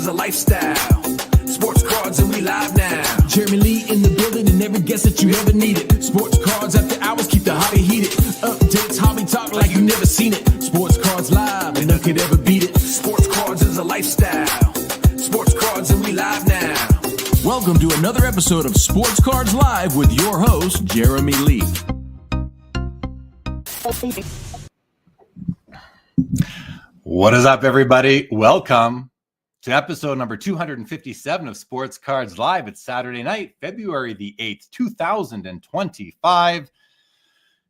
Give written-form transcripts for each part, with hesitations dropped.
is a lifestyle. Sports cards and we live now. Jeremy Lee in the building and every guest that you ever needed. Sports cards after hours keep the hobby heated. Updates, hobby talk like you never seen it. Sports cards live and none could ever beat it. Sports cards is a lifestyle. Sports cards and we live now. Welcome to another episode of Sports Cards Live with your host, Jeremy Lee. What is up, everybody? Welcome to episode number 257 of Sports Cards Live. It's Saturday night, February the 8th, 2025.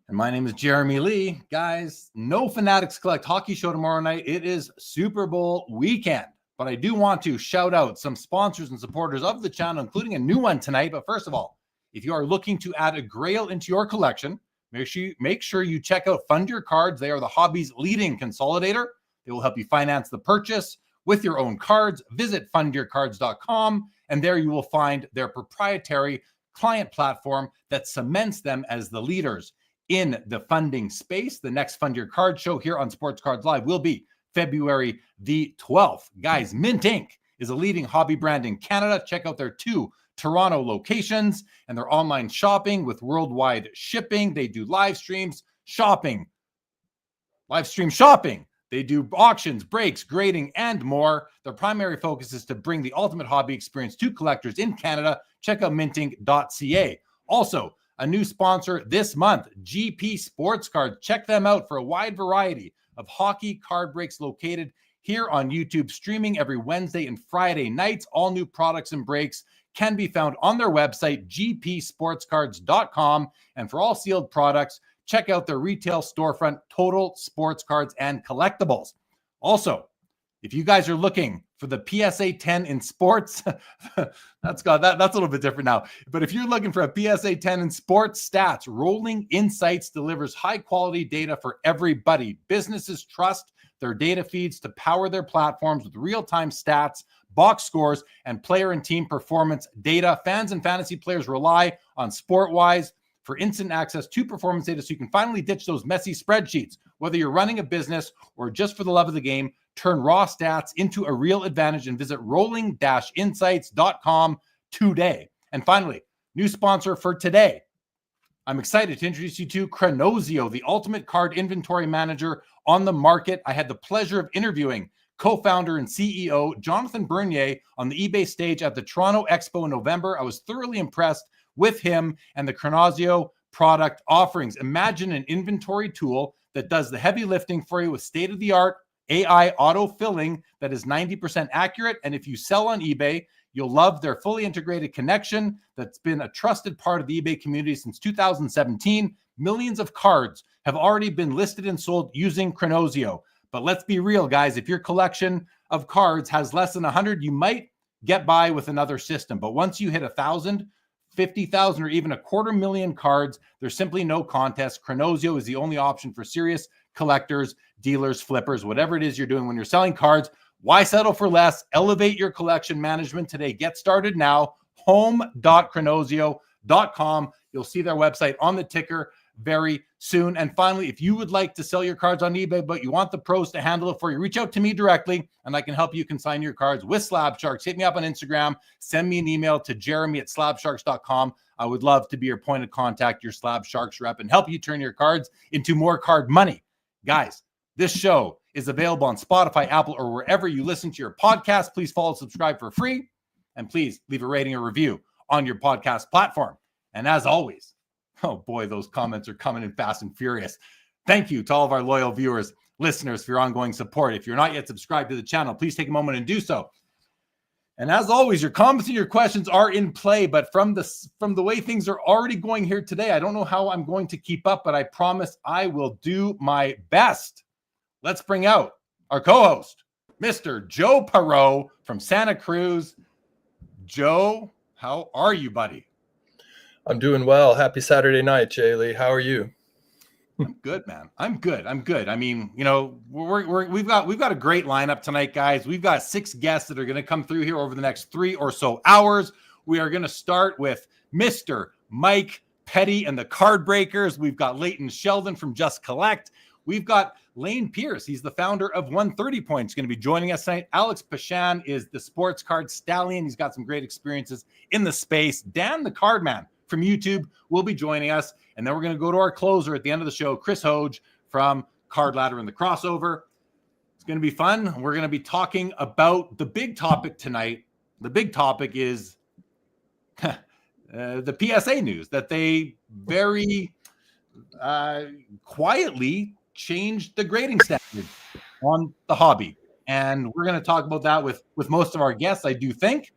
And my name is Jeremy Lee. Guys, no Fanatics Collect hockey show tomorrow night. It is Super Bowl weekend. But I do want to shout out some sponsors and supporters of the channel, including a new one tonight. But first of all, if you are looking to add a grail into your collection, make sure you check out Fund Your Cards. They are the hobby's leading consolidator. They will help you finance the purchase with your own cards. Visit fundyourcards.com, and there you will find their proprietary client platform that cements them as the leaders in the funding space. The next Fund Your Cards show here on Sports Cards Live will be February the 12th. Guys, Mint Inc. is a leading hobby brand in Canada. Check out their 2 Toronto locations and their online shopping with worldwide shipping. They do live stream shopping. They do auctions, breaks, grading, and more. Their primary focus is to bring the ultimate hobby experience to collectors in Canada. Check out minting.ca. Also, a new sponsor this month, GP Sports Cards. Check them out for a wide variety of hockey card breaks located here on YouTube, streaming every Wednesday and Friday nights. All new products and breaks can be found on their website, gpsportscards.com. And for all sealed products, check out their retail storefront, Total Sports Cards and Collectibles. Also, if you guys are looking for the PSA 10 in sports, that's a little bit different now. But if you're looking for a PSA 10 in sports stats, Rolling Insights delivers high quality data for everybody. Businesses trust their data feeds to power their platforms with real-time stats, box scores, and player and team performance data. Fans and fantasy players rely on SportWise for instant access to performance data so you can finally ditch those messy spreadsheets. Whether you're running a business or just for the love of the game, turn raw stats into a real advantage and visit rolling-insights.com today. And finally, new sponsor for today. I'm excited to introduce you to Chronozio, the ultimate card inventory manager on the market. I had the pleasure of interviewing co-founder and CEO Jonathan Bernier on the eBay stage at the Toronto Expo in November. I was thoroughly impressed with him and the Chronozio product offerings. Imagine an inventory tool that does the heavy lifting for you with state-of-the-art AI auto-filling that is 90% accurate. And if you sell on eBay, you'll love their fully integrated connection that's been a trusted part of the eBay community since 2017. Millions of cards have already been listed and sold using Chronozio. But let's be real, guys. If your collection of cards has less than 100, you might get by with another system. But once you hit 1,000, 50,000, or even 250,000 cards, there's simply no contest. Chronozio is the only option for serious collectors, dealers, flippers, whatever it is you're doing when you're selling cards. Why settle for less? Elevate your collection management today. Get started now. home.chronozio.com. You'll see their website on the ticker very soon. And finally, if you would like to sell your cards on eBay, but you want the pros to handle it for you, reach out to me directly and I can help you consign your cards with Slab Sharks. Hit me up on Instagram. Send me an email to jeremy@slabsharks.com. I would love to be your point of contact, your Slab Sharks rep, and help you turn your cards into more card money. Guys, this show is available on Spotify, Apple, or wherever you listen to your podcast. Please follow, subscribe for free, and please leave a rating or review on your podcast platform. And as always, oh boy, those comments are coming in fast and furious. Thank you to all of our loyal viewers, listeners, for your ongoing support. If you're not yet subscribed to the channel, please take a moment and do so. And as always, your comments and your questions are in play, but from the way things are already going here today, I don't know how I'm going to keep up, but I promise I will do my best. Let's bring out our co-host, Mr. Joe Poirot from Santa Cruz. Joe, how are you, buddy? I'm doing well. Happy Saturday night, Jay Lee. How are you? I'm good, man. I'm good. I mean, you know, we've got a great lineup tonight, guys. We've got 6 guests that are going to come through here over the next 3 or so hours. We are going to start with Mr. Mike Petty and the Card Breakers. We've got Leighton Sheldon from Just Collect. we've got Laine Pearce. He's the founder of 130 Points, going to be joining us tonight. Alex Pachan is the sports card stallion. He's got some great experiences in the space. Dan, the Cardman from YouTube, will be joining us. And then we're going to go to our closer at the end of the show, Chris Hoge from Card Ladder and the Crossover. It's going to be fun. We're going to be talking about the big topic tonight. The big topic is the PSA news that they very quietly changed the grading standard on the hobby. And we're going to talk about that with most of our guests, I do think.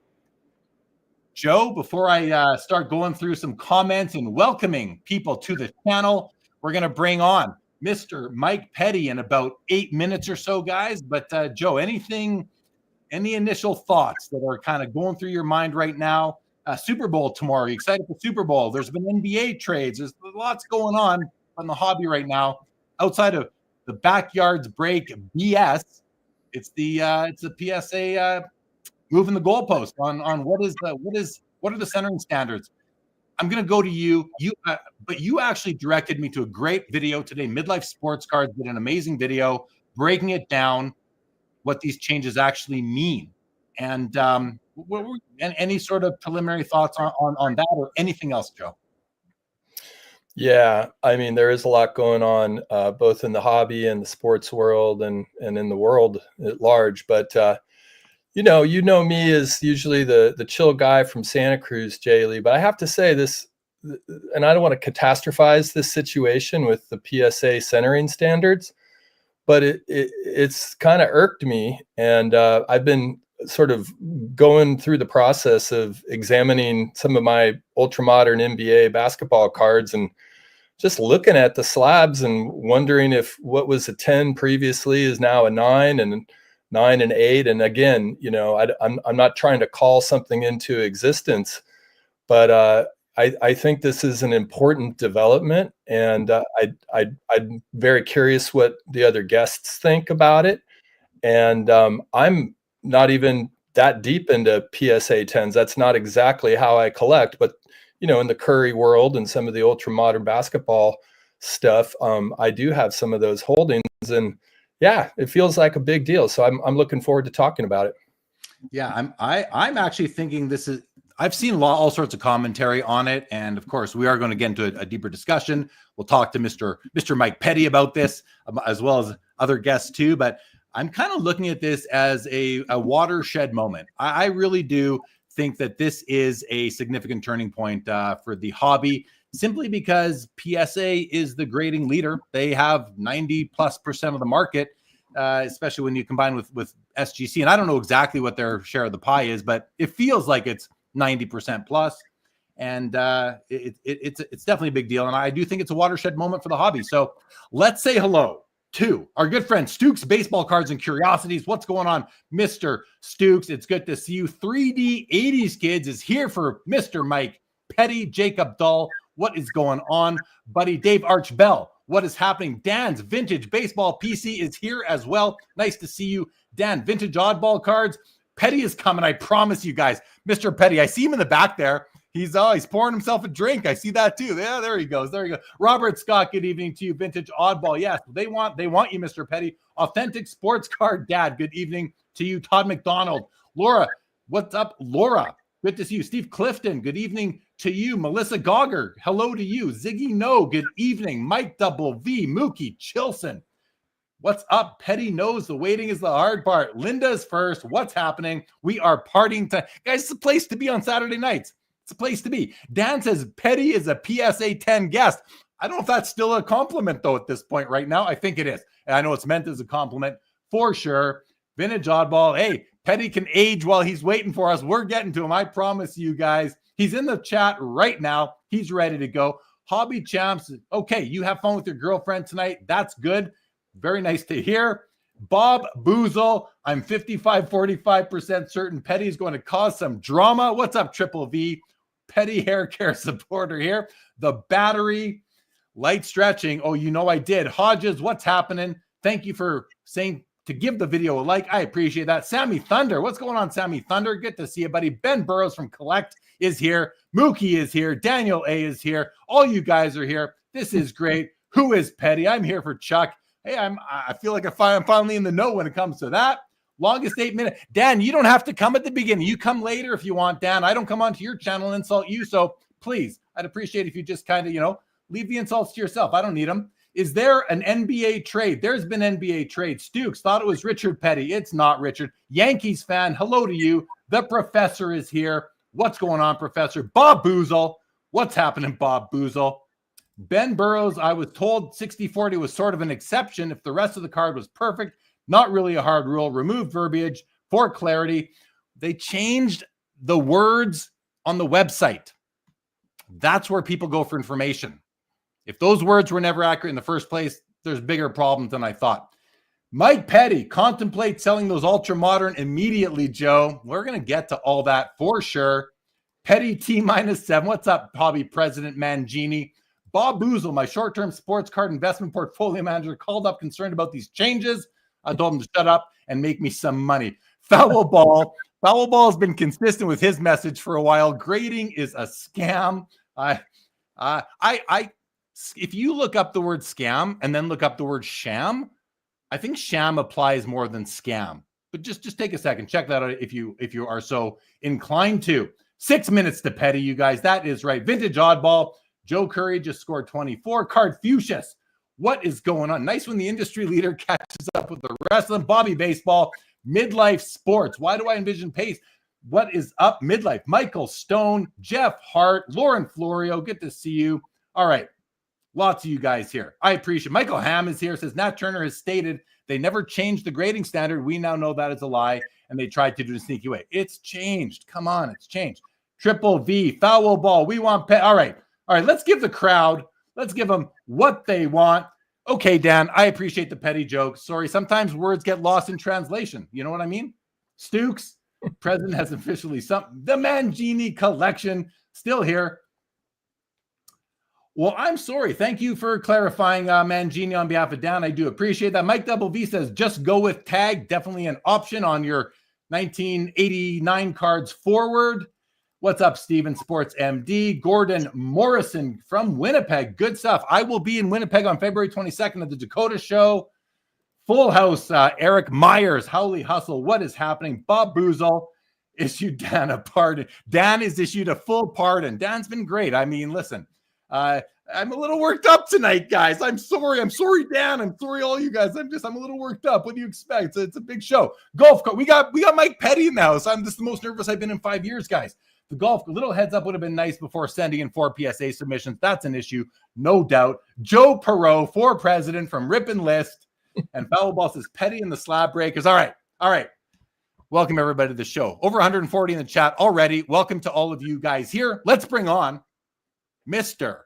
Joe, before I start going through some comments and welcoming people to the channel, we're going to bring on Mr. Mike Petty in about 8 minutes or so, guys. But Joe, any initial thoughts that are kind of going through your mind right now? Super Bowl tomorrow. Are you excited for Super Bowl? There's been NBA trades. There's lots going on the hobby right now. Outside of the backyards break BS, it's the PSA moving the goalpost on what are the centering standards. I'm going to go to you. But you actually directed me to a great video today. Midlife Sports Cards did an amazing video breaking it down, what these changes actually mean. And any sort of preliminary thoughts on that or anything else, Joe? Yeah, I mean, there is a lot going on, both in the hobby and the sports world and in the world at large. But you know me as usually the chill guy from Santa Cruz, Jay Lee. But I have to say this, and I don't want to catastrophize this situation with the PSA centering standards, but it's kind of irked me, and I've been sort of going through the process of examining some of my ultra-modern NBA basketball cards and just looking at the slabs and wondering if what was a 10 previously is now a 9 and 9 and 8. And again, I'm not trying to call something into existence, but I think this is an important development, and I'm very curious what the other guests think about it. And I'm not even that deep into PSA 10s. That's not exactly how I collect, but in the Curry world and some of the ultra modern basketball stuff, I do have some of those holdings, and yeah, it feels like a big deal. So I'm looking forward to talking about it. Yeah, I'm actually thinking this is. I've seen all sorts of commentary on it, and of course, we are going to get into a deeper discussion. We'll talk to Mr. Mike Petty about this, as well as other guests too. But I'm kind of looking at this as a watershed moment. I really do think that this is a significant turning point for the hobby, simply because PSA is the grading leader. They have 90+% of the market, especially when you combine with SGC. And I don't know exactly what their share of the pie is, but it feels like it's 90% plus. And it's definitely a big deal. And I do think it's a watershed moment for the hobby. So let's say hello to our good friend Stooks Baseball Cards and Curiosities. What's going on, Mr. Stooks? It's good to see you. 3D 80s Kids is here for Mr. Mike Petty. Jacob Dull, what is going on, buddy? Dave Archbell, what is happening? Dan's Vintage Baseball PC is here as well. Nice to see you, Dan. Vintage Oddball Cards. Petty is coming, I promise you guys. Mr. Petty, I see him in the back there. He's pouring himself a drink. I see that too. Yeah, there he goes. There you go. Robert Scott, good evening to you. Vintage Oddball. Yes, they want you, Mr. Petty. Authentic Sports Card Dad, good evening to you. Todd McDonald. Laura, what's up, Laura? Good to see you. Steve Clifton, good evening to you. Melissa Gogger, hello to you. Ziggy No, good evening. Mike Double V, Mookie Chilson. What's up? Petty knows the waiting is the hard part. Linda's first. What's happening? We are partying to guys. It's a place to be on Saturday nights. It's a place to be. Dan says Petty is a PSA 10 guest. I don't know if that's still a compliment though at this point right now. I think it is. And I know it's meant as a compliment for sure. Vintage Oddball. Hey, Petty can age while he's waiting for us. We're getting to him. I promise you guys. He's in the chat right now. He's ready to go. Hobby Champs. Okay, you have fun with your girlfriend tonight. That's good. Very nice to hear. Bob Boozle, I'm 45% certain Petty is going to cause some drama. What's up, Triple V? Petty hair care supporter here. The battery, light stretching. Oh, I did. Hodges, what's happening? Thank you for saying to give the video a like. I appreciate that. Sammy Thunder, what's going on, Sammy Thunder? Good to see you, buddy. Ben Burrows from Collect is here. Mookie is here. Daniel A is here. All you guys are here. This is great. Who is Petty? I'm here for Chuck. Hey, I feel like I'm finally in the know when it comes to that. Longest 8 minutes. Dan, you don't have to come at the beginning. You come later if you want, Dan. I don't come onto your channel and insult you. So please, I'd appreciate if you just kind of, leave the insults to yourself. I don't need them. Is there an NBA trade? There's been NBA trades. Stukes thought it was Richard Petty. It's not Richard. Yankees fan, hello to you. The professor is here. What's going on, Professor? Bob Boozle. What's happening, Bob Boozle? Ben Burrows, I was told 60-40 was sort of an exception if the rest of the card was perfect. Not really a hard rule. Remove verbiage for clarity. They changed the words on the website. That's where people go for information. If those words were never accurate in the first place, there's bigger problems than I thought. Mike Petty, contemplate selling those ultra-modern immediately, Joe. We're going to get to all that for sure. Petty T-7. What's up, hobby president Mangini? Bob Boozle, my short-term sports card investment portfolio manager, called up concerned about these changes. I told him to shut up and make me some money. Foul Ball. Foul Ball has been consistent with his message for a while. Grading is a scam. If you look up the word scam and then look up the word sham, I think sham applies more than scam. But just take a second, check that out if you are so inclined to. 6 minutes to Petty, you guys. That is right. Vintage Oddball. Joe Curry just scored 24. Cardfucius. What is going on? Nice when the industry leader catches up with the rest of them. Bobby Baseball. Midlife Sports. Why do I envision pace? What is up? Midlife. Michael Stone. Jeff Hart. Lauren Florio. Good to see you. All right. Lots of you guys here. I appreciate it. Michael Ham is here. Says Nat Turner has stated they never changed the grading standard. We now know that is a lie, and they tried to do it in a sneaky way. It's changed. Come on, it's changed. Triple V, Foul Ball. We want All right. Let's give the crowd. Let's give them what they want. Okay, Dan, I appreciate the petty jokes. Sorry, sometimes words get lost in translation. You know what I mean? Stukes, president has officially the Mangini collection still here. Well, I'm sorry. Thank you for clarifying, Mangini, on behalf of Dan. I do appreciate that. Mike Double V says, just go with tag. Definitely an option on your 1989 cards forward. What's up, Steven Sports MD? Gordon Morrison from Winnipeg. Good stuff. I will be in Winnipeg on February 22nd at the Dakota Show. Full house. Eric Myers, Howley Hustle. What is happening? Bob Boozle issued Dan a pardon. Dan is issued a full pardon. Dan's been great. I mean, listen. I'm a little worked up tonight, guys. I'm sorry. I'm sorry, Dan. I'm sorry, all you guys. I'm a little worked up. What do you expect? It's a big show. Golf cart. We got Mike Petty in the house. This is the most nervous I've been in 5 years, guys. The golf, a little heads up would have been nice before sending in 4 PSA submissions. That's an issue, no doubt. Joe Poirot, for president from Rip and List. And Foul Ball says Petty and the Slab Breakers. All right. Welcome, everybody, to the show. Over 140 in the chat already. Welcome to all of you guys here. Let's bring on Mr.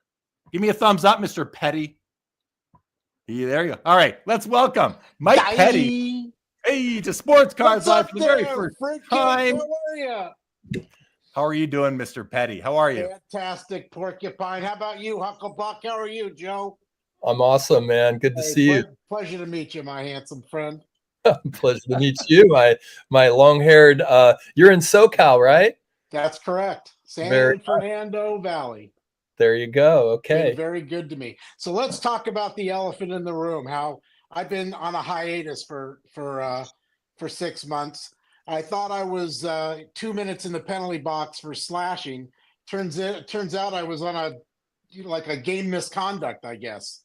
Give me a thumbs up, Mr. Petty. There you go. All right, let's welcome Mike Petty. Hey, to Sports Cards Live for the very first time. How are you? How are you doing, Mr. Petty? How are you? Fantastic, Porcupine. How about you, Hucklebuck? How are you, Joe? I'm awesome, man. Good to see you. Pleasure to meet you, my handsome friend. Pleasure to meet you, my long-haired. You're in SoCal, right? That's correct. San Fernando Valley. There you go. Okay. Been very good to me. So let's talk about the elephant in the room. How I've been on a hiatus for 6 months. I thought I was 2 minutes in the penalty box for slashing. Turns out I was on a game misconduct, I guess.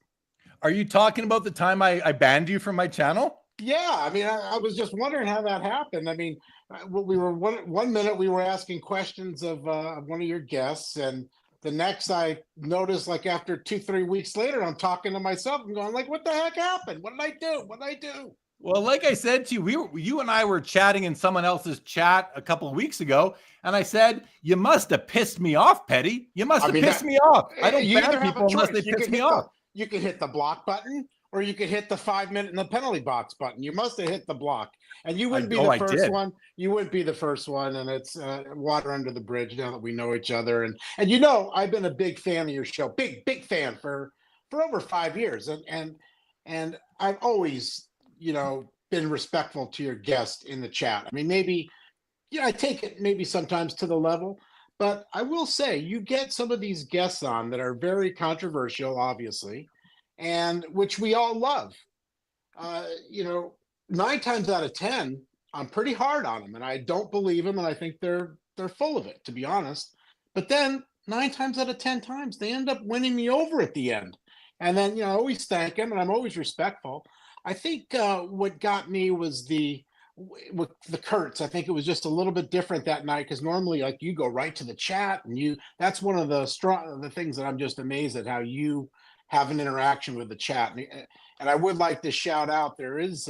Are you talking about the time I banned you from my channel? Yeah, I mean, I was just wondering how that happened. I mean, we were one minute we were asking questions of one of your guests, and the next I noticed, like after 2-3 weeks later, I'm talking to myself. I'm going like, what the heck happened? What did I do? What did I do? Well, like I said to you, you and I were chatting in someone else's chat a couple of weeks ago, and I said, you must have pissed me off, Petty. You must have pissed me off. I don't ban people unless they piss me off. You can hit the block button, or you could hit the 5 minute in the penalty box button. You must have hit the block, and you wouldn't be the first one. You wouldn't be the first one, and it's water under the bridge now that we know each other. And you know, I've been a big fan of your show, big fan for over 5 years, and I've always, you know, been respectful to your guest in the chat. I mean, maybe, I take it maybe sometimes to the level, but I will say you get some of these guests on that are very controversial, obviously, and which we all love. you know, 9 times out of 10, I'm pretty hard on them, and I don't believe them, and I think they're full of it, to be honest. But then 9 times out of 10 times, they end up winning me over at the end. And then, you know, I always thank them, and I'm always respectful. I think what got me was with the Kurtz. I think it was just a little bit different that night, because normally, like, you go right to the chat, and that's one of the things that I'm just amazed at, how you have an interaction with the chat. And I would like to shout out, there is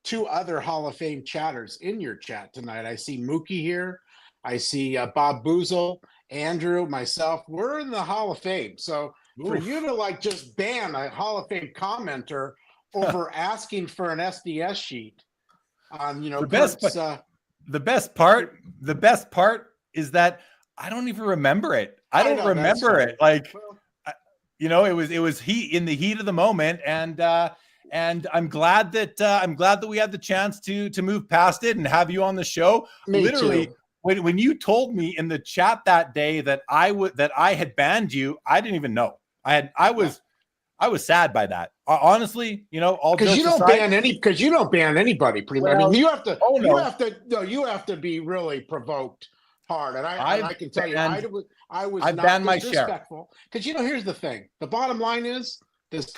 2 other Hall of Fame chatters in your chat tonight. I see Mookie here. I see Bob Boozle, Andrew, myself. We're in the Hall of Fame. So for you to like just ban a Hall of Fame commenter over asking for an SDS sheet on, you know, the best part is that I don't even remember it. I don't remember it. Like, you know, it was heat in the heat of the moment, and I'm glad that we had the chance to move past it and have you on the show. Me Literally, too. When you told me in the chat that day that I had banned you, I didn't even know. I was sad by that. Honestly, you know, because you don't ban anybody. Pretty much. I mean, you have to. Oh, no. You have to be really provoked hard. And I can tell you, I was not banned my share. disrespectful. Because, you know, here's the thing. The bottom line is, does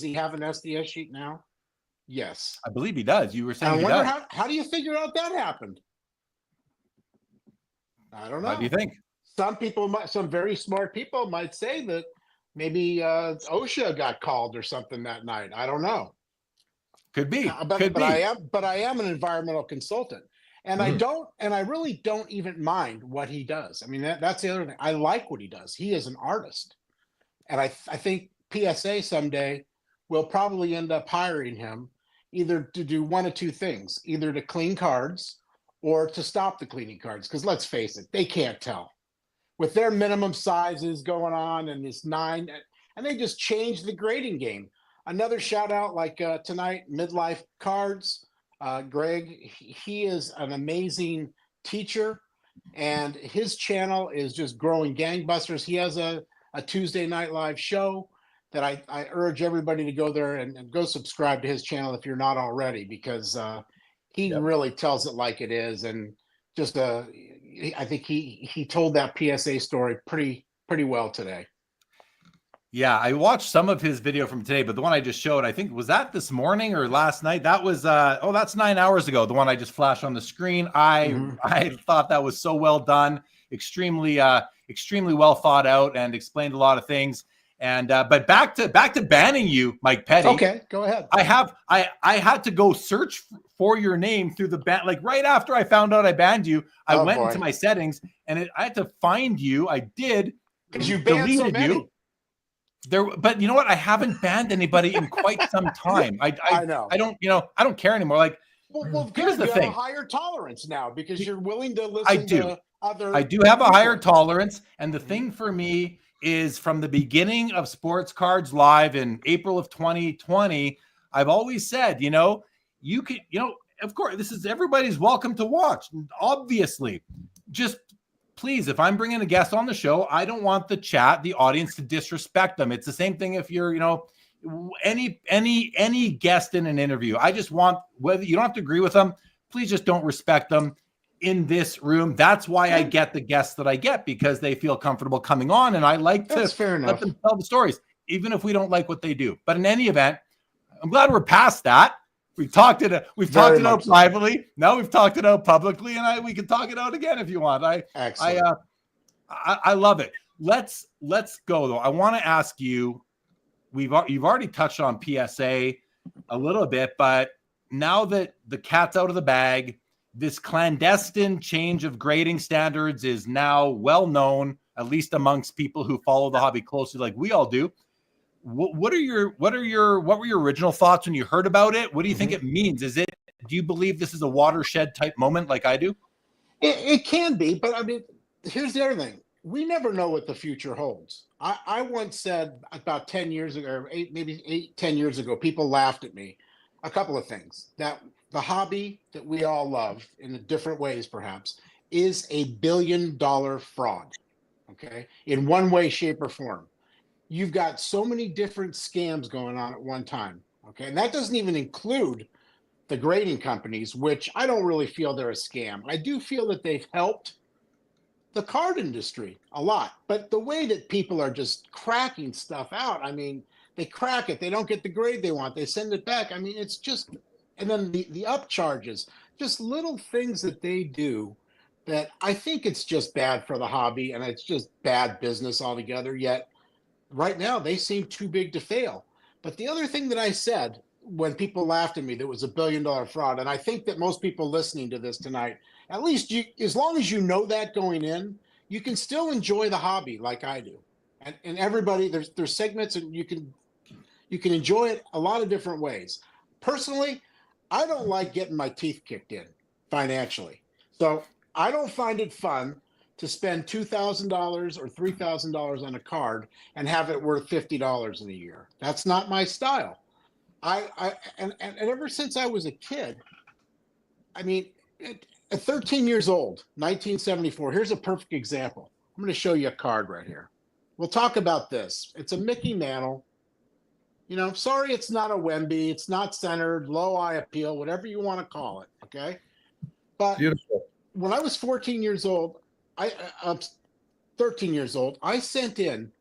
he have an SDS sheet now? Yes, I believe he does. You were saying I wonder how do you figure out that happened? I don't know. How do you think? Some very smart people might say that maybe OSHA got called or something that night. I don't know. Could be. But I am an environmental consultant, and I really don't even mind what he does. I mean, that's the other thing. I like what he does. He is an artist, and I think PSA someday will probably end up hiring him either to do one of 2 things, either to clean cards or to stop the cleaning cards. Because let's face it, they can't tell. With their minimum sizes going on and this 9, and they just changed the grading game. Another shout out, like tonight, Midlife Cards. Greg, he is an amazing teacher, and his channel is just growing gangbusters. He has a Tuesday night live show that I urge everybody to go there and go subscribe to his channel if you're not already, because he really tells it like it is. And just I think he told that PSA story pretty well today. Yeah, I watched some of his video from today, but the one I just showed, I think, was that this morning or last night? That was that's 9 hours ago. The one I just flashed on the screen. I thought that was so well done, extremely well thought out, and explained a lot of things. And but back to banning you, Mike Petty. Okay, go ahead. I had to go search for your name through the ban. Like right after I found out I banned you, I went into my settings, and I had to find you. I did, because you banned so many. You. But you know what? I haven't banned anybody in quite some time. I know. I don't care anymore. Like, well here's the thing. Have a higher tolerance now because you're willing to listen to other. I do have a higher tolerance, and the thing for me is, from the beginning of Sports Cards Live in April of 2020, I've always said, you can, of course, this is everybody's welcome to watch. Obviously, just please, if I'm bringing a guest on the show, I don't want the audience to disrespect them. It's the same thing if you're, any guest in an interview. I just want, whether you don't have to agree with them, please just don't respect them in this room. That's why I get the guests that I get, because they feel comfortable coming on, and I like to let them tell the stories, even if we don't like what they do. But in any event, I'm glad we're past that. We've talked it out privately. Now we've talked it out publicly, and we can talk it out again if you want. I love it. Let's go though. I want to ask you. You've already touched on PSA a little bit, but now that the cat's out of the bag, this clandestine change of grading standards is now well known, at least amongst people who follow the hobby closely, like we all do. What were your original thoughts when you heard about it? What do you think it means? Do you believe this is a watershed type moment like I do? It can be, but I mean, here's the other thing. We never know what the future holds. I once said about 10 years ago, or 10 years ago, people laughed at me. A couple of things. That the hobby that we all love in different ways, perhaps, is $1 billion fraud. Okay. In one way, shape, or form. You've got so many different scams going on at one time. Okay. And that doesn't even include the grading companies, which I don't really feel they're a scam. I do feel that they've helped the card industry a lot, but the way that people are just cracking stuff out, I mean, they crack it, they don't get the grade they want, they send it back. I mean, it's just, and then the upcharges, just little things that they do that I think it's just bad for the hobby and it's just bad business altogether. Yet right now they seem too big to fail. But the other thing that I said when people laughed at me that was $1 billion fraud, and I think that most people listening to this tonight, at least you, as long as you know that going in, you can still enjoy the hobby like I do. And everybody, there's segments and you can enjoy it a lot of different ways. Personally, I don't like getting my teeth kicked in financially. So I don't find it fun to spend $2,000 or $3,000 on a card and have it worth $50 in a year. That's not my style. And ever since I was a kid, I mean, at 13 years old, 1974, here's a perfect example. I'm going to show you a card right here. We'll talk about this. It's a Mickey Mantle. You know, sorry, it's not a Wemby. It's not centered, low eye appeal, whatever you want to call it. Okay. But beautiful. When I was 14 years old, 13 years old, I sent in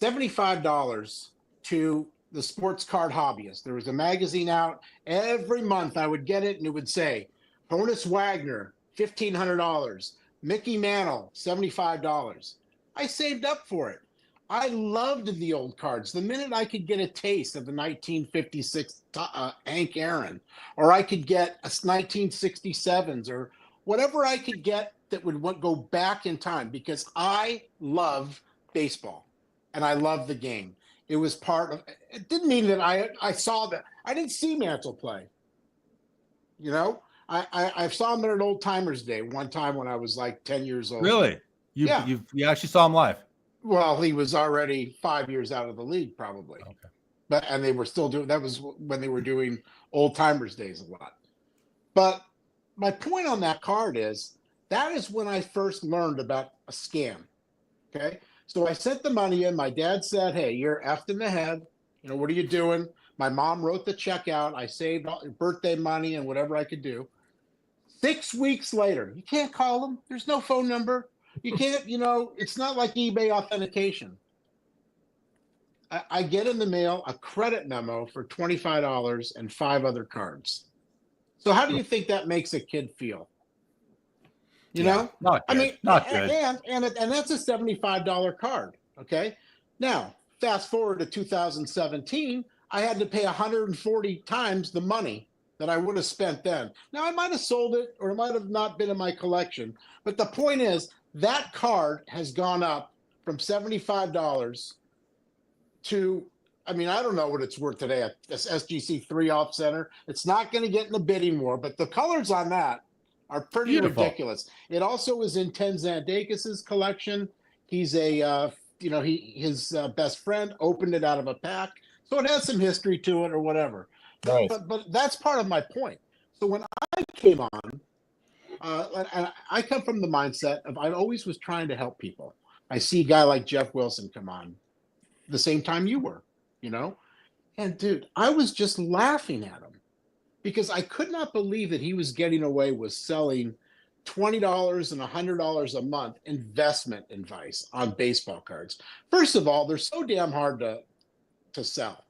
$75 to the Sports Card Hobbyist. There was a magazine out every month. I would get it and it would say Honus Wagner, $1,500, Mickey Mantle, $75. I saved up for it. I loved the old cards. The minute I could get a taste of the 1956 Hank Aaron, or I could get a 1967s, or whatever I could get that would go back in time, because I love baseball and I love the game. It was part of. It didn't mean that I saw that. I didn't see Mantle play. You know, I saw him at an Old Timers Day one time when I was like 10 years old. Really? You actually saw him live? Well, he was already 5 years out of the league, probably. Okay. And they were still doing, that was when they were doing Old Timers Days a lot. But my point on that card is that is when I first learned about a scam. Okay. So I sent the money in. My dad said, hey, you're effed in the head. You know, what are you doing? My mom wrote the check out. I saved birthday money and whatever I could do. 6 weeks later, you can't call them. There's no phone number. You can't, you know, it's not like eBay authentication. I get in the mail a credit memo for $25 and 5 other cards. So how do you think that makes a kid feel? You know? Not good. I mean, not good. And that's a $75 card. Okay. Now, fast forward to 2017, I had to pay 140 times the money that I would have spent then. Now, I might have sold it or it might have not been in my collection. But the point is, that card has gone up from $75 to, I mean, I don't know what it's worth today at this SGC 3 off center. It's not going to get in the bidding war, but the colors on that are pretty ridiculous. It also is in 10's Zandakis's collection. He's a, his best friend opened it out of a pack. So it has some history to it or whatever. Nice. But that's part of my point. So when I came on, and I come from the mindset of I always was trying to help people. I see a guy like Jeff Wilson come on the same time you were, you know? And dude, I was just laughing at him because I could not believe that he was getting away with selling $20 and $100 a month investment advice on baseball cards. First of all, they're so damn hard to sell.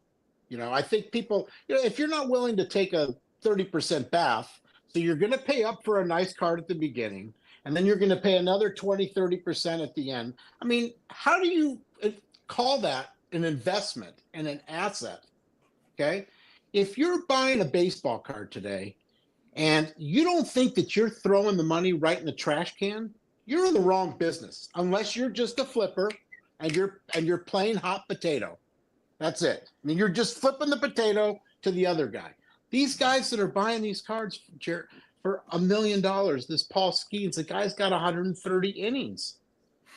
You know, I think people, you know, if you're not willing to take a 30% bath, so you're going to pay up for a nice card at the beginning, and then you're going to pay another 20, 30% at the end. I mean, how do you call that an investment and an asset? Okay. If you're buying a baseball card today and you don't think that you're throwing the money right in the trash can, you're in the wrong business, unless you're just a flipper and you're playing hot potato. That's it. I mean, you're just flipping the potato to the other guy. These guys that are buying these cards for $1 million, this Paul Skeens, the guy's got 130 innings.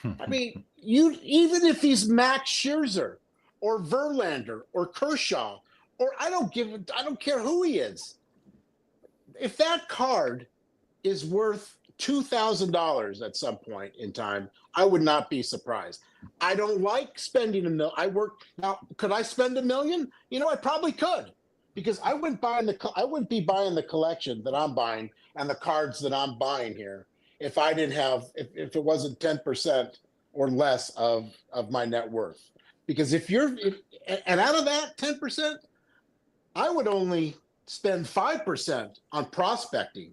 I mean, even if he's Max Scherzer or Verlander or Kershaw, or I don't care who he is. If that card is worth $2,000 at some point in time, I would not be surprised. I don't like spending $1 million. Now. Could I spend $1 million? I probably could, because I wouldn't be buying the collection that I'm buying and the cards that I'm buying here if I didn't have if it wasn't 10% or less of my net worth. Because and out of that 10%, I would only spend 5% on prospecting.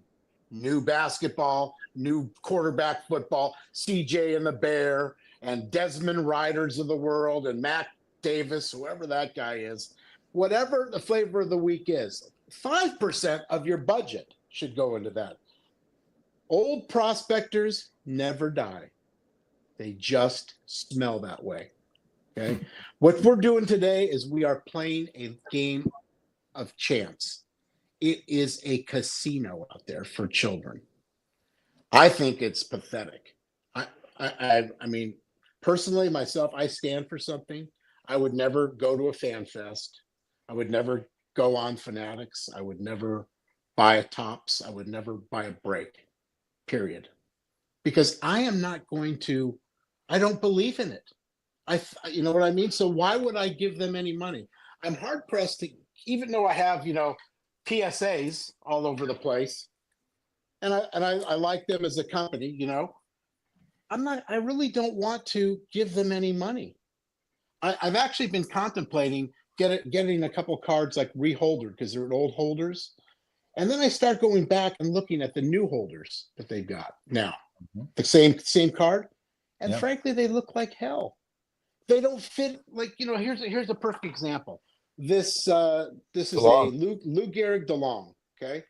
New basketball, new quarterback football, CJ and the Bear, and Desmond Riders of the world, and Matt Davis, whoever that guy is, whatever the flavor of the week is, 5% of your budget should go into that. Old prospectors never die. They just smell that way. Okay. What we're doing today is we are playing a game of chance. It is a casino out there for children. I think it's pathetic. I mean, personally, myself, I stand for something. I would never go to a fan fest. I would never go on Fanatics. I would never buy a Topps. I would never buy a break, period. Because I am not going to, I don't believe in it. You know what I mean? So why would I give them any money? I'm hard pressed to, even though I have, PSAs all over the place, and I like them as a company, I really don't want to give them any money. I've actually been contemplating getting a couple cards like reholdered because they're old holders, and then I start going back and looking at the new holders that they've got now, the same card, and frankly, they look like hell. They don't fit. Like, here's a perfect example. This is DeLong. A Lou Gehrig DeLong. Okay.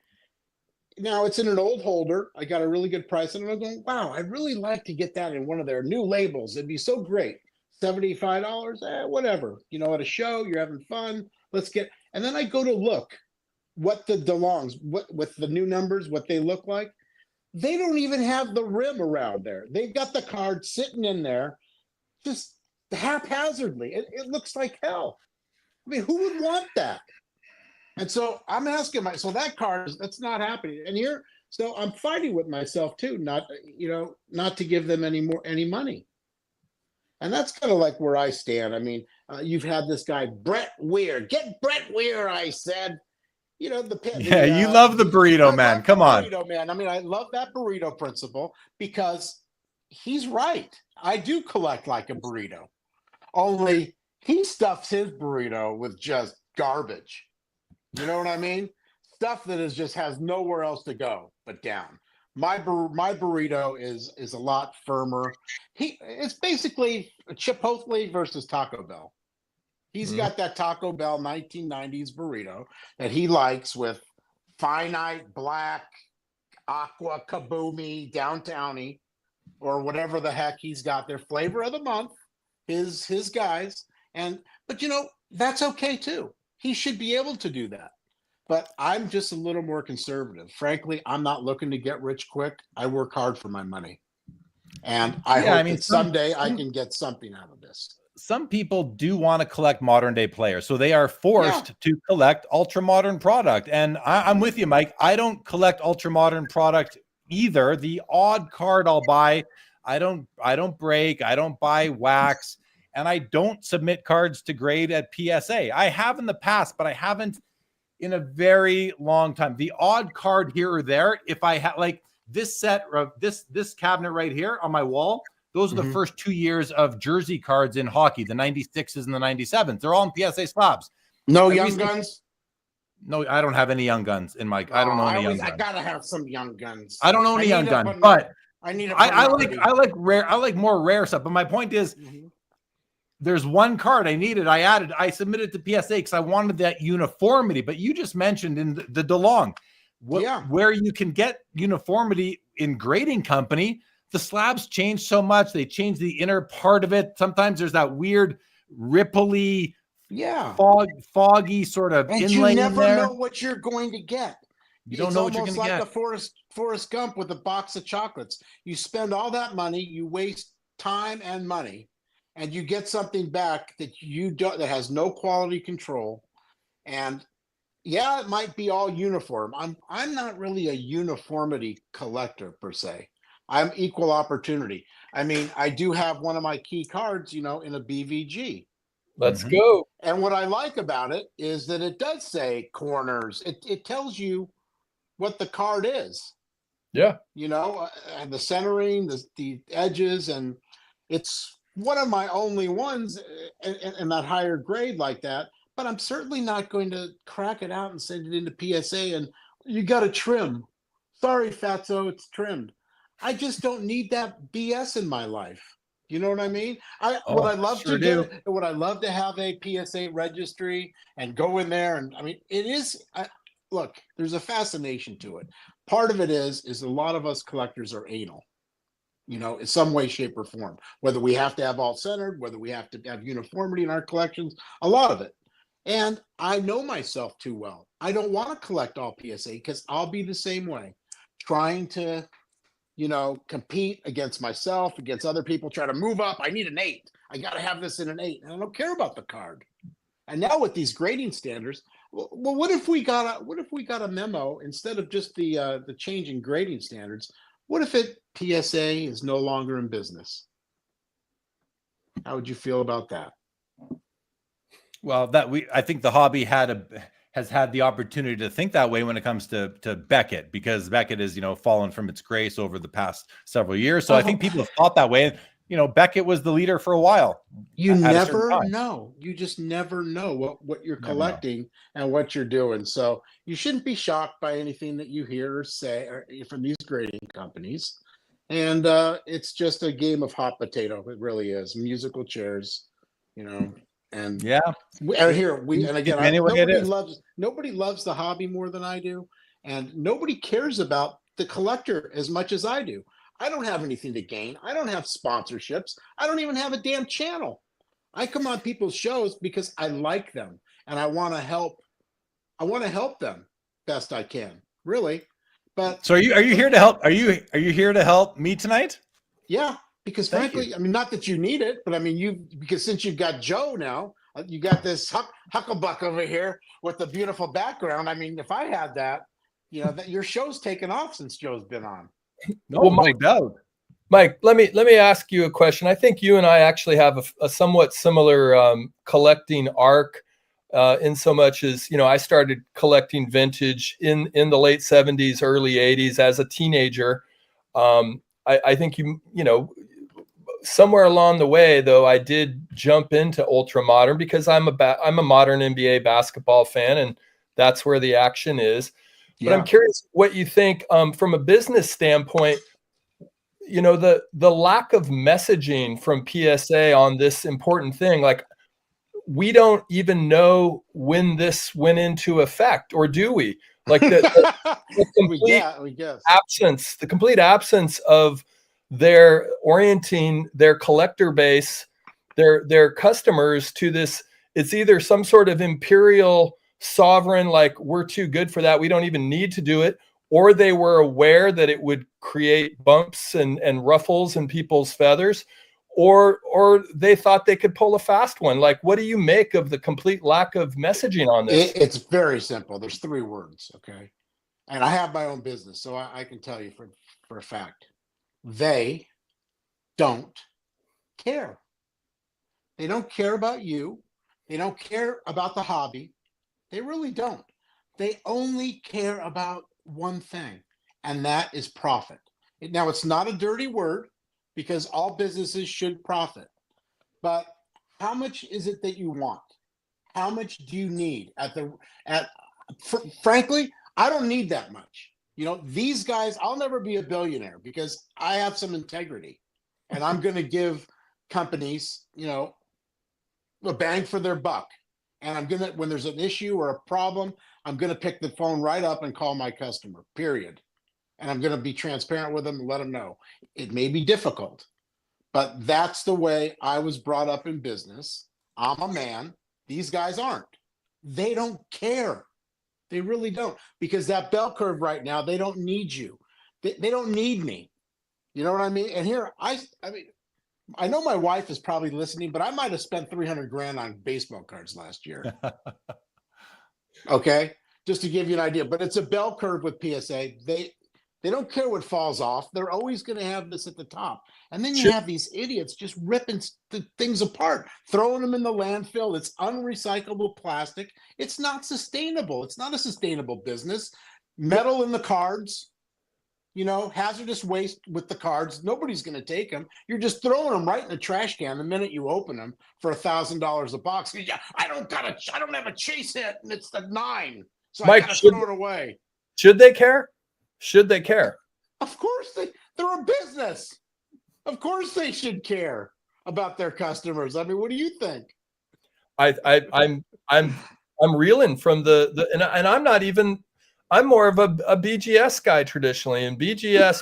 Now it's in an old holder. I got a really good price, and I'm going, wow, I'd really like to get that in one of their new labels. It'd be so great. $75, whatever. At a show, you're having fun. Let's get. And then I go to look what the DeLongs, with the new numbers, what they look like. They don't even have the rim around there. They've got the card sitting in there, just haphazardly. It looks like hell. I mean, who would want that? And so I'm asking so that card, that's not happening. And so I'm fighting with myself too, not to give them any money. And that's kind of like where I stand. I mean, you've had this guy, Brett Weir. Get Brett Weir, I said. You love the burrito man. Come on. Burrito man. I mean, I love that burrito principle because he's right. I do collect like a burrito. Only he stuffs his burrito with just garbage. You know what I mean? Stuff that just has nowhere else to go but down. My burrito is a lot firmer. It's basically Chipotle versus Taco Bell. He's got that Taco Bell 1990s burrito that he likes with finite black, aqua kaboomy, downtowny, or whatever the heck he's got there. Flavor of the month, his guys. But that's okay too. He should be able to do that. But I'm just a little more conservative. Frankly, I'm not looking to get rich quick. I work hard for my money. And I hope that someday I can get something out of this. Some people do want to collect modern day players, so they are forced to collect ultra modern product. And I'm with you, Mike. I don't collect ultra modern product either. The odd card I'll buy, I don't break, I don't buy wax, and I don't submit cards to grade at PSA. I have in the past, but I haven't in a very long time. The odd card here or there, if I had like this set of this cabinet right here on my wall. Those are the first 2 years of jersey cards in hockey, the 96s and the 97s. They're all in PSA slabs. No young guns? No, I don't have any young guns in my. I don't know any young guns. I gotta have some young guns. I don't know any young guns, but I like rare. I like more rare stuff. But my point is, there's one card I needed. I submitted to PSA because I wanted that uniformity. But you just mentioned in the DeLong, where you can get uniformity in grading company. The slabs change so much. They change the inner part of it. Sometimes there's that weird ripply, foggy sort of and inlay. You never know what you're going to get. You don't know what you're going to get. It's almost like the Forrest Gump with a box of chocolates. You spend all that money, you waste time and money, and you get something back that that has no quality control. And Yeah, it might be all uniform. I'm not really a uniformity collector per se. I'm equal opportunity. I mean, I do have one of my key cards, in a BVG. Let's Mhm. go. And what I like about it is that it does say corners. It tells you what the card is, Yeah. and the centering, the edges, and it's one of my only ones in that higher grade like that. But I'm certainly not going to crack it out and send it into PSA and you got to trim. Sorry, Fatso, it's trimmed. I just don't need that BS in my life. You know what I mean? I would Oh, I love sure to do. would I love to have a PSA registry and go in there, and I mean it is look, there's a fascination to it. Part of it is a lot of us collectors are anal, in some way, shape, or form. Whether we have to have all centered, whether we have to have uniformity in our collections, a lot of it. And I know myself too well. I don't want to collect all PSA because I'll be the same way, trying to, compete against myself, against other people, try to move up. I need an 8. I got to have this in an 8. And I don't care about the card. And now with these grading standards, well, what if we got a memo instead of just the change in grading standards? What if PSA is no longer in business? How would you feel about that? Well, I think the hobby has had the opportunity to think that way when it comes to Beckett, because Beckett is, fallen from its grace over the past several years. So I think people have thought that way. Beckett was the leader for a while. You never know. You just never know what you're collecting and what you're doing. So you shouldn't be shocked by anything that you hear or say from these grading companies. And it's just a game of hot potato. It really is. Musical chairs, and Yeah. And here and again, Anyway, nobody loves the hobby more than I do, and nobody cares about the collector as much as I do. I don't have anything to gain. I don't have sponsorships. I don't even have a damn channel. I come on people's shows because I like them and I want to help. I want to help them best I can, really. But so are you here to help? Are you here to help me tonight? yeah, because frankly, I mean, not that you need it, but I mean, because since you've got Joe now, you got this hucklebuck over here with the beautiful background. I mean, if I had that, that your show's taken off since Joe's been on. No, no doubt. Mike, let me ask you a question. I think you and I actually have a somewhat similar collecting arc, in so much as, I started collecting vintage in the late 70s, early 80s as a teenager. I think somewhere along the way, though, I did jump into ultra modern because I'm a modern NBA basketball fan, and that's where the action is. But I'm curious what you think from a business standpoint. The lack of messaging from PSA on this important thing, like we don't even know when this went into effect, or do we? Like the complete absence of their orienting their collector base, their customers to this. It's either some sort of imperial sovereign, like we're too good for that, we don't even need to do it, or they were aware that it would create bumps and ruffles in people's feathers, or they thought they could pull a fast one. Like, what do you make of the complete lack of messaging on this? It's very simple. There's 3 words, okay? And I have my own business, so I can tell you for a fact. They don't care. They don't care about you. They don't care about the hobby. They really don't. They only care about one thing, and that is profit. Now, it's not a dirty word because all businesses should profit. But how much is it that you want? How much do you need frankly, I don't need that much. These guys, I'll never be a billionaire because I have some integrity, and I'm going to give companies, a bang for their buck. And I'm going to, when there's an issue or a problem, I'm going to pick the phone right up and call my customer, period. And I'm going to be transparent with them and let them know. It may be difficult, but that's the way I was brought up in business. I'm a man. These guys aren't. They don't care. They really don't, because that bell curve right now, they don't need you. They don't need me. You know what I mean? And here, I mean, I know my wife is probably listening, but I might have spent $300,000 on baseball cards last year. Okay. just to give you an idea. But it's a bell curve with PSA. They don't care what falls off. They're always going to have this at the top. And then you have these idiots just ripping things apart, throwing them in the landfill. It's unrecyclable plastic. It's not sustainable. It's not a sustainable business. Metal in the cards, hazardous waste with the cards. Nobody's going to take them. You're just throwing them right in the trash can the minute you open them for $1,000 a box. Yeah, I don't have a chase hit, and it's the 9, so Mike, I got to throw it away. Should they care? Should they care? Of course they're a business. Of course they should care about their customers. I mean, what do you think? I'm reeling from and I'm not even. I'm more of a BGS guy traditionally, and BGS.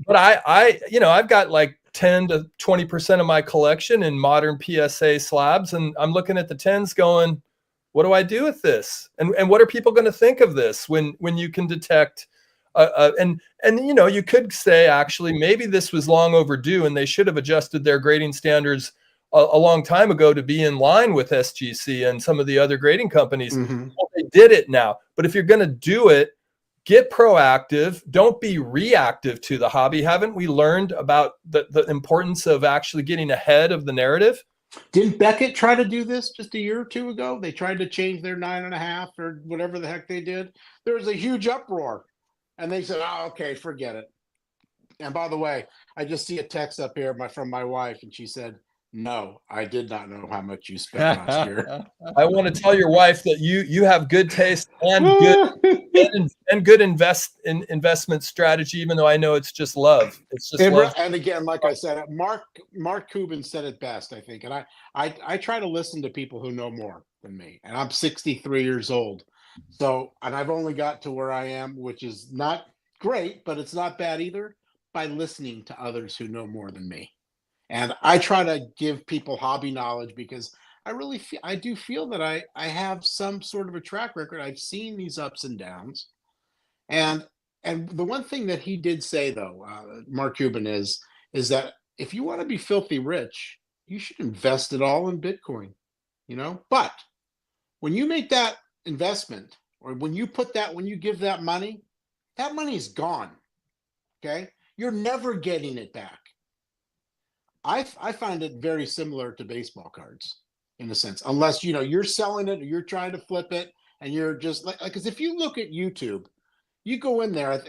But I've got like 10 to 20% of my collection in modern PSA slabs, and I'm looking at the 10s going, what do I do with this? And what are people going to think of this when you can detect and you could say actually maybe this was long overdue and they should have adjusted their grading standards a long time ago to be in line with SGC and some of the other grading companies. Mm-hmm. Well, they did it now. But if you're going to do it, get proactive. Don't be reactive to the hobby. Haven't we learned about the importance of actually getting ahead of the narrative? Didn't Beckett try to do this just a year or two ago? They tried to change their 9.5 or whatever the heck they did. There was a huge uproar, and they said, "Oh, okay, forget it." And by the way, I just see a text up here from my wife, and she said, "No, I did not know how much you spent last year." I want to tell your wife that you have good taste and good investment strategy, even though I know it's just love. It's just love. And again, like I said, Mark Cuban said it best, I think. And I try to listen to people who know more than me. And I'm 63 years old. So, and I've only got to where I am, which is not great, but it's not bad either, by listening to others who know more than me. And I try to give people hobby knowledge because I do feel that I have some sort of a track record. I've seen these ups and downs. And the one thing that he did say, though, Mark Cuban, is that if you want to be filthy rich, you should invest it all in Bitcoin, But when you make that investment, or when you give that money is gone. Okay? You're never getting it back. I find it very similar to baseball cards in a sense, unless you're selling it or you're trying to flip it, and you're just like, because if you look at YouTube, you go in there.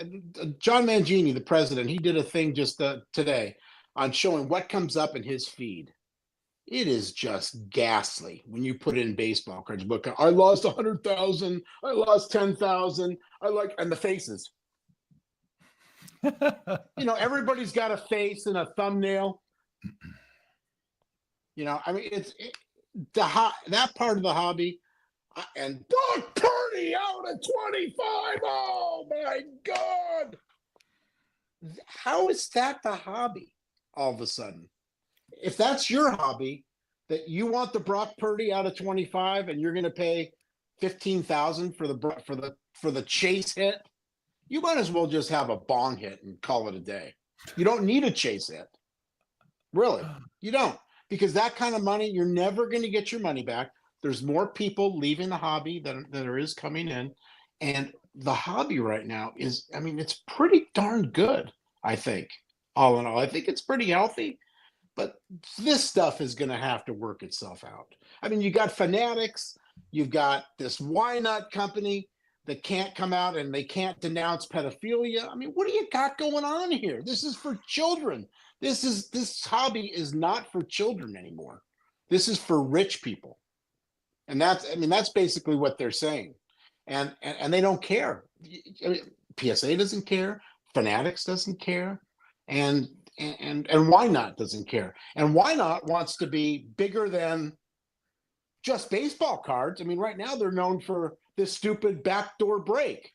John Mangini, the president, he did a thing just today on showing what comes up in his feed. It is just ghastly when you put in baseball cards. Look, I lost 100,000. I lost 10,000. And the faces. Everybody's got a face and a thumbnail. I mean, that part of the hobby. And Doug Purdy out at 25. Oh my God. How is that the hobby all of a sudden? If that's your hobby, that you want the Brock Purdy out of 25 and you're going to pay $15,000 for the chase hit, you might as well just have a bong hit and call it a day. You don't need a chase hit. Really, you don't, because that kind of money, you're never going to get your money back. There's more people leaving the hobby than there is coming in. And the hobby right now it's pretty darn good, I think. All in all, I think it's pretty healthy. But this stuff is going to have to work itself out. I mean, you got Fanatics. You've got this Why Not company that can't come out and they can't denounce pedophilia. I mean, what do you got going on here? This is for children. This hobby is not for children anymore. This is for rich people. And that's basically what they're saying. And they don't care. I mean, PSA doesn't care. Fanatics doesn't care. And Why Not doesn't care. And Why Not wants to be bigger than just baseball cards. I mean, right now they're known for this stupid backdoor break.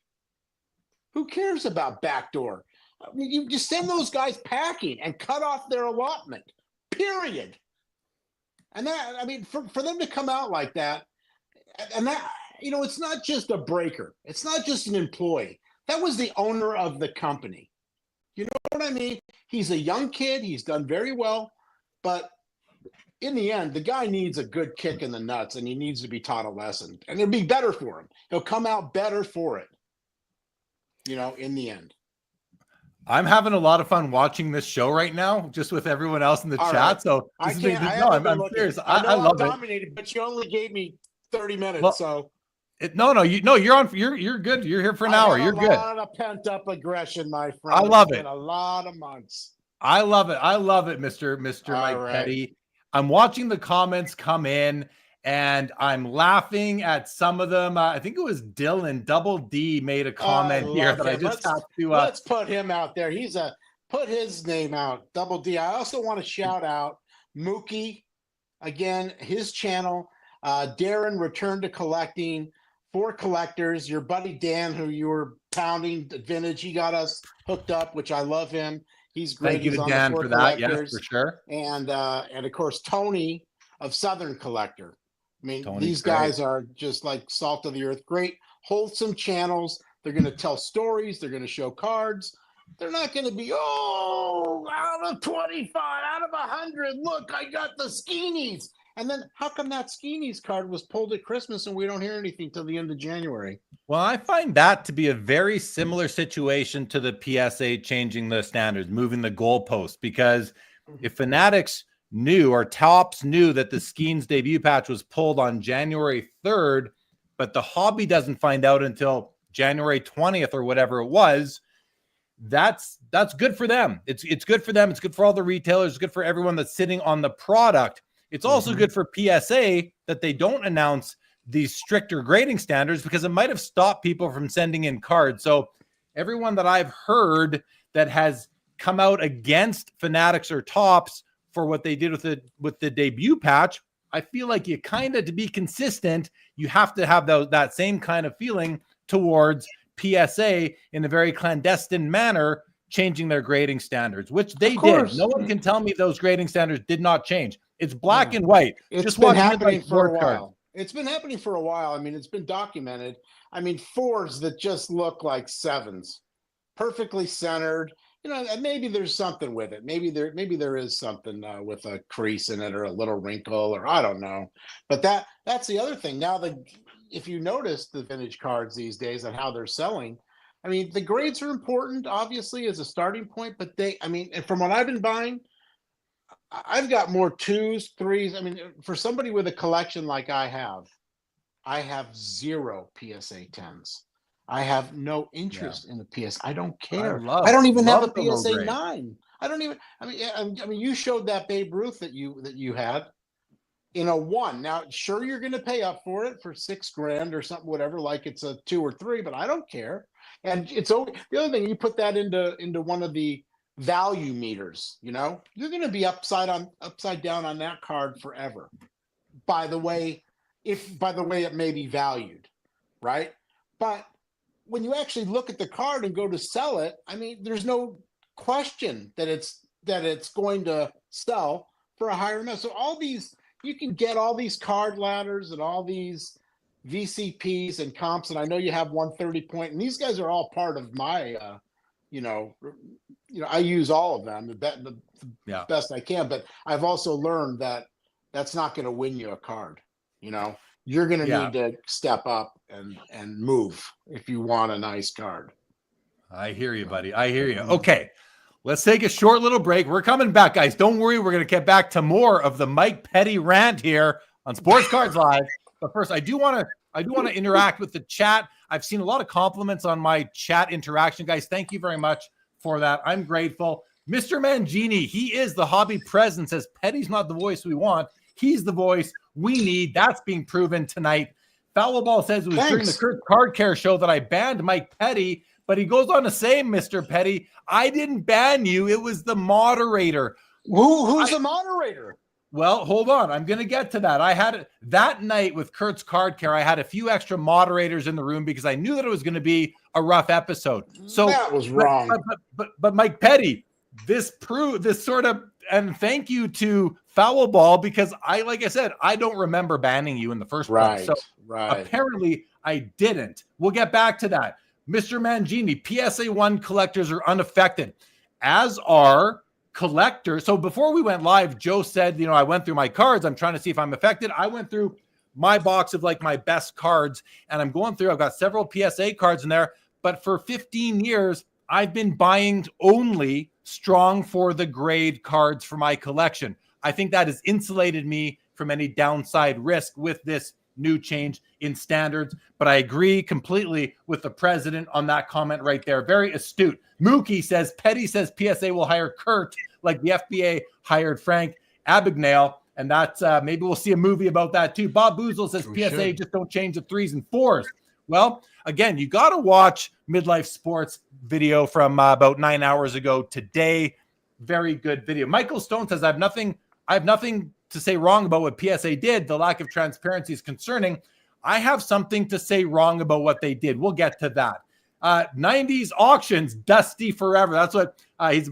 Who cares about backdoor? I mean, you just send those guys packing and cut off their allotment, period. And that, I mean, for them to come out like that, and that, it's not just a breaker. It's not just an employee. That was the owner of the company. You know what I mean? He's a young kid. He's done very well, but in the end, the guy needs a good kick in the nuts, and he needs to be taught a lesson, and it'll be better for him. He'll come out better for it, in the end. I'm having a lot of fun watching this show right now, just with everyone else in the chat. Right. So I'm serious. I love dominated, but you only gave me 30 minutes. Well, so you're on. You're good. You're here for an hour. You're good. A lot of pent up aggression, my friend. I love it. A lot of months. I love it. I love it, Mr. Mike Petty. I'm watching the comments come in, and I'm laughing at some of them. I think it was Dylan Double D made a comment here that I just have to. Let's put him out there. Put his name out. Double D. I also want to shout out Mookie again. His channel. Darren Return to Collecting for Collectors. Your buddy Dan, who you were pounding vintage, he got us hooked up, which I love him. He's great. Thank you to Dan for that. Yes, for sure. And of course Tony of Southern Collector. I mean, these great. guys are just like salt of the earth. Great, wholesome channels. They're going to tell stories. They're going to show cards. They're not going to be, out of 25, out of 100. Look, I got the Skeenies. And then how come that Skeenies card was pulled at Christmas and we don't hear anything till the end of January? Well, I find that to be a very similar situation to the PSA changing the standards, moving the goalpost, because if Fanatics knew or Topps knew that the Skeens debut patch was pulled on January 3rd, but the hobby doesn't find out until January 20th or whatever it was, that's good for them. It's good for them. It's good for all the retailers. It's good for everyone that's sitting on the product. It's also good for PSA that they don't announce these stricter grading standards, because it might have stopped people from sending in cards. So everyone that I've heard that has come out against Fanatics or Topps for what they did with the debut patch, I feel like you kind of, to be consistent, you have to have that same kind of feeling towards PSA in a very clandestine manner, changing their grading standards, which they did. No one can tell me those grading standards did not change. It's black and white. It's been happening for a while. It's been happening for a while. I mean, it's been documented. I mean, 4s that just look like 7s, perfectly centered. And maybe there's something with it. Maybe there is something with a crease in it or a little wrinkle, or I don't know. But that's the other thing. Now, if you notice the vintage cards these days and how they're selling, I mean, the grades are important, obviously, as a starting point. But and from what I've been buying, I've got more 2s, 3s. I mean, for somebody with a collection like I have 0 PSA 10s. I have no interest in the PS. I don't care. I don't even have a PSA 9. I don't even. I mean, you showed that Babe Ruth that you had in a 1. Now, sure, you're going to pay up for it for $6,000 or something, whatever. Like it's a 2 or 3, but I don't care. And it's the other thing. You put that into one of the value meters. You're going to be upside down on that card forever. By the way, it may be valued, right? But when you actually look at the card and go to sell it, I mean, there's no question that it's going to sell for a higher amount. So you can get all these card ladders and all these VCPs and comps, and I know you have 130 point, and these guys are all part of my, I use all of them the best I can, but I've also learned that that's not going to win you a card. You're going to need to step up and move if you want a nice card. I hear you, buddy. I hear you. Okay, let's take a short little break. We're coming back, guys. Don't worry. We're going to get back to more of the Mike Petty rant here on Sports Cards Live. But first, I do want to interact with the chat. I've seen a lot of compliments on my chat interaction, guys. Thank you very much for that. I'm grateful. Mr. Mangini, he is the hobby president, says Petty's not the voice we want. He's the voice we need. That's being proven tonight. Foul Ball says it was during the Kurt Card Care show that I banned Mike Petty, but he goes on to say, Mr. Petty, I didn't ban you. It was the moderator. Who's the moderator? Well, hold on. I'm going to get to that. I had that night with Kurt's Card Care. I had a few extra moderators in the room because I knew that it was going to be a rough episode. So that was wrong. But Mike Petty, this sort of, and thank you to Foul Ball, because like I said, I don't remember banning you in the first place. So apparently I didn't. We'll get back to that. Mr. Mangini, PSA 1 collectors are unaffected, as are collector. So before we went live, Joe said, I went through my cards. I'm trying to see if I'm affected. I went through my box of like my best cards, and I'm going through. I've got several PSA cards in there, but for 15 years, I've been buying only strong for the grade cards for my collection. I think that has insulated me from any downside risk with this new change in standards. But I agree completely with the president on that comment right there. Very astute. Mookie says, Petty says PSA will hire Kurt like the FBA hired Frank Abagnale. And that's maybe we'll see a movie about that too. Bob Boozle says PSA just don't change the 3s and 4s. Well, again, you got to watch Midlife Sports video from about 9 hours ago today. Very good video. Michael Stone says, I have nothing to say wrong about what PSA did. The lack of transparency is concerning. I have something to say wrong about what they did. We'll get to that. 90s auctions, Dusty forever. That's what he's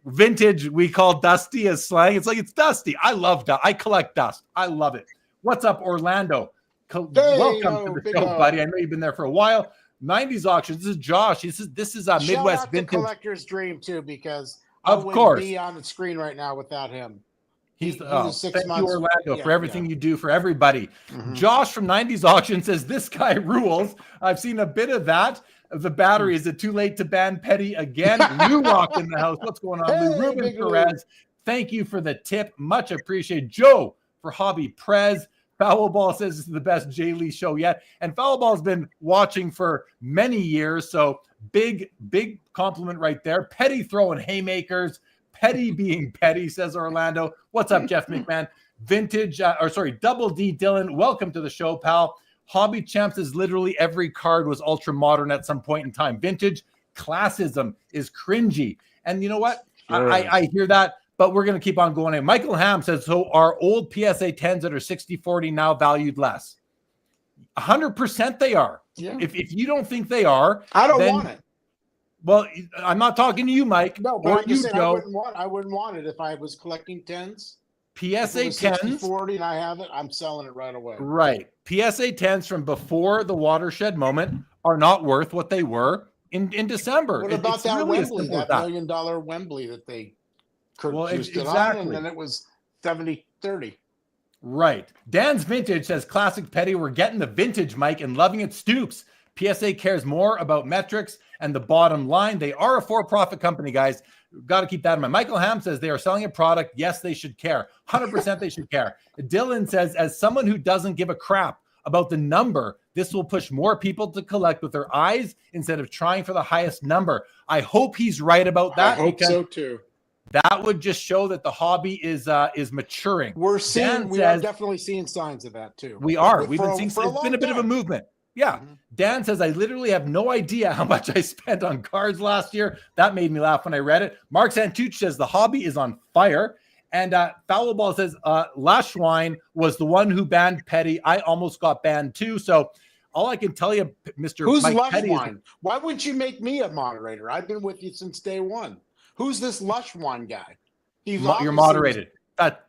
vintage. We call Dusty as slang. It's like, it's Dusty. I love dust. I collect dust. I love it. What's up, Orlando? Welcome to the show, buddy. I know you've been there for a while. 90s auctions. This is Josh. This is a Midwest vintage collector's dream too, because of course be on the screen right now without him. He's 6 months. Thank you, Orlando, for everything you do for everybody. Mm-hmm. Josh from 90s Auction says, this guy rules. I've seen a bit of that. The battery, is it too late to ban Petty again? Lou Rock in the house. What's going on, Lou? Ruben Perez, thank you for the tip. Much appreciated. Joe for Hobby Prez. Foul Ball says this is the best Jay Lee show yet. And Foul Ball's been watching for many years. So big compliment right there. Petty throwing haymakers. Petty being petty, says Orlando. What's up, Jeff McMahon? Double D Dylan. Welcome to the show, pal. Hobby Champs is literally every card was ultra modern at some point in time. Vintage classism is cringy. And you know what? Sure. I hear that, but we're going to keep on going in. Michael Ham says, so are old PSA 10s that are 60-40 now valued less? 100% they are. Yeah. If you don't think they are, I don't want it. Well, I'm not talking to you, Mike. No, but I'm saying I wouldn't want it if I was collecting 10s. PSA 10s. 40 and I have it, I'm selling it right away. Right. PSA 10s from before the watershed moment are not worth what they were in December. What about that really Wembley, that $1 million Wembley that they produced it on, and then it was 70-30. Right. Dan's Vintage says, classic Petty, we're getting the vintage, Mike, and loving it. Stoops. PSA cares more about metrics and the bottom line. They are a for-profit company, guys. Got to keep that in mind. Michael Ham says they are selling a product. Yes, they should care. 100% they should care. Dylan says, as someone who doesn't give a crap about the number, this will push more people to collect with their eyes instead of trying for the highest number. I hope he's right about that. I hope so too. That would just show that the hobby is maturing. We are definitely seeing signs of that too. We are. We've been seeing. It's been a bit of a movement. Yeah. Mm-hmm. Dan says, I literally have no idea how much I spent on cards last year. That made me laugh when I read it. Mark Santucci says the hobby is on fire. And Foul Ball says, Lashwine was the one who banned Petty. I almost got banned too. So all I can tell you, Mr. Who's Mike Lashwine? Why wouldn't you make me a moderator? I've been with you since day one. Who's this Lashwine guy? You're moderated.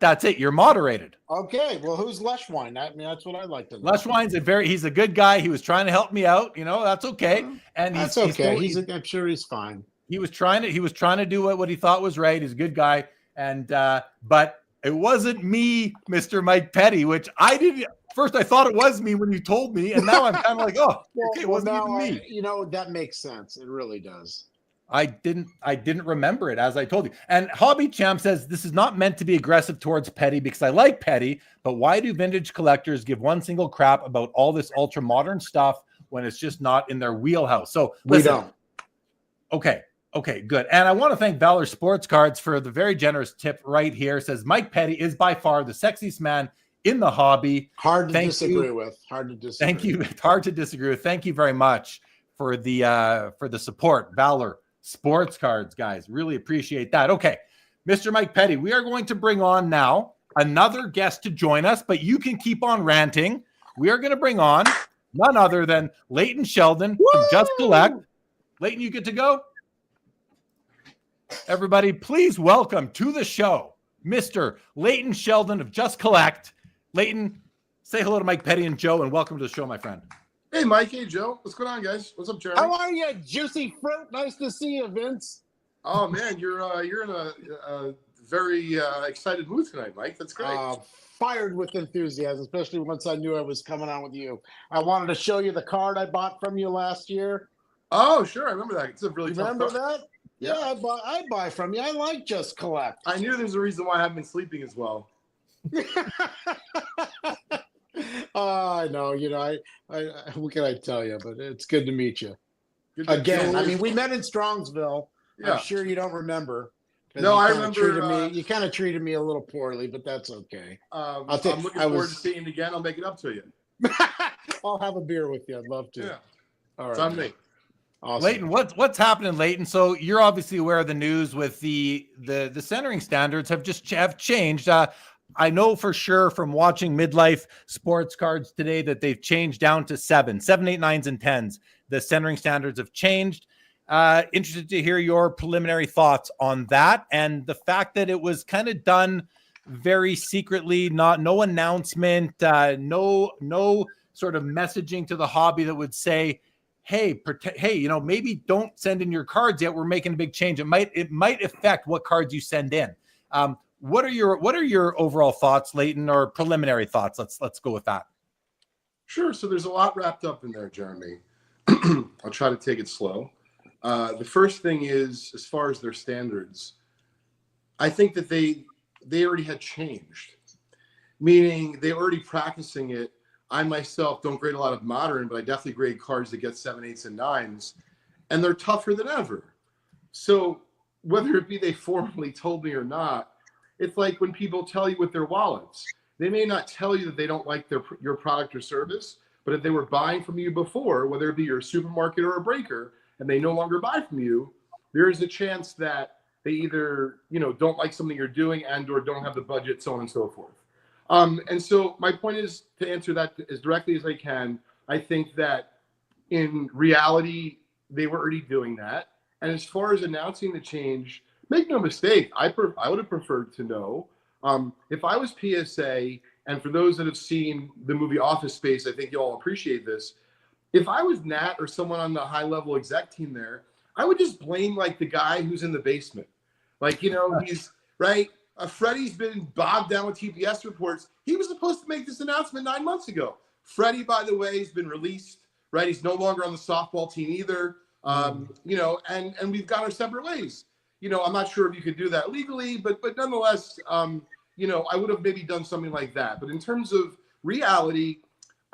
That's it. You're moderated. Okay. Well, who's Leshwine? I mean, that's what I like to know. Leshwine's he's a good guy. He was trying to help me out. That's okay. And that's okay. I'm sure he's fine. He was trying to do what he thought was right. He's a good guy. And, but it wasn't me, Mr. Mike Petty, which I didn't. First, I thought it was me when you told me. And now I'm kind of like, oh, okay, it wasn't even me. That makes sense. It really does. I didn't remember it, as I told you. And Hobby Champ says, this is not meant to be aggressive towards Petty because I like Petty, but why do vintage collectors give one single crap about all this ultra modern stuff when it's just not in their wheelhouse? So listen, we don't. Okay, good. And I want to thank Valor Sports Cards for the very generous tip right here. It says Mike Petty is by far the sexiest man in the hobby. Hard to disagree with. Thank you. Hard to disagree with. Thank you very much for the support, Valor Sports Cards, guys. Really appreciate that. Okay, Mr. Mike Petty, we are going to bring on now another guest to join us, but you can keep on ranting. We are going to bring on none other than Leighton Sheldon from Just Collect. Leighton, you good to go? Everybody, please welcome to the show, Mr. Leighton Sheldon of Just Collect. Leighton, say hello to Mike Petty and Joe, and welcome to the show, my friend. Hey, Mike. Hey, Joe. What's going on, guys? What's up, Jeremy? How are you, juicy fruit? Nice to see you, Vince. Oh man, you're in a very excited mood tonight, Mike. That's great. Fired with enthusiasm, especially once I knew I was coming on with you. I wanted to show you the card I bought from you last year. Oh, sure, I remember that. It's a really tough remember card. that? Yeah, I buy from you. I like Just Collect. I knew there's a reason why I haven't been sleeping as well. I know. I what can I tell you? But it's good to meet you again. I mean, we met in Strongsville. Yeah. I'm sure you don't remember. No, I remember. You kind of treated me a little poorly, but that's okay. I'm looking forward to seeing it again. I'll make it up to you. I'll have a beer with you. I'd love to. Yeah. All right. It's on me. Awesome. Leighton, what's happening, Leighton? So you're obviously aware of the news with the centering standards have changed. I know for sure from watching Midlife Sports Cards today that they've changed down to 7, 8, 9s, and 10s. The centering standards have changed. Interested to hear your preliminary thoughts on that and the fact that it was kind of done very secretly, no announcement, no sort of messaging to the hobby that would say, hey, maybe don't send in your cards yet. We're making a big change. It might affect what cards you send in. What are your overall thoughts, Leighton, or preliminary thoughts? Let's go with that. Sure. So there's a lot wrapped up in there, Jeremy. I'll try to take it slow. The first thing is, as far as their standards, I think that they already had changed, meaning they're already practicing it. I myself don't grade a lot of modern, but I definitely grade cards that get 7, 8s, and 9s, and they're tougher than ever. So whether it be they formally told me or not, it's like when people tell you with their wallets, they may not tell you that they don't like your product or service, but if they were buying from you before, whether it be your supermarket or a breaker, and they no longer buy from you, there is a chance that they either don't like something you're doing and or don't have the budget, so on and so forth. And so my point is to answer that as directly as I can. I think that in reality, they were already doing that. And as far as announcing the change, make no mistake, I would have preferred to know. If I was PSA, and for those that have seen the movie Office Space, I think you all appreciate this. If I was Nat or someone on the high-level exec team there, I would just blame like the guy who's in the basement. Like, he's right. Freddie's been bogged down with TPS reports. He was supposed to make this announcement 9 months ago. Freddie, by the way, has been released, right? He's no longer on the softball team either. And we've gone our separate ways. I'm not sure if you could do that legally, but nonetheless, I would have maybe done something like that. But in terms of reality,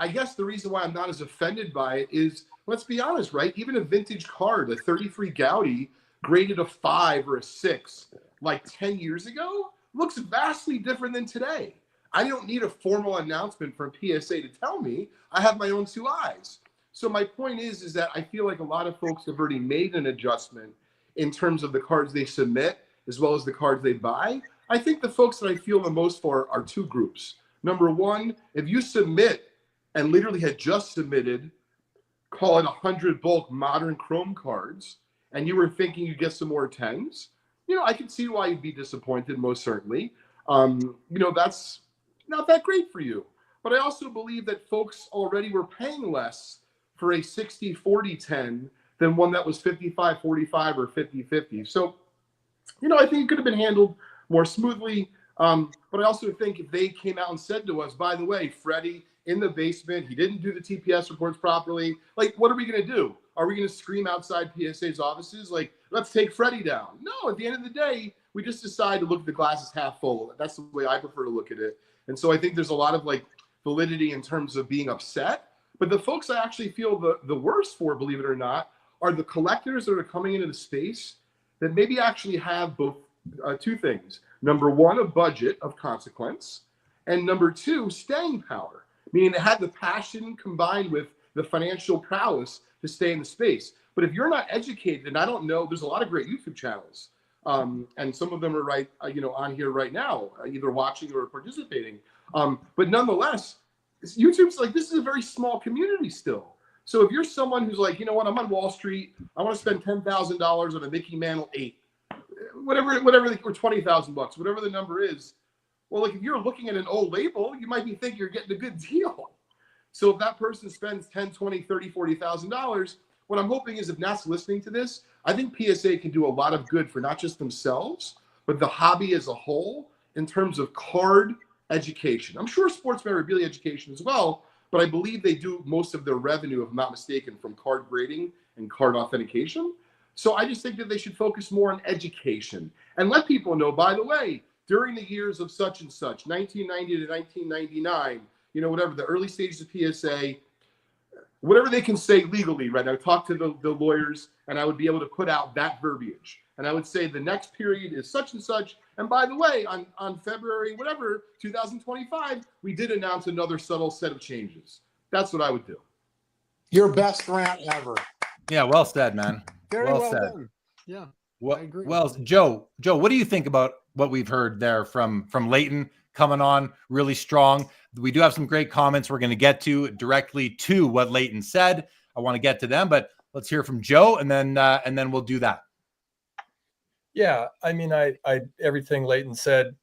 I guess the reason why I'm not as offended by it is, let's be honest, right? Even a vintage card, a 33 Gaudi, graded a 5 or a 6, like 10 years ago, looks vastly different than today. I don't need a formal announcement from PSA to tell me. I have my own 2 eyes. So my point is that I feel like a lot of folks have already made an adjustment in terms of the cards they submit, as well as the cards they buy. I think the folks that I feel the most for are 2 groups. Number one, if you submit and literally had just submitted, call it 100 bulk modern Chrome cards, and you were thinking you'd get some more 10s, I can see why you'd be disappointed, most certainly. That's not that great for you. But I also believe that folks already were paying less for a 60-40 10 than one that was 55-45 or 50-50. So, I think it could have been handled more smoothly. But I also think if they came out and said to us, by the way, Freddie in the basement, he didn't do the TPS reports properly. Like, what are we going to do? Are we going to scream outside PSA's offices? Like, let's take Freddie down. No, at the end of the day, we just decide to look at the glass as half full. That's the way I prefer to look at it. And so I think there's a lot of validity in terms of being upset. But the folks I actually feel the worst for, believe it or not, are the collectors that are coming into the space that maybe actually have both 2 things. Number one, a budget of consequence. And number 2, staying power, meaning they have the passion combined with the financial prowess to stay in the space. But if you're not educated, and I don't know, there's a lot of great YouTube channels, and some of them are on here right now, either watching or participating. But nonetheless, YouTube's this is a very small community still. So if you're someone who's like, I'm on Wall Street, I want to spend $10,000 on a Mickey Mantle 8, whatever, or $20,000, whatever the number is. Well, if you're looking at an old label, you might be thinking you're getting a good deal. So if that person spends $10, $20, $30, $40,000, what I'm hoping is if Nat's listening to this, I think PSA can do a lot of good for not just themselves, but the hobby as a whole in terms of card education. I'm sure sports memorabilia education as well, but I believe they do most of their revenue, if I'm not mistaken, from card grading and card authentication. So I just think that they should focus more on education and let people know, by the way, during the years of such and such, 1990 to 1999, whatever, the early stages of PSA, whatever they can say legally, right? I would talk to the lawyers and I would be able to put out that verbiage. And I would say the next period is such and such. And by the way, on February, 2025, we did announce another subtle set of changes. That's what I would do. Your best rant ever. Yeah, well said, man. Very well said. done. Yeah, I agree. Well, Joe, what do you think about what we've heard there from Leighton coming on really strong? We do have some great comments we're going to get to directly to what Leighton said. I want to get to them, but let's hear from Joe, and then we'll do that. Yeah, I mean, I everything Leighton said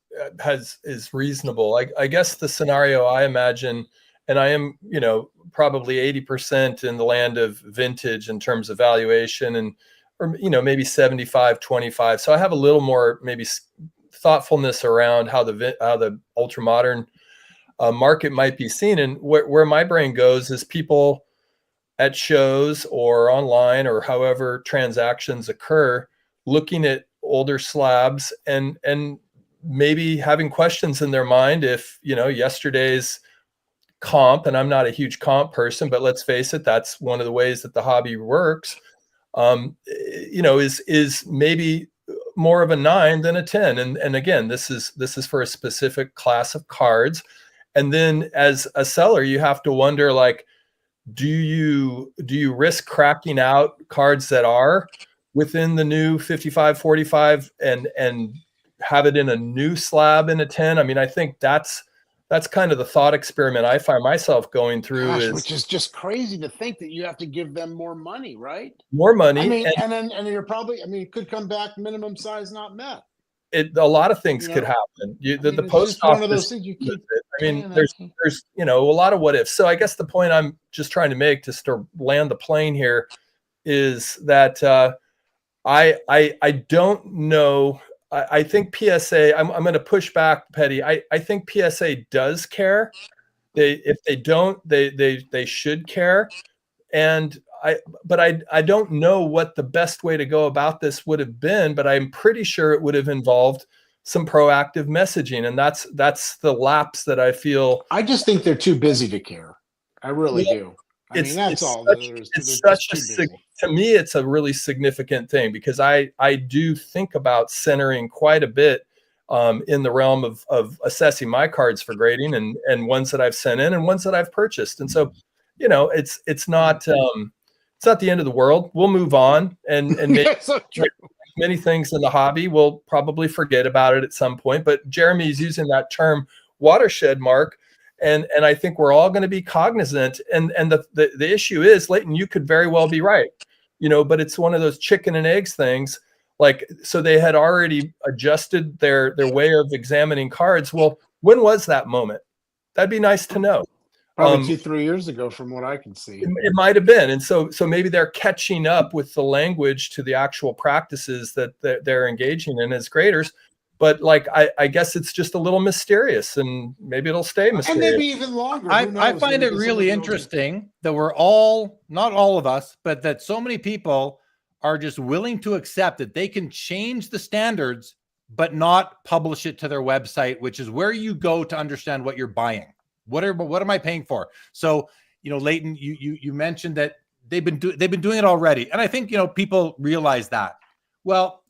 is reasonable. I guess the scenario I imagine, and I am, probably 80% in the land of vintage in terms of valuation, or maybe 75-25. So I have a little more maybe thoughtfulness around how the ultra modern market might be seen. And where my brain goes is people at shows or online or however transactions occur, looking at older slabs and maybe having questions in their mind if, yesterday's comp, and I'm not a huge comp person, but let's face it, that's one of the ways that the hobby works, is maybe more of a 9 than a 10. And again, this is for a specific class of cards. And then as a seller, you have to wonder, like, do you risk cracking out cards that are within the new 55-45 and have it in a new slab in a 10? I mean, I think that's kind of the thought experiment I find myself going through. Which is just crazy to think that you have to give them more money, right? More money. I mean, and then you're probably, it could come back minimum size not met. A lot of things could happen. The post office. One of those things you keep. There's a lot of what ifs. So I guess the point I'm just trying to make, just to land the plane here, is that I don't know. I think PSA. I'm going to push back, Petty. I think PSA does care. If they don't, they should care. But I don't know what the best way to go about this would have been, but I'm pretty sure it would have involved some proactive messaging, and that's the lapse that I feel. I just think they're too busy to care. I really do. That's all. To me, it's a really significant thing, because I do think about centering quite a bit in the realm of assessing my cards for grading and ones that I've sent in and ones that I've purchased. And so, it's not the end of the world. We'll move on and maybe many things in the hobby, we'll probably forget about it at some point. But Jeremy's using that term watershed mark. And I think we're all going to be cognizant. And the issue is, Leighton, you could very well be right, but it's one of those chicken and eggs things. Like, so they had already adjusted their way of examining cards. Well, when was that moment? That'd be nice to know. Probably 2-3 years ago, from what I can see. It might have been. And so maybe they're catching up with the language to the actual practices that they're engaging in as graders. But I guess it's just a little mysterious, and maybe it'll stay mysterious. And maybe even longer. I find it really interesting that we're all, not all of us, but that so many people are just willing to accept that they can change the standards, but not publish it to their website, which is where you go to understand what you're buying. What am I paying for? So, Leighton, you mentioned that they've been doing it already. And I think, people realize that. Well,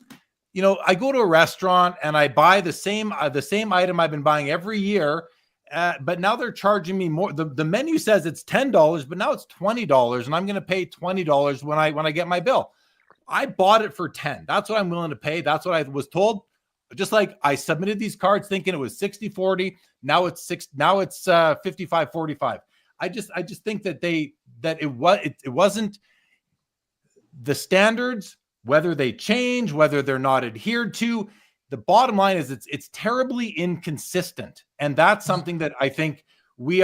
I go to a restaurant and I buy the same item I've been buying every year, but now they're charging me more. The menu says it's $10, but now it's $20, and I'm going to pay $20 when I get my bill. I bought it for $10. That's what I'm willing to pay. That's what I was told. Just like I submitted these cards thinking it was 60-40. Now it's 55-45. I just think that it wasn't the standards. Whether they change, whether they're not adhered to, the bottom line is it's terribly inconsistent. And that's something that I think we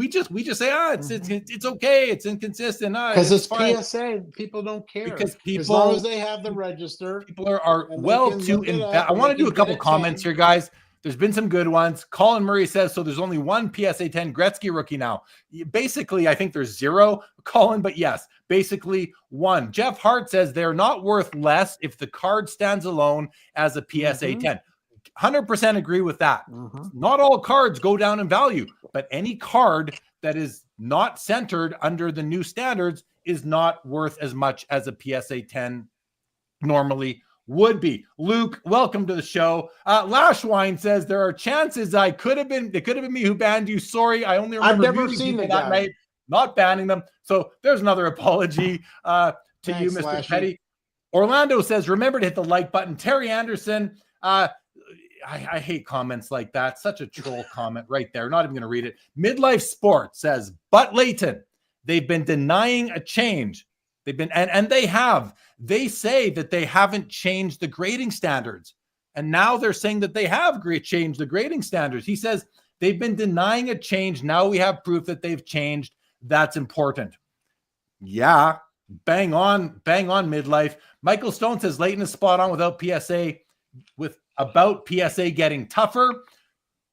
just say, it's okay, it's inconsistent. Because it's fine. PSA. People don't care. Because people, as long as they have the register. People are well too I want to do a couple comments here, guys. There's been some good ones. Colin Murray says, so there's only one PSA 10 Gretzky rookie now. Basically, I think there's 0, Colin, but yes, basically 1. Jeff Hart says they're not worth less if the card stands alone as a PSA 10. 100% agree with that. Not all cards go down in value, but any card that is not centered under the new standards is not worth as much as a PSA 10 normally would be. Luke, welcome to the show. Lashwine says there are chances it could have been me who banned you. Sorry, I only remember I've never seen that night, not banning them. So there's another apology to you, Mr. Lashy. Petty. Orlando says, remember to hit the like button. Terry Anderson, I hate comments like that. Such a troll comment right there. Not even going to read it. Midlife Sport says, but Leighton, they've been denying a change. They've been, and they have. They say that they haven't changed the grading standards. And now they're saying that they have changed the grading standards. He says they've been denying a change. Now we have proof that they've changed. That's important. Yeah. Bang on midlife. Michael Stone says Leighton is spot on about PSA getting tougher.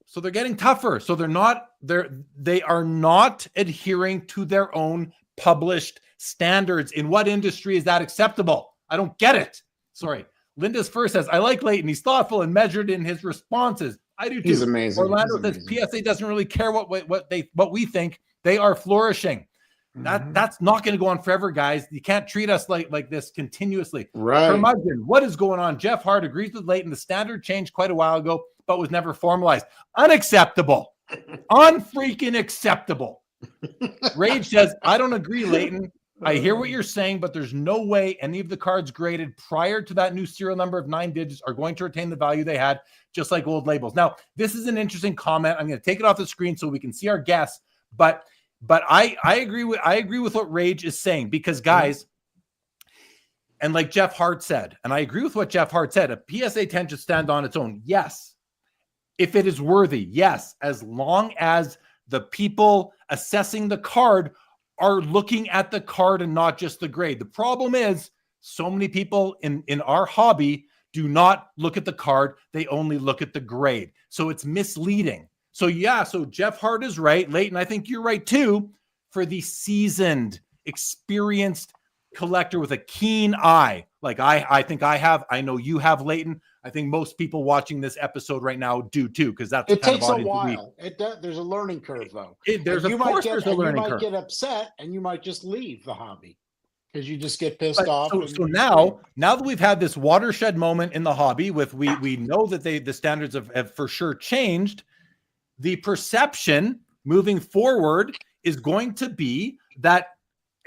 So they're getting tougher. So they are not adhering to their own published standards. In what industry is that acceptable? I don't get it. Sorry. Linda's first says, I like Leighton. He's thoughtful and measured in his responses. I do too. He's amazing. Orlando says PSA doesn't really care what we think. They are flourishing. That's not going to go on forever, guys. You can't treat us like this continuously. Right. Curmudgeon, what is going on? Jeff Hart agrees with Leighton. The standard changed quite a while ago, but was never formalized. Unacceptable. Unfreaking acceptable. Rage says, I don't agree, Leighton. I hear what you're saying, but there's no way any of the cards graded prior to that new serial number of 9 digits are going to retain the value they had, just like old labels. Now, this is an interesting comment. I'm going to take it off the screen so we can see our guests, but I agree with what Rage is saying, because guys, and like Jeff Hart said, and I agree with what Jeff Hart said, a PSA 10 should stand on its own. Yes. If it is worthy, yes, as long as the people assessing the card are looking at the card and not just the grade. The problem is so many people in our hobby do not look at the card. They only look at the grade. So it's misleading. So yeah, so Jeff Hart is right. Leighton, I think you're right too. For the seasoned, experienced collector with a keen eye, like I think I have, I know you have, Leighton. I think most people watching this episode right now do too, because that's it takes a while. There's a learning curve though. There's a learning curve. You might get upset and you might just leave the hobby because you just get pissed off. So now that we've had this watershed moment in the hobby, with we know that the standards have for sure changed. The perception moving forward is going to be that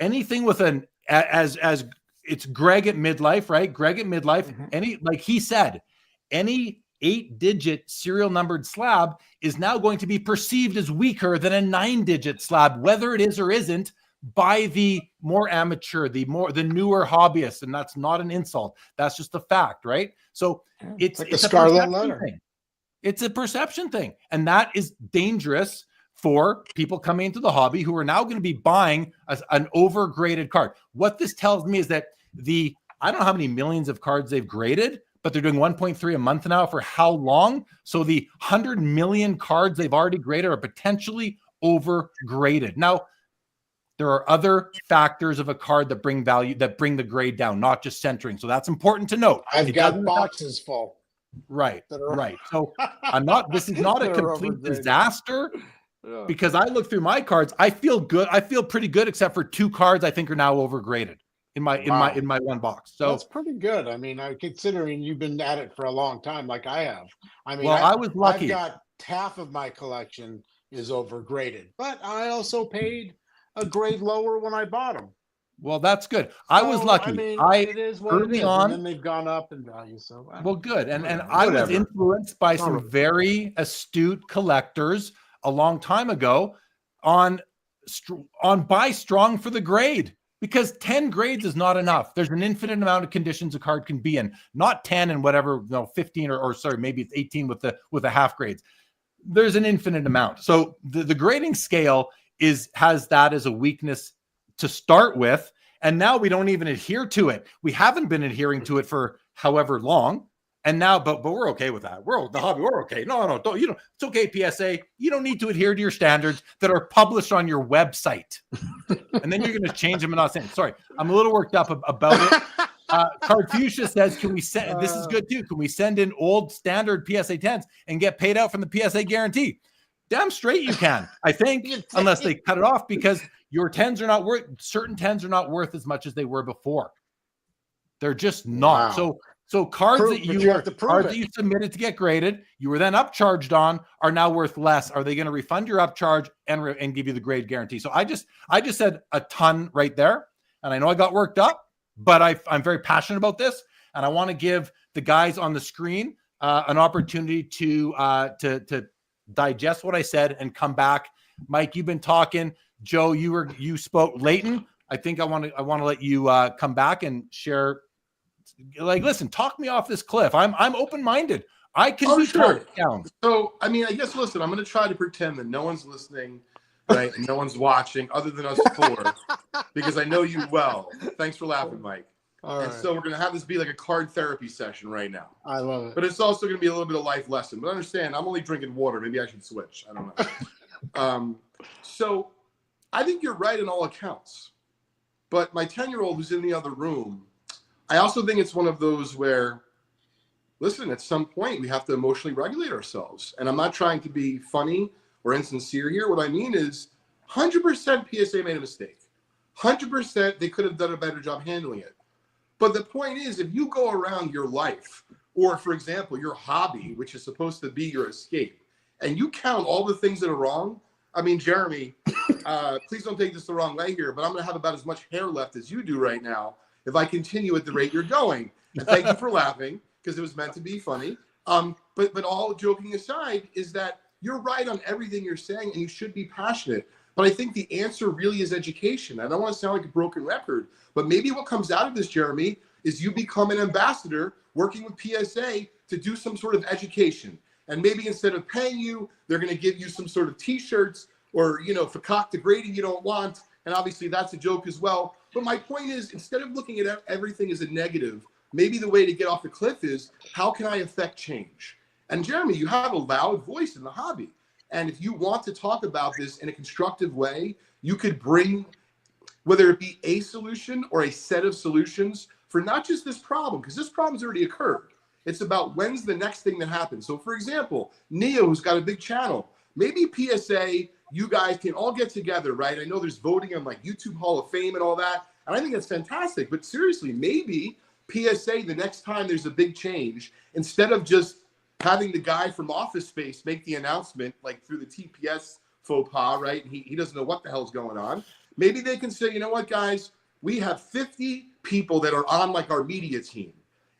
anything with as it's Greg at midlife, right? Greg at midlife. Like he said, any 8-digit serial numbered slab is now going to be perceived as weaker than a 9-digit slab, whether it is or isn't, by the more amateur, the newer hobbyists. And that's not an insult. That's just a fact, right? So it's like the scarlet letter. Thing. It's a perception thing. And that is dangerous for people coming into the hobby who are now going to be buying an overgraded card. What this tells me is that I don't know how many millions of cards they've graded, but they're doing 1.3 a month now for how long? So the 100 million cards they've already graded are potentially overgraded. Now, there are other factors of a card that bring value, that bring the grade down, not just centering. So that's important to note. I've got boxes full. Right. So this is not a complete disaster. Yeah. Because I look through my cards, I feel good. I feel pretty good, except for 2 cards I think are now overgraded in my one box. So that's pretty good. I mean, considering you've been at it for a long time, like I have. I mean, I was lucky. I've got half of my collection is overgraded, but I also paid a grade lower when I bought them. Well, that's good. I was lucky. It is what early it is, on, and then they've gone up in value. So good. And I was influenced by some very astute collectors a long time ago on buy strong for the grade, because 10 grades is not enough. There's an infinite amount of conditions a card can be in, not 10 and whatever, 15 or sorry, maybe it's 18 with the half grades. there's an infinite amount. So the grading scale has that as a weakness to start with. And now we don't even adhere to it. We haven't been adhering to it for however long. And now, but we're okay with that. We're the hobby. We're okay. No, don't, it's okay. PSA, you don't need to adhere to your standards that are published on your website. And then you're going to change them and not saying, sorry, I'm a little worked up about it. Cardfuchsia says, can we send, this is good too. Can we send in old standard PSA 10s and get paid out from the PSA guarantee? Damn straight you can, I think, unless they cut it off, because your 10s are not worth, certain 10s are not worth as much as they were before. They're just not. Wow. So cards that you submitted to get graded, you were then upcharged on, are now worth less. Are they going to refund your upcharge and give you the grade guarantee? So I just said a ton right there, and I know I got worked up, but I'm very passionate about this, and I want to give the guys on the screen an opportunity to digest what I said and come back. Mike, you've been talking. Joe, you spoke. Leighton, I think I want to let you come back and share. Like, listen, talk me off this cliff. I'm open-minded. I can be talked down. So, I mean, I guess, listen, I'm going to try to pretend that no one's listening, right? And no one's watching other than us four, because I know you well. Thanks for laughing, Mike. All right. So we're going to have this be like a card therapy session right now. I love it. But it's also going to be a little bit of life lesson. But understand, I'm only drinking water. Maybe I should switch. I don't know. So I think you're right in all accounts. But my 10-year-old who's in the other room, I also think it's one of those where, listen, at some point we have to emotionally regulate ourselves. And I'm not trying to be funny or insincere here. What I mean is 100% PSA made a mistake. 100% they could have done a better job handling it. But the point is, if you go around your life, or for example, your hobby, which is supposed to be your escape, and you count all the things that are wrong, I mean, Jeremy, please don't take this the wrong way here, but I'm going to have about as much hair left as you do right now if I continue at the rate you're going. And thank you for laughing, because it was meant to be funny. But all joking aside, is that you're right on everything you're saying, and you should be passionate. But I think the answer really is education. I don't want to sound like a broken record, but maybe what comes out of this, Jeremy, is you become an ambassador working with PSA to do some sort of education. And maybe instead of paying you, they're going to give you some sort of T-shirts or, fakak the grading you don't want. And obviously that's a joke as well. But my point is, instead of looking at everything as a negative, maybe the way to get off the cliff is, how can I affect change? And Jeremy, you have a loud voice in the hobby. And if you want to talk about this in a constructive way, you could bring, whether it be a solution or a set of solutions for not just this problem, because this problem's already occurred. It's about when's the next thing that happens. So for example, Neo, who's got a big channel, maybe PSA, you guys can all get together, right? I know there's voting on like YouTube Hall of Fame and all that. And I think that's fantastic. But seriously, maybe PSA, the next time there's a big change, instead of just having the guy from Office Space make the announcement, like through the TPS faux pas, right? He doesn't know what the hell's going on. Maybe they can say, you know what, guys, we have 50 people that are on like our media team.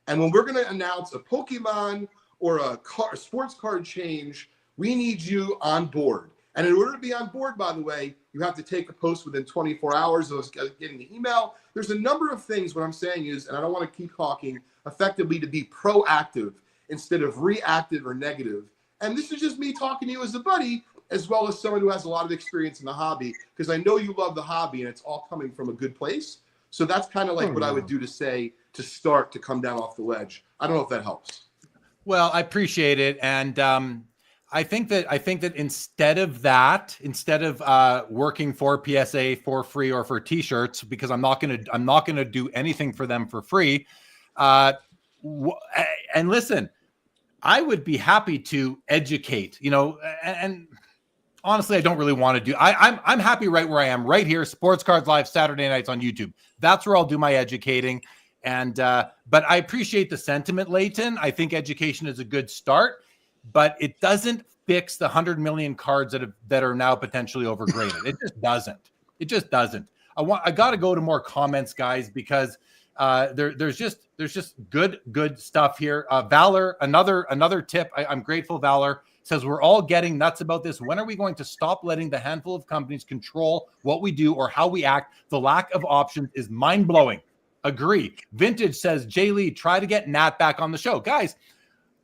And when we're going to announce a Pokemon or a sports card change, we need you on board. And in order to be on board, by the way, you have to take a post within 24 hours of getting the email. There's a number of things. What I'm saying is, and I don't want to keep talking, effectively to be proactive instead of reactive or negative. And this is just me talking to you as a buddy, as well as someone who has a lot of experience in the hobby, because I know you love the hobby and it's all coming from a good place. So that's kind of like what I would do to say, to start to come down off the ledge. I don't know if that helps. Well, I appreciate it. And I think that instead of working for PSA for free or for T-shirts, because I'm not gonna do anything for them for free. And listen, I would be happy to educate, and honestly, I don't really want to do. I'm happy right where I am, right here. Sports Cards Live Saturday nights on YouTube. That's where I'll do my educating. And but I appreciate the sentiment, Leighton. I think education is a good start, but it doesn't fix the 100 million cards that are now potentially overgraded. It just doesn't. It just doesn't. I got to go to more comments, guys, because there's just good stuff here. Valor, another tip. I'm grateful. Valor says, we're all getting nuts about this. When are we going to stop letting the handful of companies control what we do or how we act? The lack of options is mind-blowing. Agree. Vintage says, Jay Lee, try to get Nat back on the show. Guys,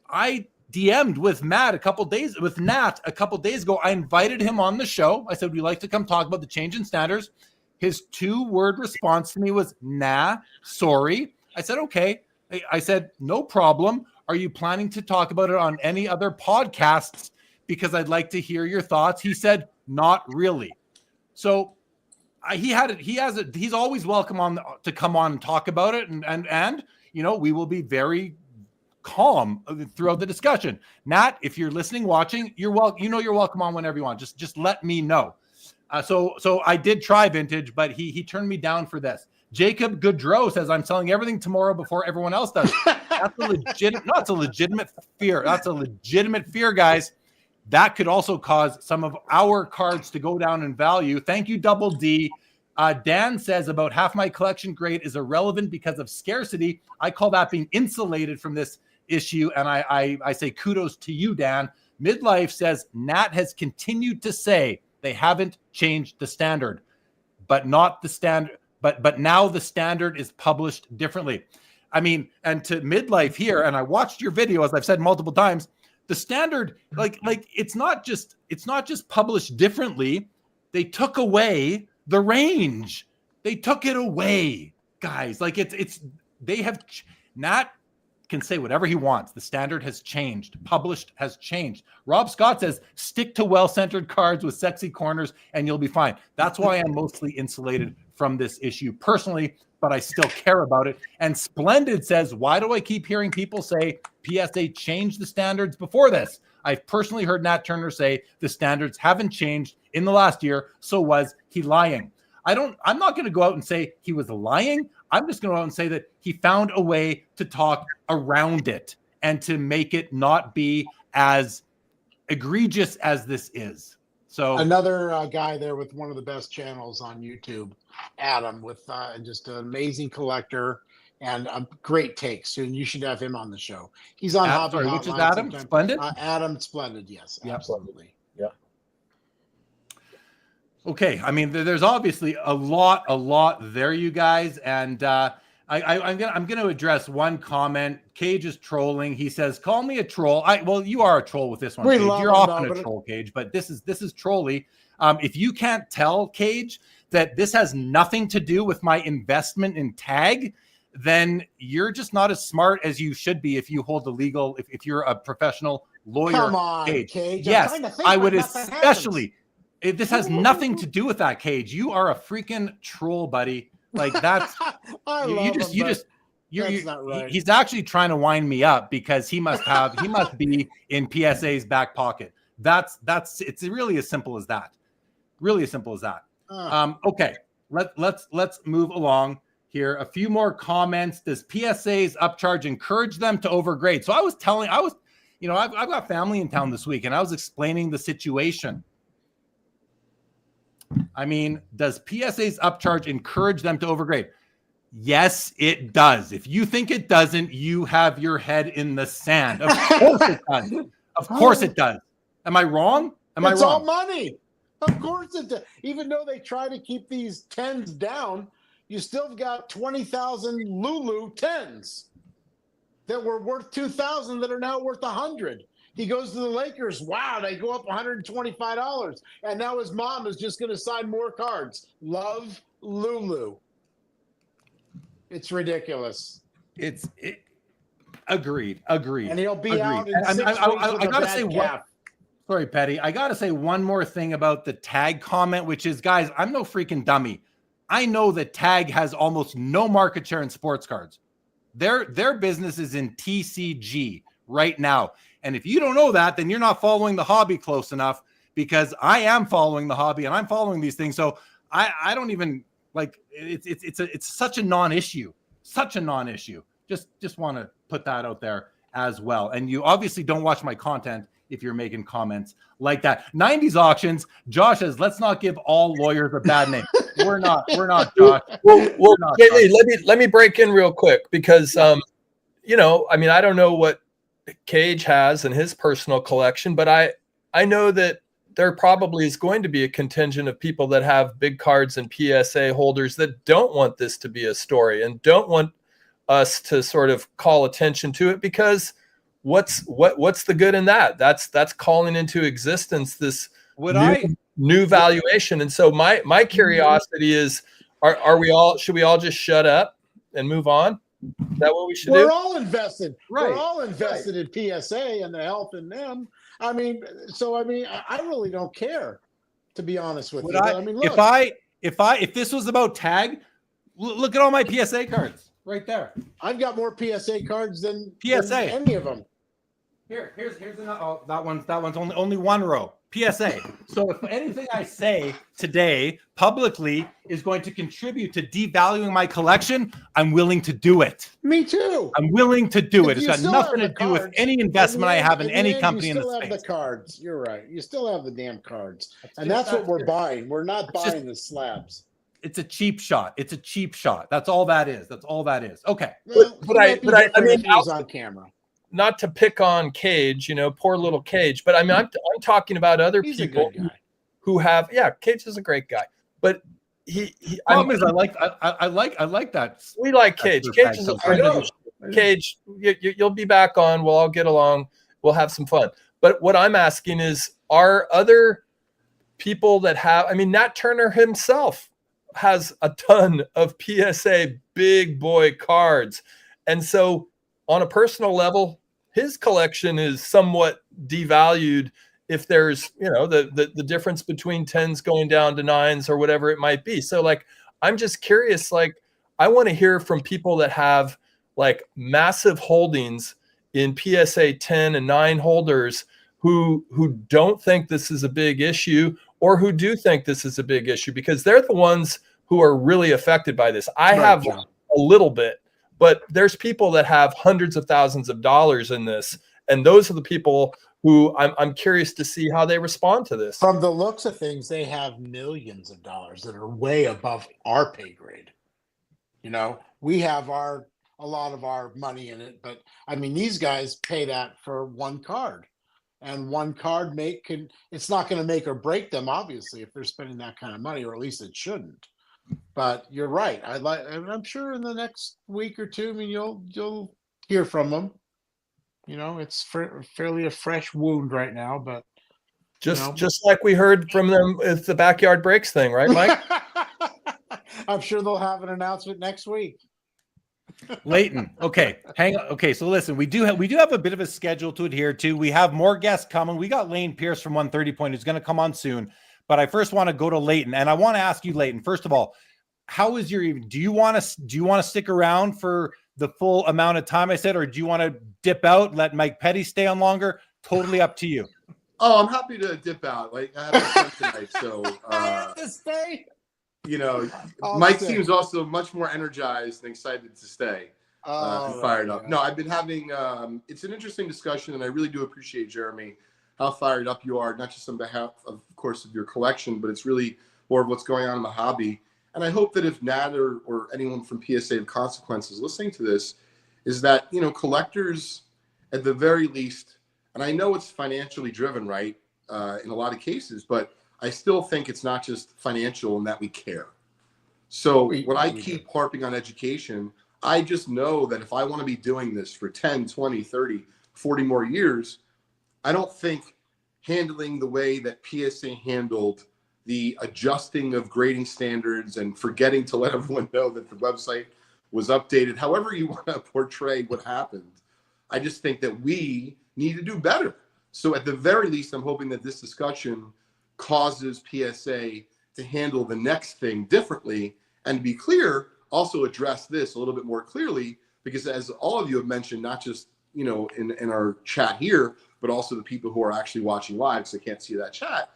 I DM'd with Nat a couple days ago. I invited him on the show. I said, would you like to come talk about the change in standards? His 2-word response to me was, nah, sorry. I said, okay. I said, no problem. Are you planning to talk about it on any other podcasts? Because I'd like to hear your thoughts. He said, not really. So he's always welcome to come on and talk about it. And we will be very calm throughout the discussion. Nat, if you're listening, watching, you're welcome on whenever you want. Just let me know. So I did try vintage, but he turned me down for this. Jacob Goodrow says, I'm selling everything tomorrow before everyone else does. That's a legitimate fear. That's a legitimate fear, guys. That could also cause some of our cards to go down in value. Thank you, Double D. Dan says about half my collection grade is irrelevant because of scarcity. I call that being insulated from this issue. And I say kudos to you, Dan. Midlife says Nat has continued to say they haven't changed the standard, but not the standard. But now the standard is published differently. I mean, and to Midlife here, and I watched your video, as I've said multiple times, the standard, like it's not just published differently. They took away the range. They took it away, guys. Like Nat can say whatever he wants. The standard has changed. Published has changed. Rob Scott says, stick to well-centered cards with sexy corners and you'll be fine. That's why I'm mostly insulated from this issue personally, but I still care about it. And Splendid says, why do I keep hearing people say PSA changed the standards before this? I've personally heard Nat Turner say the standards haven't changed in the last year. So was he lying? I'm not going to go out and say he was lying. I'm just going to go out and say that he found a way to talk around it and to make it not be as egregious as this is. So another guy there with one of the best channels on YouTube, Adam, with just an amazing collector and great takes. And you should have him on the show. He's on Hobby Hotline. Which is Adam? Sometimes. Splendid? Adam Splendid, yes. Yep. Absolutely. Yeah. Okay. I mean, there's obviously a lot there, you guys. And I'm gonna address one comment. Cage is trolling. He says, "Call me a troll." Well, you are a troll with this one, Cage. You're often a troll, Cage, but this is trolly. If you can't tell, Cage, that this has nothing to do with my investment in Tag, then you're just not as smart as you should be if you hold the legal. If you're a professional lawyer, come on, Cage. Yes, I would especially. This has nothing to do with that, Cage. You are a freaking troll, buddy. Like that's he's actually trying to wind me up because he must be in PSA's back pocket. It's really as simple as that. Really as simple as that. Okay, let's move along here. A few more comments. Does PSA's upcharge encourage them to overgrade? So I've got family in town this week and I was explaining the situation. I mean, does PSA's upcharge encourage them to overgrade? Yes, it does. If you think it doesn't, you have your head in the sand. Of course it does. Of course it does. Am I wrong? It's all money. Of course it does. Even though they try to keep these 10s down, you still got 20,000 Lulu 10s that were worth 2,000 that are now worth 100. He goes to the Lakers. Wow, they go up $125. And now his mom is just going to sign more cards. Love Lulu. It's ridiculous. Agreed. And he'll be out in 6 weeks with a bad calf. Sorry, Petty. I got to say one more thing about the Tag comment, which is, guys, I'm no freaking dummy. I know that Tag has almost no market share in sports cards. Their business is in TCG right now. And if you don't know that, then you're not following the hobby close enough, because I am following the hobby and I'm following these things. So I don't even like it's such a non-issue, Just want to put that out there as well. And you obviously don't watch my content if you're making comments like that. 90s auctions. Josh says, let's not give all lawyers a bad name. We're not, Josh. Well, let me break in real quick because, I mean, I don't know what Cage has in his personal collection, but I know that there probably is going to be a contingent of people that have big cards and PSA holders that don't want this to be a story and don't want us to sort of call attention to it, because what's the good in that? That's calling into existence this new valuation. And so my curiosity is, should we all just shut up and move on? Is that what we should do? We're all invested. Right. We're all invested in PSA and the health in them. I mean, I really don't care, to be honest with you. I mean, look, if this was about tag, look at all my PSA cards right there. I've got more PSA cards than any of them. Here's another. Oh, that one's only one row. PSA. So if anything I say today publicly is going to contribute to devaluing my collection, I'm willing to do it. Me too. I'm willing to do it. It's got nothing to do with any investment I have in any company in the space. You still have the cards. You're right. You still have the damn cards. And that's what we're buying. We're not buying the slabs. It's a cheap shot. It's a cheap shot. That's all that is. That's all that is. Okay. But I mean, on camera. Not to pick on Cage, poor little Cage, but I mean, I'm talking about other people who have, Cage is a great guy, but I like that. We like Cage. Cage is a friend of the Cage. You'll be back on. We'll all get along. We'll have some fun. But what I'm asking is, are other people that have, I mean, Nat Turner himself has a ton of PSA big boy cards. And so on a personal level, his collection is somewhat devalued if there's, the difference between 10s going down to 9s or whatever it might be. So like, I'm just curious, like, I want to hear from people that have like massive holdings in PSA 10 and 9 holders who don't think this is a big issue, or who do think this is a big issue, because they're the ones who are really affected by this. I have a little bit, but there's people that have hundreds of thousands of dollars in this. And those are the people who I'm curious to see how they respond to this. From the looks of things, they have millions of dollars that are way above our pay grade. We have a lot of our money in it, but I mean, these guys pay that for one card, and one card it's not going to make or break them, obviously, if they're spending that kind of money, or at least it shouldn't. But you're right. I'm sure in the next week or two, I mean, you'll hear from them. It's fairly a fresh wound right now, but just like we heard from them with the Backyard Breaks thing, right, Mike? I'm sure they'll have an announcement next week. Leighton, okay, hang on. Okay, so listen, we do have a bit of a schedule to adhere to. We have more guests coming. We got Laine Pearce from 130 Point, who's going to come on soon. But I first want to go to Leighton, and I want to ask you, Leighton, first of all, how is your evening? Do you want to stick around for the full amount of time I said, or do you want to dip out, let Mike Petty stay on longer? Totally up to you. Oh, I'm happy to dip out. Like, I have a fun tonight, so I have to stay. Mike seems also much more energized and excited to stay. And fired up. No, I've been having. It's an interesting discussion, and I really do appreciate, Jeremy, how fired up you are, not just on behalf, of course, of your collection, but it's really more of what's going on in the hobby. And I hope that if Nat or anyone from PSA of Consequence is listening to this, is that, collectors at the very least, and I know it's financially driven, right, in a lot of cases, but I still think it's not just financial and that we care. So when I keep harping on education, I just know that if I want to be doing this for 10, 20, 30, 40 more years, I don't think handling the way that PSA handled the adjusting of grading standards and forgetting to let everyone know that the website was updated, however you want to portray what happened, I just think that we need to do better. So at the very least, I'm hoping that this discussion causes PSA to handle the next thing differently, and to be clear, also address this a little bit more clearly, because as all of you have mentioned, not just in our chat here, but also the people who are actually watching live, because I can't see that chat,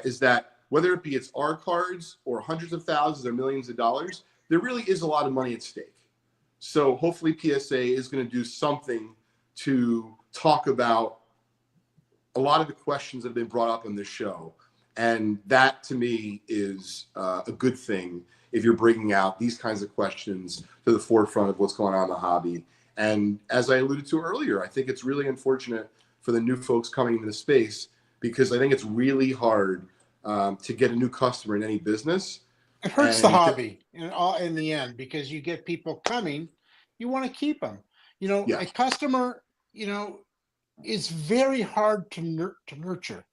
is that whether it be it's our cards or hundreds of thousands or millions of dollars, there really is a lot of money at stake. So hopefully PSA is going to do something to talk about a lot of the questions that have been brought up on this show. And that, to me, is a good thing if you're bringing out these kinds of questions to the forefront of what's going on in the hobby. And as I alluded to earlier, I think it's really unfortunate for the new folks coming into the space, because I think it's really hard to get a new customer in any business. It hurts the hobby in the end, because you get people coming, you want to keep them. A customer, is very hard to nurture.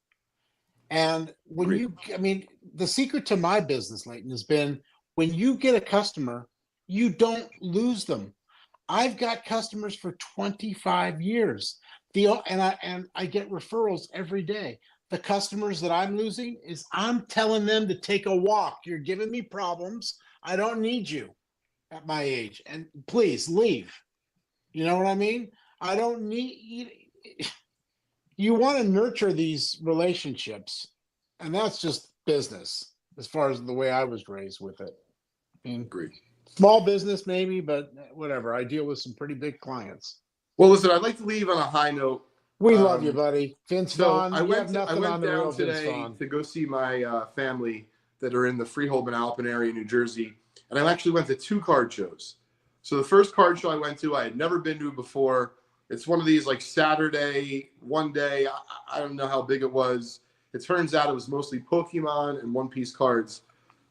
And when the secret to my business, Leighton, has been when you get a customer, you don't lose them. I've got customers for 25 years. And I get referrals every day. The customers that I'm losing is I'm telling them to take a walk. You're giving me problems. I don't need you at my age. And please leave. You know what I mean? I don't need you want to nurture these relationships, and that's just business as far as the way I was raised with it. I mean, Agreed. Small business maybe, but whatever. I deal with some pretty big clients. Well, listen, I'd like to leave on a high note. We love you, buddy. Vince Vaughn. I went down today to go see my family that are in the Freehold-Manalapan area, New Jersey, and I actually went to 2 card shows. So the first card show I went to, I had never been to before. It's one of these like Saturday, one day. I don't know how big it was. It turns out it was mostly Pokemon and One Piece cards.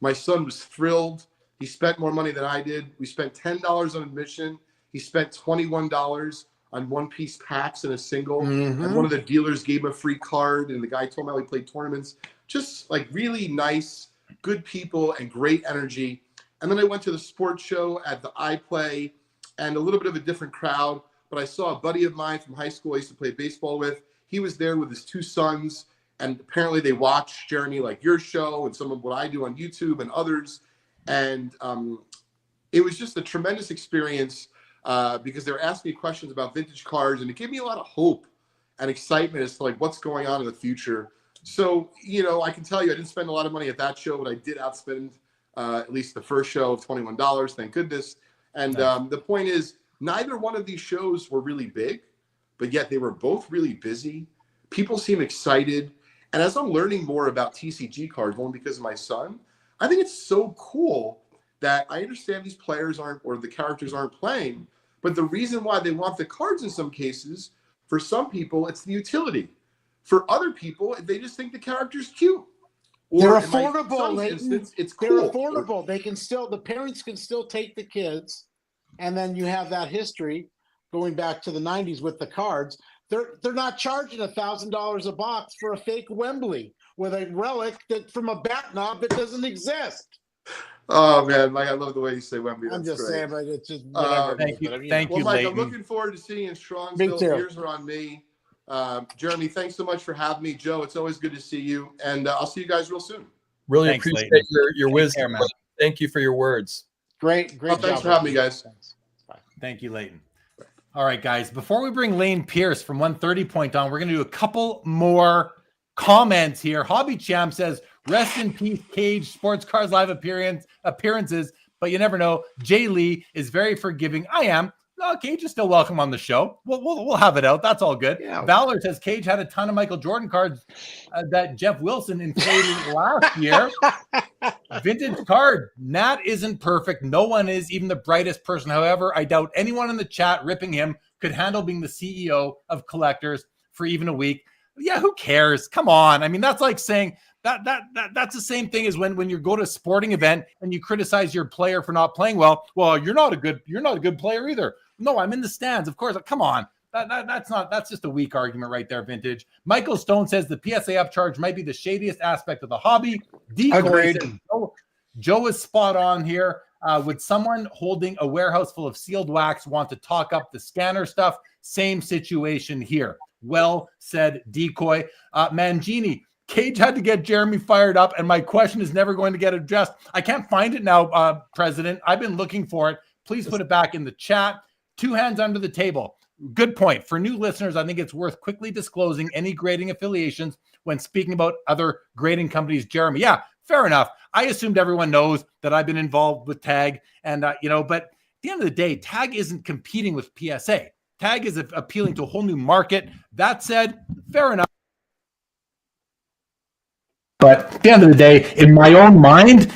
My son was thrilled. He spent more money than I did. We spent $10 on admission. He spent $21 on One Piece packs and a single. Mm-hmm. And one of the dealers gave him a free card. And the guy told me how he played tournaments. Just like really nice, good people and great energy. And then I went to the sports show at the iPlay and a little bit of a different crowd. But I saw a buddy of mine from high school I used to play baseball with. He was there with his 2 sons. And apparently they watch, Jeremy, like your show and some of what I do on YouTube and others. And it was just a tremendous experience because they were asking me questions about vintage cards. And it gave me a lot of hope and excitement as to like what's going on in the future. So, you know, I can tell you I didn't spend a lot of money at that show, but I did outspend at least the first show of $21, thank goodness. And the point is, neither one of these shows were really big, but yet they were both really busy. People seem excited. And as I'm learning more about TCG cards, only because of my son, I think it's so cool that I understand these players aren't, or the characters aren't playing, but the reason why they want the cards in some cases, for some people, it's the utility. For other people, they just think the character's cute. Or they're affordable. It's they're cool. Affordable. They can still, the parents can still take the kids, and then you have that history going back to the 90s with the cards. They're not charging $1,000 a box for a fake Wembley with a relic that from a bat knob that doesn't exist. Oh man, Mike, I love the way you say Wembley. I'm just great. saying, but it's just whatever. Thank you, Mike, Leighton. I'm looking forward to seeing you in Strongsville. Ears are on me. Jeremy, thanks so much for having me. Joe, it's always good to see you, and I'll see you guys real soon. Really Thanks, appreciate Leighton. your wisdom. Thank you for your words. Great Thanks job, for having me, guys. Thanks. Bye. Thank you, Leighton. All right, guys, before we bring Laine Pearce from 130 Point on, we're going to do a couple more comments here. Hobby Champ says, rest in peace, Cage, Sports Cars Live appearances, but you never know. Jay Lee is very forgiving. I am. No, Cage is still welcome on the show. We'll have it out. That's all good. Yeah. Valor says Cage had a ton of Michael Jordan cards that Jeff Wilson inflated last year. Vintage card. Nat isn't perfect. No one is, even the brightest person. However, I doubt anyone in the chat ripping him could handle being the CEO of collectors for even a week. Yeah, who cares? Come on. I mean, that's like saying that's the same thing as when you go to a sporting event and you criticize your player for not playing well. Well, you're not a good player either. No, I'm in the stands. Of course. Come on. That's just a weak argument right there, Vintage. Michael Stone says the PSA upcharge might be the shadiest aspect of the hobby. Agreed. Joe is spot on here. Would someone holding a warehouse full of sealed wax want to talk up the scanner stuff? Same situation here. Well said, Decoy. Mangini, Cage had to get Jeremy fired up, and my question is never going to get addressed. I can't find it now, President. I've been looking for it. Please put it back in the chat. 2 hands under the table. Good point. For new listeners, I think it's worth quickly disclosing any grading affiliations when speaking about other grading companies. Jeremy, yeah, fair enough. I assumed everyone knows that I've been involved with TAG, and but at the end of the day, TAG isn't competing with PSA. TAG is appealing to a whole new market. That said, fair enough. But at the end of the day, in my own mind,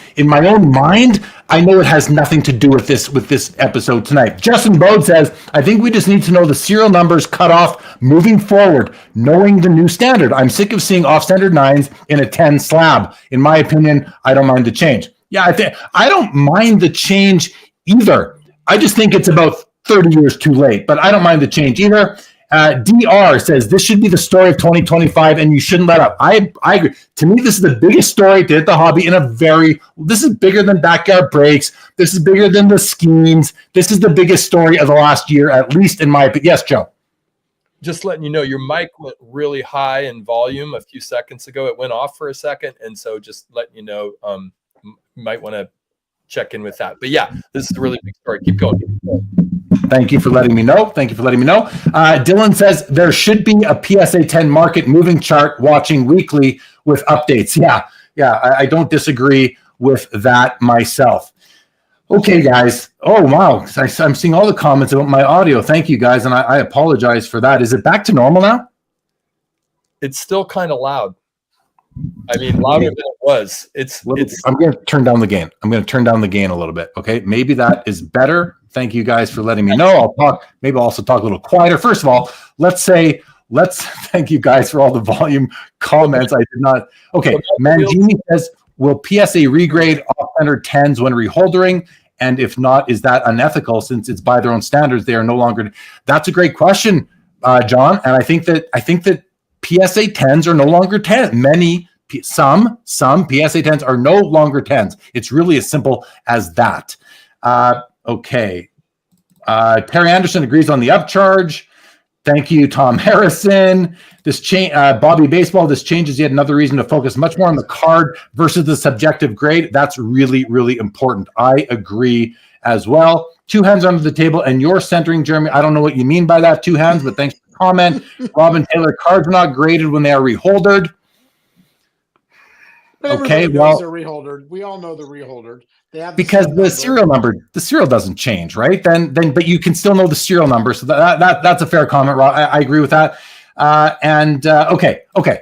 I know it has nothing to do with this episode tonight. Justin Bode says, I think we just need to know the serial numbers cut off moving forward, knowing the new standard. I'm sick of seeing off-standard 9s in a 10 slab. In my opinion, I don't mind the change. Yeah, I don't mind the change either. I just think it's about 30 years too late, but I don't mind the change either. DR says this should be the story of 2025, and you shouldn't let up. I agree. To me, this is the biggest story to hit the hobby this is bigger than backyard breaks. This is bigger than the schemes. This is the biggest story of the last year, at least in my opinion. Yes, Joe. Just letting you know, your mic went really high in volume a few seconds ago. It went off for a second, and so just letting you know, you might want to check in with that. But yeah, this is a really big story. Keep going. Thank you for letting me know. Dylan says there should be a PSA 10 market moving chart watching weekly with updates. Yeah, I don't disagree with that myself. Okay, guys. Oh, wow. I'm seeing all the comments about my audio. Thank you, guys, and I apologize for that. Is it back to normal now? It's still kind of loud. I mean, louder than it was. I'm going to turn down the gain. I'm going to turn down the gain a little bit. Okay, maybe that is better. Thank you guys for letting me know. Maybe I'll also talk a little quieter. First of all, let's thank you guys for all the volume comments. I did not. Okay, Mangini says, will PSA regrade off-center 10s when reholdering? And if not, is that unethical since it's by their own standards? They are no longer. That's a great question, John. And I think that PSA 10s are no longer 10. Some PSA 10s are no longer 10s. It's really as simple as that. Okay. Perry Anderson agrees on the upcharge. Thank you, Tom Harrison. Bobby Baseball, this change is yet another reason to focus much more on the card versus the subjective grade. That's really, really important. I agree as well. 2 hands under the table, and you're centering, Jeremy. I don't know what you mean by that, 2 hands, but thanks for the comment. Robin Taylor, cards are not graded when they are reholdered. Okay, well, they're reholdered. We all know they're reholdered. They have because the serial doesn't change, right? But you can still know the serial number. So that's a fair comment, Rob. I agree with that. Okay.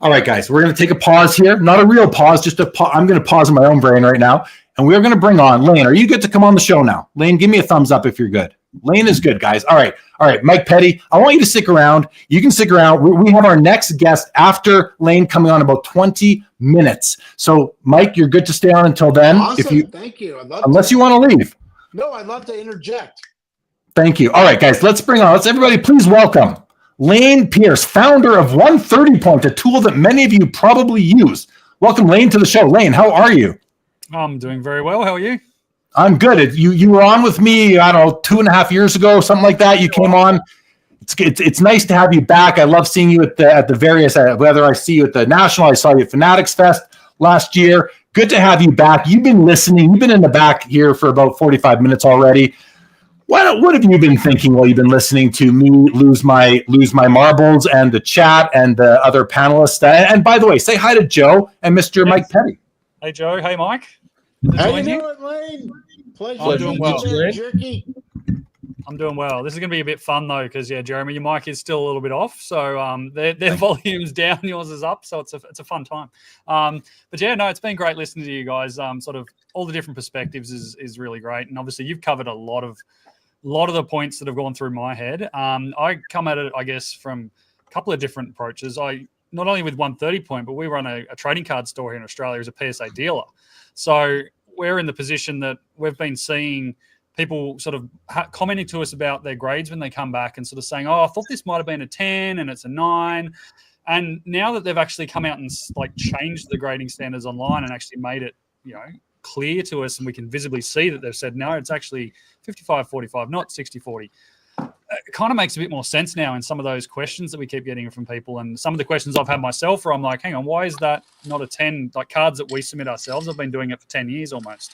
All right, guys, we're going to take a pause here. Not a real pause, just I'm going to pause in my own brain right now. And we're going to bring on Laine. Are you good to come on the show now? Laine, give me a thumbs up if you're good. Laine is good, guys. All right. Mike Petty, I want you to stick around. You can stick around. We have our next guest after Laine coming on about 20 minutes. So, Mike, you're good to stay on until then. Awesome. Thank you. Unless you want to leave. No, I'd love to interject. Thank you. All right, guys, let's everybody please welcome Laine Pearce, founder of 130 Point, a tool that many of you probably use. Welcome, Laine, to the show. Laine, how are you? I'm doing very well. How are you? I'm good. You were on with me, I don't know, 2.5 years ago, something like that. You came on. It's nice to have you back. I love seeing you at the various, whether I see you at the National, I saw you at Fanatics Fest last year. Good to have you back. You've been listening. You've been in the back here for about 45 minutes already. What have you been thinking while you've been listening to me lose my marbles and the chat and the other panelists? And by the way, say hi to Joe and Mr. Mike Petty. Hey, Joe. Hey, Mike. How you doing, Laine? Pleasure. I'm doing well. Jerky. I'm doing well. This is going to be a bit fun, though, because, Jeremy, your mic is still a little bit off. So their volume's down, yours is up. So it's a fun time. But, it's been great listening to you guys. Sort of all the different perspectives is really great. And, obviously, you've covered a lot of the points that have gone through my head. I come at it, I guess, from a couple of different approaches. Not only with 130 Point, but we run a trading card store here in Australia as a PSA dealer. So we're in the position that we've been seeing people sort of commenting to us about their grades when they come back and sort of saying, I thought this might have been a 10 and it's a 9. And now that they've actually come out and changed the grading standards online and actually made it, clear to us, and we can visibly see that they've said, no, it's actually 55-45, not 60-40. It kind of makes a bit more sense now in some of those questions that we keep getting from people. And some of the questions I've had myself where I'm like, hang on, why is that not a 10? Like cards that we submit ourselves, I've been doing it for 10 years almost.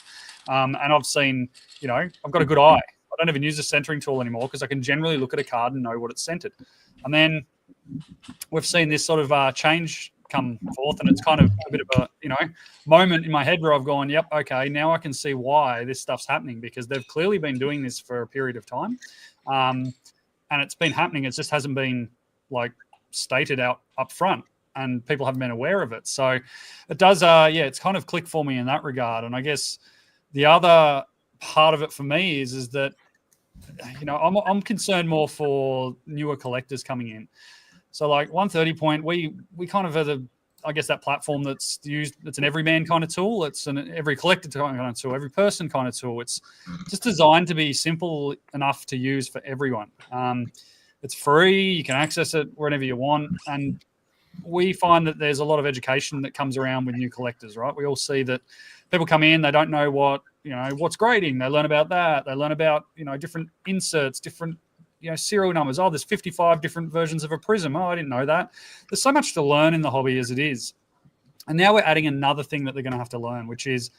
And I've seen, I've got a good eye. I don't even use a centering tool anymore because I can generally look at a card and know what it's centered. And then we've seen this sort of change come forth, and it's kind of a bit of a, moment in my head where I've gone, yep, okay, now I can see why this stuff's happening, because they've clearly been doing this for a period of time. And it's been happening. It just hasn't been stated out up front, and people haven't been aware of it. So it does, it's kind of clicked for me in that regard. And I guess the other part of it for me is that, I'm concerned more for newer collectors coming in. So 130 Point, we kind of are that platform that's used, it's an everyman kind of tool. It's an every collector kind of tool, every person kind of tool. It's just designed to be simple enough to use for everyone. It's free. You can access it whenever you want. And we find that there's a lot of education that comes around with new collectors, right? We all see that people come in, they don't know what's grading. They learn about that. They learn about, different inserts, different, serial numbers. Oh, there's 55 different versions of a prism. Oh, I didn't know that. There's so much to learn in the hobby as it is. And now we're adding another thing that they're going to have to learn, which is,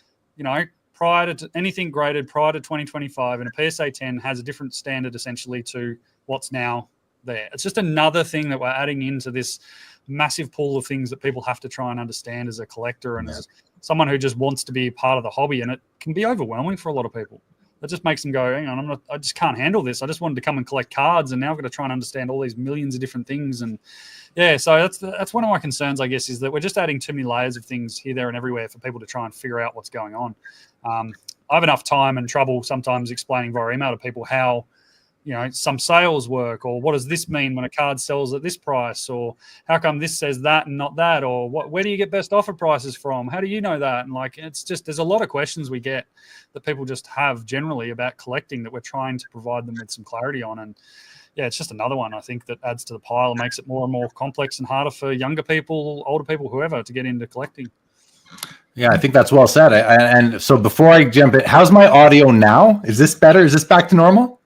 prior to anything graded prior to 2025, and a PSA 10 has a different standard essentially to what's now there. It's just another thing that we're adding into this massive pool of things that people have to try and understand as a collector and as someone who just wants to be part of the hobby. And it can be overwhelming for a lot of people. That just makes them go, hang on, I just can't handle this. I just wanted to come and collect cards, and now I've got to try and understand all these millions of different things. And so that's one of my concerns, I guess, is that we're just adding too many layers of things here, there, and everywhere for people to try and figure out what's going on. I have enough time and trouble sometimes explaining via email to people how, some sales work, or what does this mean when a card sells at this price, or how come this says that and not that, or where do you get best offer prices from? How do you know that? And it's just, there's a lot of questions we get that people just have generally about collecting that we're trying to provide them with some clarity on. And it's just another one, I think, that adds to the pile and makes it more and more complex and harder for younger people, older people, whoever, to get into collecting. Yeah, I think that's well said. And so before I jump in, how's my audio now? Is this better? Is this back to normal?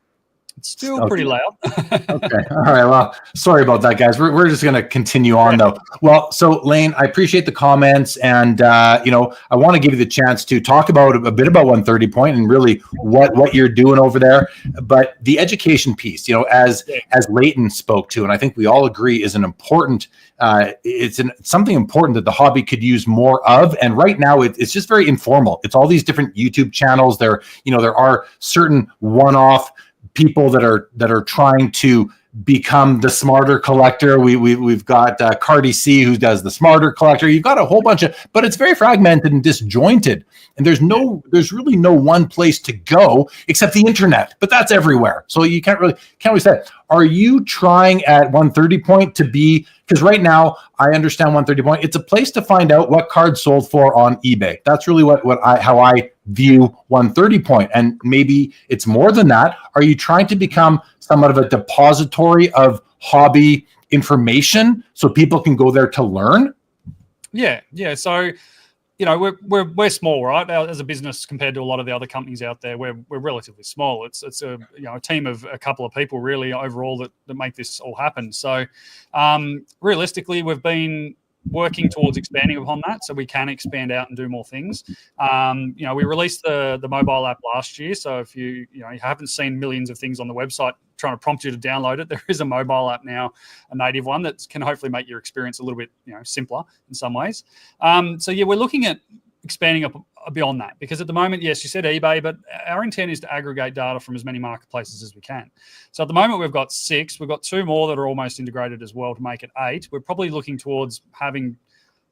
It's still pretty loud. Okay. All right. Well, sorry about that, guys. We're just going to continue on, though. Well, so Laine, I appreciate the comments, and I want to give you the chance to talk about a bit about 130 Point and really what you're doing over there. But the education piece, as Leighton spoke to, and I think we all agree is an important. It's something important that the hobby could use more of. And right now, it's just very informal. It's all these different YouTube channels. There are certain one-off people that are trying to become the smarter collector. We've got Cardi C, who does the smarter collector. You've got a whole bunch but it's very fragmented and disjointed. And there's really no one place to go except the internet, but that's everywhere. So you can't really say, are you trying at 130 Point to be, because right now I understand 130 Point, it's a place to find out what cards sold for on eBay. That's really how I view 130 Point. And maybe it's more than that. Are you trying to become somewhat of a depository of hobby information so people can go there to learn? Yeah. So, we're small, right? As a business compared to a lot of the other companies out there, we're relatively small. It's a team of a couple of people really overall that make this all happen. So, realistically, we've been working towards expanding upon that so we can expand out and do more things. We released the mobile app last year. So if you haven't seen millions of things on the website trying to prompt you to download it, there is a mobile app now, a native one that can hopefully make your experience a little bit simpler in some ways. We're looking at expanding up beyond that, because at the moment, yes, you said eBay, but our intent is to aggregate data from as many marketplaces as we can. So at the moment, we've got 6. We've got 2 more that are almost integrated as well to make it 8. We're probably looking towards having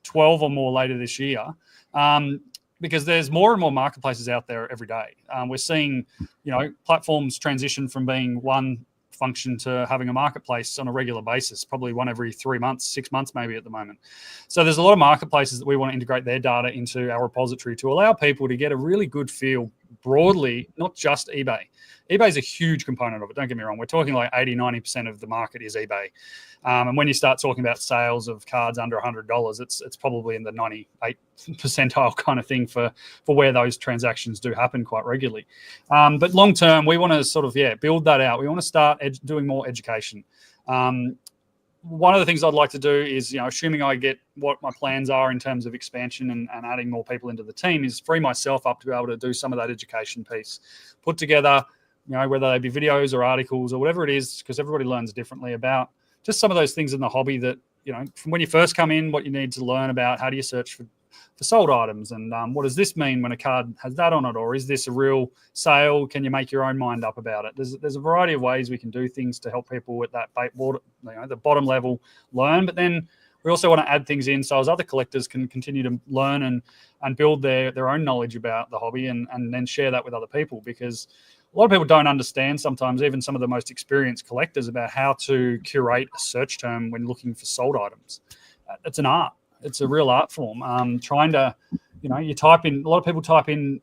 12 or more later this year, because there's more and more marketplaces out there every day. We're seeing, platforms transition from being one function to having a marketplace on a regular basis, probably one every 3 months, 6 months maybe at the moment. So there's a lot of marketplaces that we want to integrate their data into our repository to allow people to get a really good feel broadly, not just eBay. eBay is a huge component of it. Don't get me wrong. We're talking like 80, 90% of the market is eBay. And when you start talking about sales of cards under $100, it's probably in the 98 percentile kind of thing for where those transactions do happen quite regularly. But long term, we want to sort of, build that out. We want to start doing more education. One of the things I'd like to do is, assuming I get what my plans are in terms of expansion and adding more people into the team, is free myself up to be able to do some of that education piece, put together, whether they be videos or articles or whatever it is, because everybody learns differently about just some of those things in the hobby that, from when you first come in, what you need to learn about, how do you search for sold items, and what does this mean when a card has that on it, or is this a real sale? Can you make your own mind up about it? There's a variety of ways we can do things to help people at that the bottom level learn, but then we also want to add things in so as other collectors can continue to learn and build their own knowledge about the hobby and then share that with other people, because a lot of people don't understand sometimes, even some of the most experienced collectors, about how to curate a search term when looking for sold items. It's an art. It's a real art form. Trying to, you type in, a lot of people type in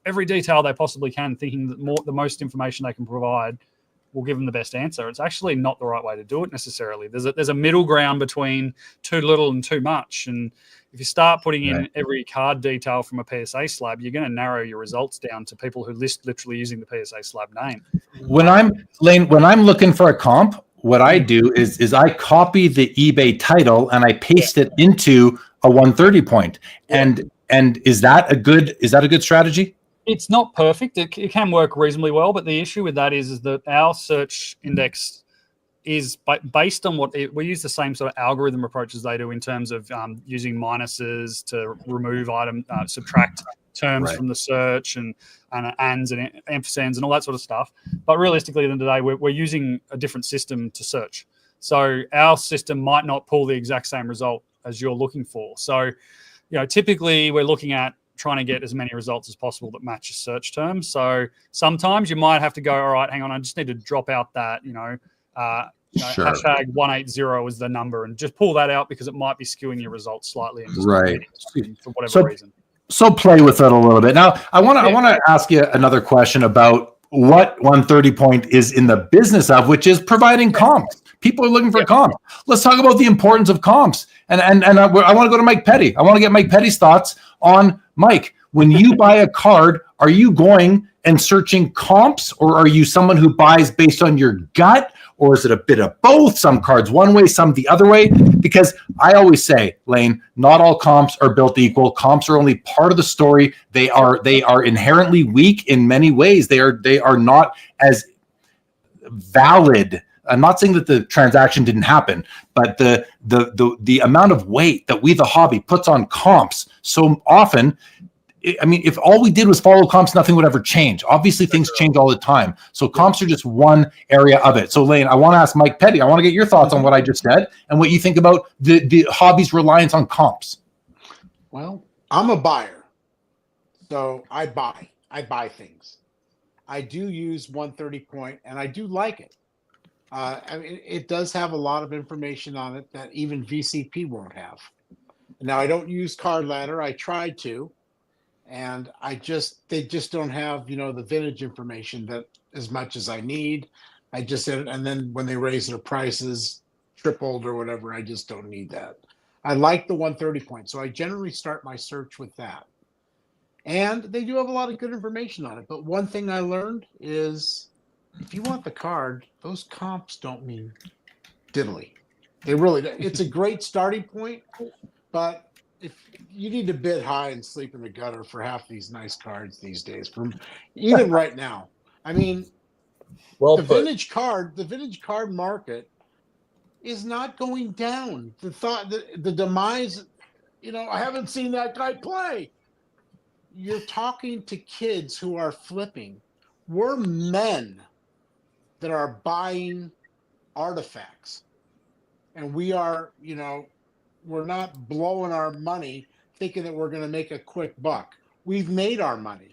every detail they possibly can, thinking that the most information they can provide will give them the best answer. It's actually not the right way to do it necessarily. There's a middle ground between too little and too much. And if you start putting in every card detail from a PSA slab, you're going to narrow your results down to people who list literally using the PSA slab name. When I'm looking for a comp, what I do is I copy the eBay title and I paste it into a 130 point. And is that a good strategy? It's not perfect. It can work reasonably well, but the issue with that is that our search index is based on we use the same sort of algorithm approach as they do in terms of using minuses to remove subtract terms from the search and ands and ampersands and all that sort of stuff. But realistically, at the end of the day, we're using a different system to search. So our system might not pull the exact same result as you're looking for. So, typically we're looking at trying to get as many results as possible that match a search term. So sometimes you might have to go, all right, hang on, I just need to drop out that, hashtag 180 is the number, and just pull that out because it might be skewing your results slightly and just for whatever reason. So play with it a little bit. Now, I want to ask you another question about what 130 point is in the business of, which is providing comps. People are looking for comps. Let's talk about the importance of comps. And I want to go to Mike Petty. I want to get Mike Petty's thoughts on, Mike, when you buy a card, are you going and searching comps, or are you someone who buys based on your gut, or is it a bit of both? Some cards one way, some the other way? Because I always say, Laine, not all comps are built equal. Comps are only part of the story. They are inherently weak in many ways. They are not as valid. I'm not saying that the transaction didn't happen, but the amount of weight that we, the hobby, puts on comps so often. I mean, if all we did was follow comps, nothing would ever change. Obviously, things change all the time. So comps are just one area of it. So, Laine, I want to ask Mike Petty. I want to get your thoughts on what I just said and what you think about the hobby's reliance on comps. Well, I'm a buyer, so I buy things. I do use 130 point, and I do like it. I mean, it does have a lot of information on it that even VCP won't have. Now, I don't use Card Ladder. I tried to. And they just don't have, the vintage information that as much as I need. And then when they raise their prices, tripled or whatever, I just don't need that. I like the 130 point. So I generally start my search with that. And they do have a lot of good information on it. But one thing I learned is if you want the card, those comps don't mean diddly. They really don't. It's a great starting point, but if you need to bid high and sleep in the gutter for half these nice cards these days, from even right now. I mean, the vintage card market is not going down. The demise, I haven't seen that guy play. You're talking to kids who are flipping. We're men that are buying artifacts, and we are, we're not blowing our money thinking that we're going to make a quick buck. We've made our money,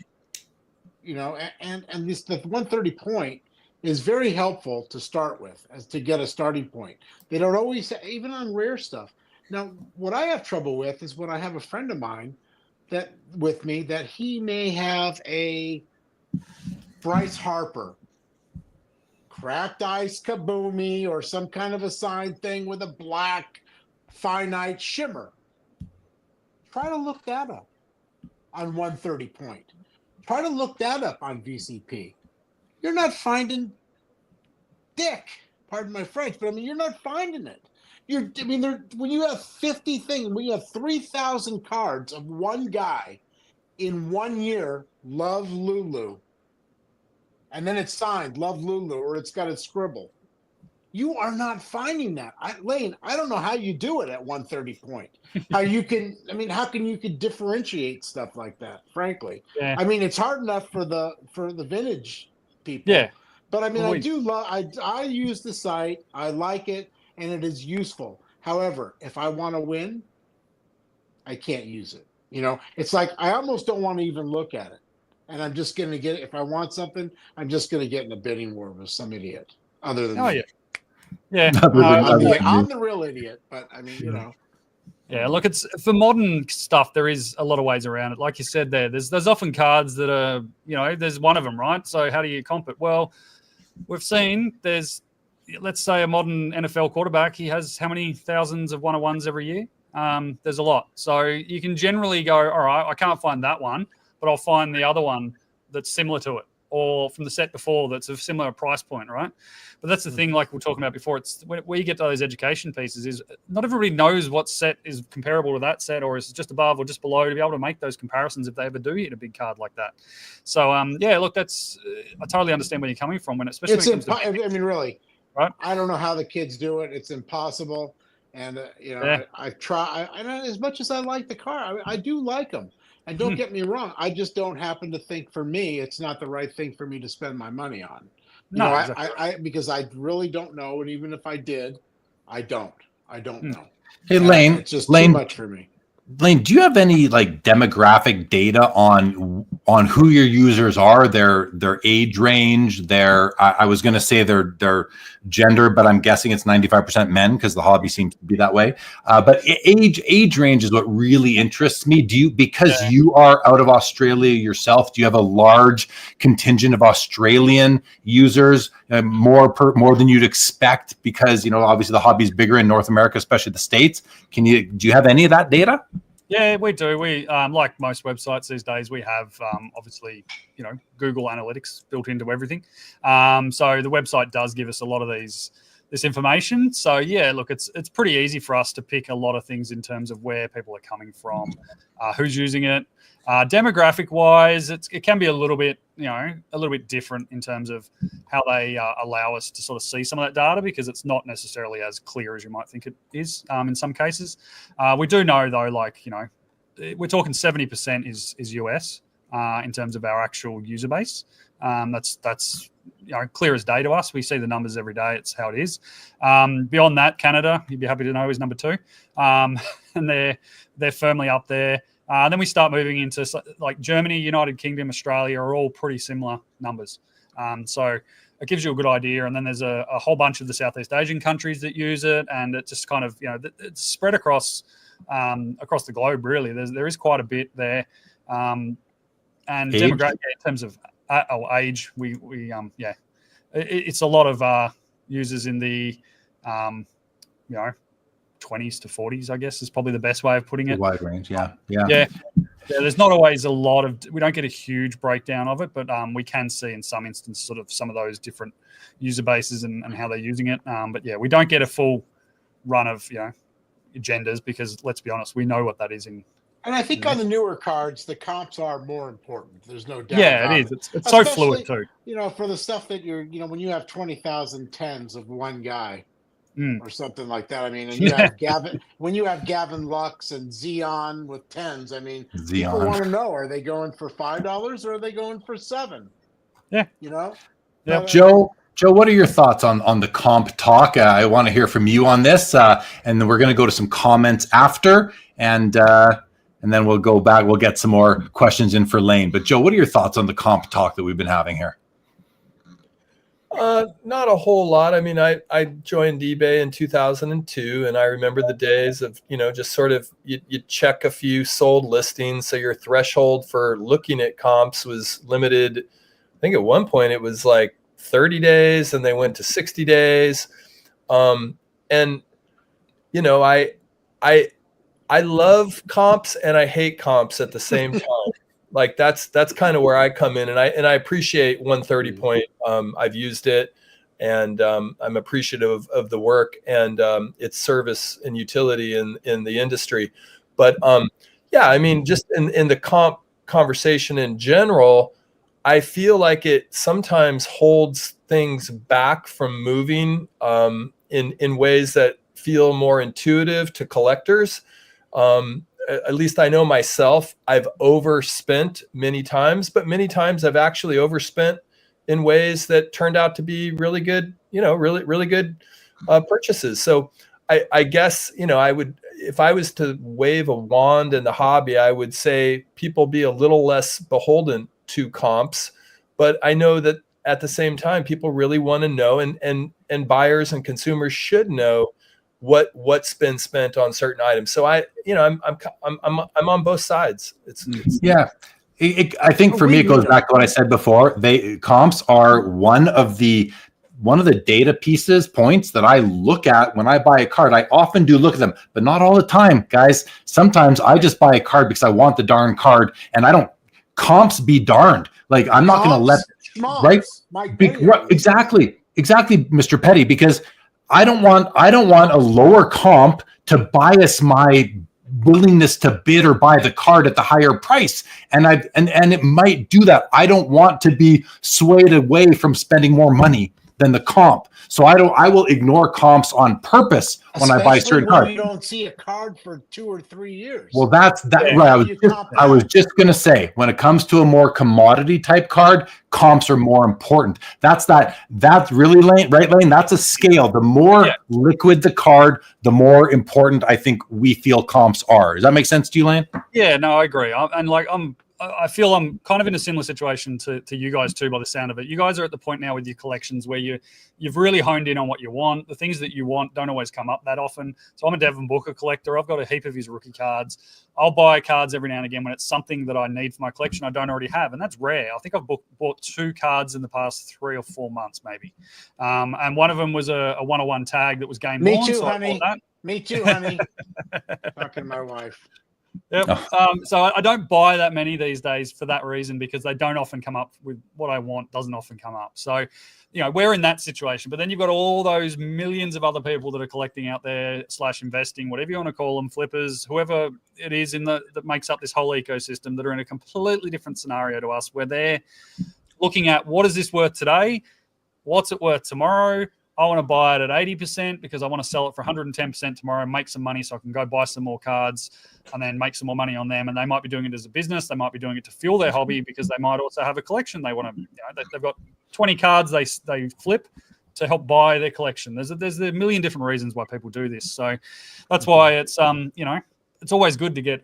and the 130 point is very helpful to start with, as to get a starting point. They don't always, even on rare stuff. Now, what I have trouble with is when I have a friend of mine that he may have a Bryce Harper, cracked ice kaboomy, or some kind of a signed thing with a black finite shimmer. Try to look that up on 130 point. Try to look that up on VCP. You're not finding dick. Pardon my French, but you're not finding it. When you have 50 things, when you have 3,000 cards of one guy in 1 year, Love Lulu, and then it's signed Love Lulu, or it's got a scribble. You are not finding that. Laine, I don't know how you do it at 130 point. How can you differentiate stuff like that, frankly? Yeah. It's hard enough for the vintage people. Yeah. But I use the site. I like it, and it is useful. However, if I want to win, I can't use it. It's like I almost don't want to even look at it. And I'm just going to get it. If I want something, I'm just going to get in a bidding war with some idiot other than me. Yeah. I'm the real idiot, but Yeah, look, it's for modern stuff. There is a lot of ways around it. Like you said, there's often cards that are, there's one of them, right? So how do you comp it? Well, we've seen there's, let's say, a modern NFL quarterback. He has how many thousands of one-on-ones every year? There's a lot. So you can generally go, all right, I can't find that one, but I'll find the other one that's similar to it, or from the set before that's a similar price point, right? But that's the thing, like we were talking about before, it's where you get to those education pieces is not everybody knows what set is comparable to that set, or is just above or just below, to be able to make those comparisons if they ever do hit a big card like that. So, yeah, look, that's I totally understand where you're coming from, when especially when it comes to, I mean, really, right? I don't know how the kids do it. It's impossible. And, you know, Yeah. I try, as much as I like the car, I do like them. And don't get me wrong, I just don't happen to think, for me, it's not the right thing for me to spend my money on. You know, exactly. Because I really don't know, and even if I did, I don't know. Hey, Laine, it's just too much for me. Laine, do you have any like demographic data on who your users are, their age range, I was going to say their gender, but I'm guessing it's 95% men because the hobby seems to be that way. But age range is what really interests me. Because you are out of Australia yourself, do you have a large contingent of Australian users, more than you'd expect? Because, you know, obviously the hobby is bigger in North America, especially the States. Do you have any of that data? Yeah, we do. We like most websites these days, we have obviously, you know, Google Analytics built into everything. So the website does give us a lot of this information. So yeah, look, it's pretty easy for us to pick a lot of things in terms of where people are coming from, who's using it. Demographic wise, it can be a little bit different in terms of how they allow us to sort of see some of that data, because it's not necessarily as clear as you might think it is in some cases. We do know though, like, you know, we're talking 70% is US in terms of our actual user base. That's you know, clear as day to us. We see the numbers every day. It's how it is. Beyond that, Canada, you'd be happy to know, is number 2, and they're firmly up there. Then we start moving into like Germany, United Kingdom, Australia are all pretty similar numbers. So it gives you a good idea. And then there's a whole bunch of the Southeast Asian countries that use it, and it just kind of, you know, it's spread across the globe. Really, there is quite a bit there. And demographic in terms of age, it's a lot of users in the you know, 20s to 40s, I guess, is probably the best way of putting it. A wide range, yeah. There's not always a lot of, we don't get a huge breakdown of it, but we can see in some instances sort of some of those different user bases and how they're using it. But yeah, we don't get a full run of, you know, genders, because let's be honest, we know what that is in. And I think on the newer cards, the comps are more important. There's no doubt. Yeah, it is. It's so fluid too. You know, for the stuff that you're, you know, when you have 20,000 10s of one guy, or something like that. I mean, and you have when you have Gavin Lux and Xeon with 10s, I mean, people want to know, are they going for $5 or are they going for $7? Yeah. You know? Yeah. Joe, what are your thoughts on the comp talk? I want to hear from you on this. And then we're going to go to some comments after, and then we'll go back. We'll get some more questions in for Laine. But Joe, what are your thoughts on the comp talk that we've been having here? Not a whole lot. I mean, I joined eBay in 2002, and I remember the days of, you know, just sort of you check a few sold listings, so your threshold for looking at comps was limited. I think at one point it was like 30 days, and they went to 60 days. And you know, I love comps and I hate comps at the same time. Like that's kind of where I come in, and I appreciate 130 point. I've used it, and I'm appreciative of the work and its service and utility in the industry. But yeah, I mean, just in the comp conversation in general, I feel like it sometimes holds things back from moving in ways that feel more intuitive to collectors. At least I know myself, I've overspent many times, but many times I've actually overspent in ways that turned out to be really good, you know, really good purchases. So I guess, you know, if I was to wave a wand in the hobby, I would say people be a little less beholden to comps, but I know that at the same time, people really want to know, and buyers and consumers should know what's been spent on certain items. So I'm on both sides. It's yeah. I think for me, it goes back to what I said before. Comps are one of the data points that I look at when I buy a card. I often do look at them, but not all the time, guys. Sometimes I just buy a card because I want the darn card, and I don't. Comps be darned. Like, I'm not going to let right. Exactly, Mr. Petty, because I don't want a lower comp to bias my willingness to bid or buy the card at the higher price, and it might do that. I don't want to be swayed away from spending more money than the comp. So I will ignore comps on purpose when I buy certain cards. You don't see a card for 2 or 3 years. Well, that's that. Right. I was just going to say, when it comes to a more commodity type card, comps are more important. That's really Laine, right, Laine? That's a scale. The more liquid the card, the more important I think we feel comps are. Does that make sense to you, Laine? Yeah, no, I agree. I feel I'm kind of in a similar situation to you guys too, by the sound of it. You guys are at the point now with your collections where you've really honed in on what you want. The things that you want don't always come up that often. So I'm a Devin Booker collector. I've got a heap of his rookie cards. I'll buy cards every now and again when it's something that I need for my collection I don't already have, and that's rare. I think I've bought 2 cards in the past 3 or 4 months maybe. And one of them was a 101 tag that was game Me worn. too, so honey. Me too, honey. Talking to my wife. Yep. So I don't buy that many these days for that reason, because they don't often come up with what I want. Doesn't often come up. So, we're in that situation. But then you've got all those millions of other people that are collecting out there / investing, whatever you want to call them, flippers, whoever it is that makes up this whole ecosystem, that are in a completely different scenario to us, where they're looking at what is this worth today, what's it worth tomorrow. I want to buy it at 80% because I want to sell it for 110% tomorrow and make some money so I can go buy some more cards and then make some more money on them. And they might be doing it as a business. They might be doing it to fuel their hobby, because they might also have a collection. They want to, they've got 20 cards they flip to help buy their collection. There's a million different reasons why people do this. So that's why it's, it's always good to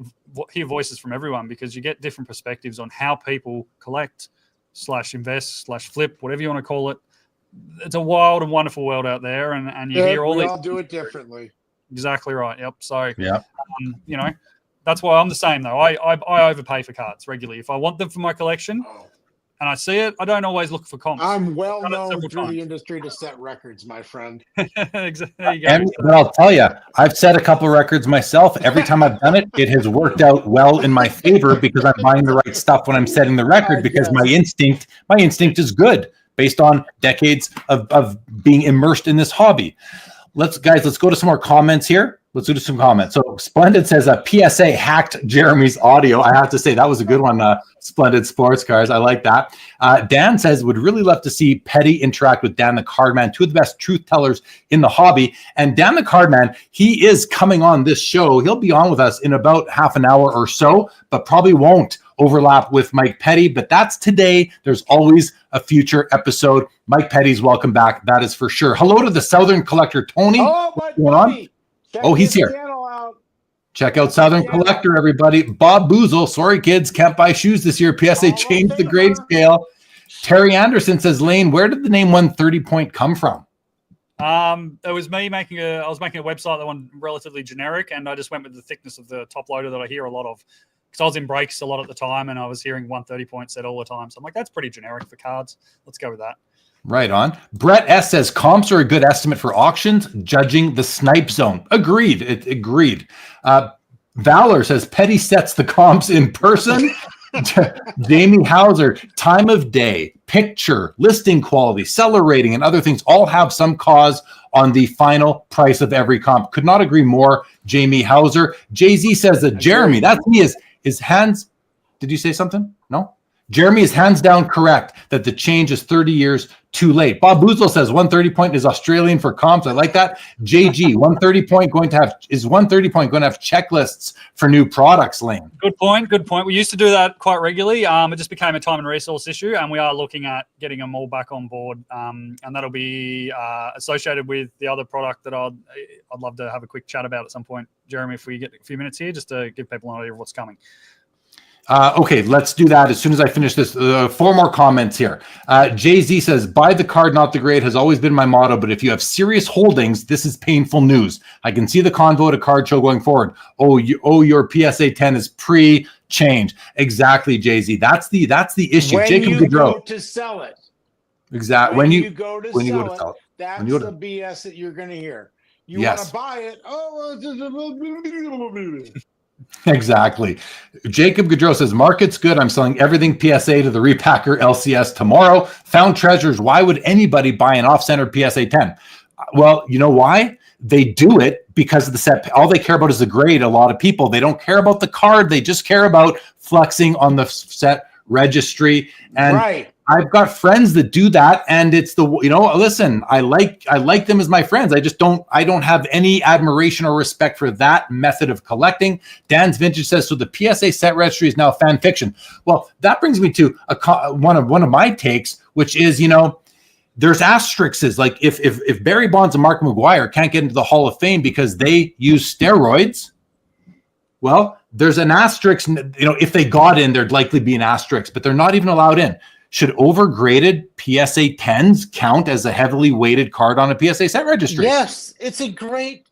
hear voices from everyone, because you get different perspectives on how people collect / invest / flip, whatever you want to call it. It's a wild and wonderful world out there, and you hear all these. We all do it differently. Exactly right. Yep. So, that's why I'm the same though. I overpay for cards regularly if I want them for my collection, and I see it. I don't always look for comps. I'm well known through the industry to set records, my friend. Exactly. There you go. And I'll tell you, I've set a couple records myself. Every time I've done it, it has worked out well in my favor, because I'm buying the right stuff when I'm setting the record, because my instinct is good, based on decades of being immersed in this hobby. Let's go to some more comments here. Let's do some comments. So Splendid says PSA hacked Jeremy's audio. I have to say that was a good one, Splendid Sports Cars. I like that. Dan says, would really love to see Petty interact with Dan the Cardman, 2 of the best truth tellers in the hobby. And Dan the Cardman, he is coming on this show. He'll be on with us in about half an hour or so, but probably won't overlap with Mike Petty. But that's today. There's always a future episode. Mike Petty's welcome back. That is for sure. Hello to the Southern Collector, Tony. Oh, what's going on? He's here. Check out Southern Collector, everybody. Bob Boozle, sorry kids, can't buy shoes this year. PSA changed the grade scale. Terry Anderson says, Laine, where did the name 130 point come from? It was me I was making a website that went relatively generic, and I just went with the thickness of the top loader that I hear a lot of, because I was in breaks a lot at the time and I was hearing 130 point set all the time. So I'm like, that's pretty generic for cards. Let's go with that. Right on. Brett S says comps are a good estimate for auctions, judging the snipe zone. Agreed. Agreed. Valor says Petty sets the comps in person. Jamie Hauser, time of day, picture, listing quality, seller rating, and other things all have some cause on the final price of every comp. Could not agree more, Jamie Hauser. Jay-Z says that Jeremy, that's me, his hands. Did you say something? No? Jeremy is hands down correct that the change is 30 years too late. Bob Boozle says 130 point is Australian for comps. I like that. JG, 130 point going to have checklists for new products, Laine? Good point. We used to do that quite regularly. It just became a time and resource issue, and we are looking at getting them all back on board. And that'll be associated with the other product that I'd love to have a quick chat about at some point, Jeremy, if we get a few minutes here, just to give people an idea of what's coming. Okay, let's do that as soon as I finish this. 4 more comments here. Jay-Z says, buy the card, not the grade, has always been my motto, but if you have serious holdings, this is painful news. I can see the convo at a card show going forward. Your PSA 10 is pre-change. Exactly, Jay-Z. That's the issue. When Jacob you Gaudreau. go to sell it. Exactly. When you go to sell it, that's when you the BS that you're going to hear. You Yes. want to buy it. Exactly. Jacob Gaudreau says, market's good. I'm selling everything PSA to the repacker LCS tomorrow. Found treasures. Why would anybody buy an off-centered PSA 10? Well, you know why? They do it because of the set. All they care about is the grade. A lot of people, they don't care about the card. They just care about flexing on the set registry. And right. I've got friends that do that, and it's listen, I like them as my friends. I don't have any admiration or respect for that method of collecting. Dan's Vintage says, so the PSA set registry is now fan fiction. Well, that brings me to one of my takes, which is, there's asterisks. Like if Barry Bonds and Mark McGwire can't get into the Hall of Fame because they use steroids, well, there's an asterisk. If they got in, there'd likely be an asterisk, but they're not even allowed in. Should overgraded PSA 10s count as a heavily weighted card on a PSA set registry? Yes, it's a great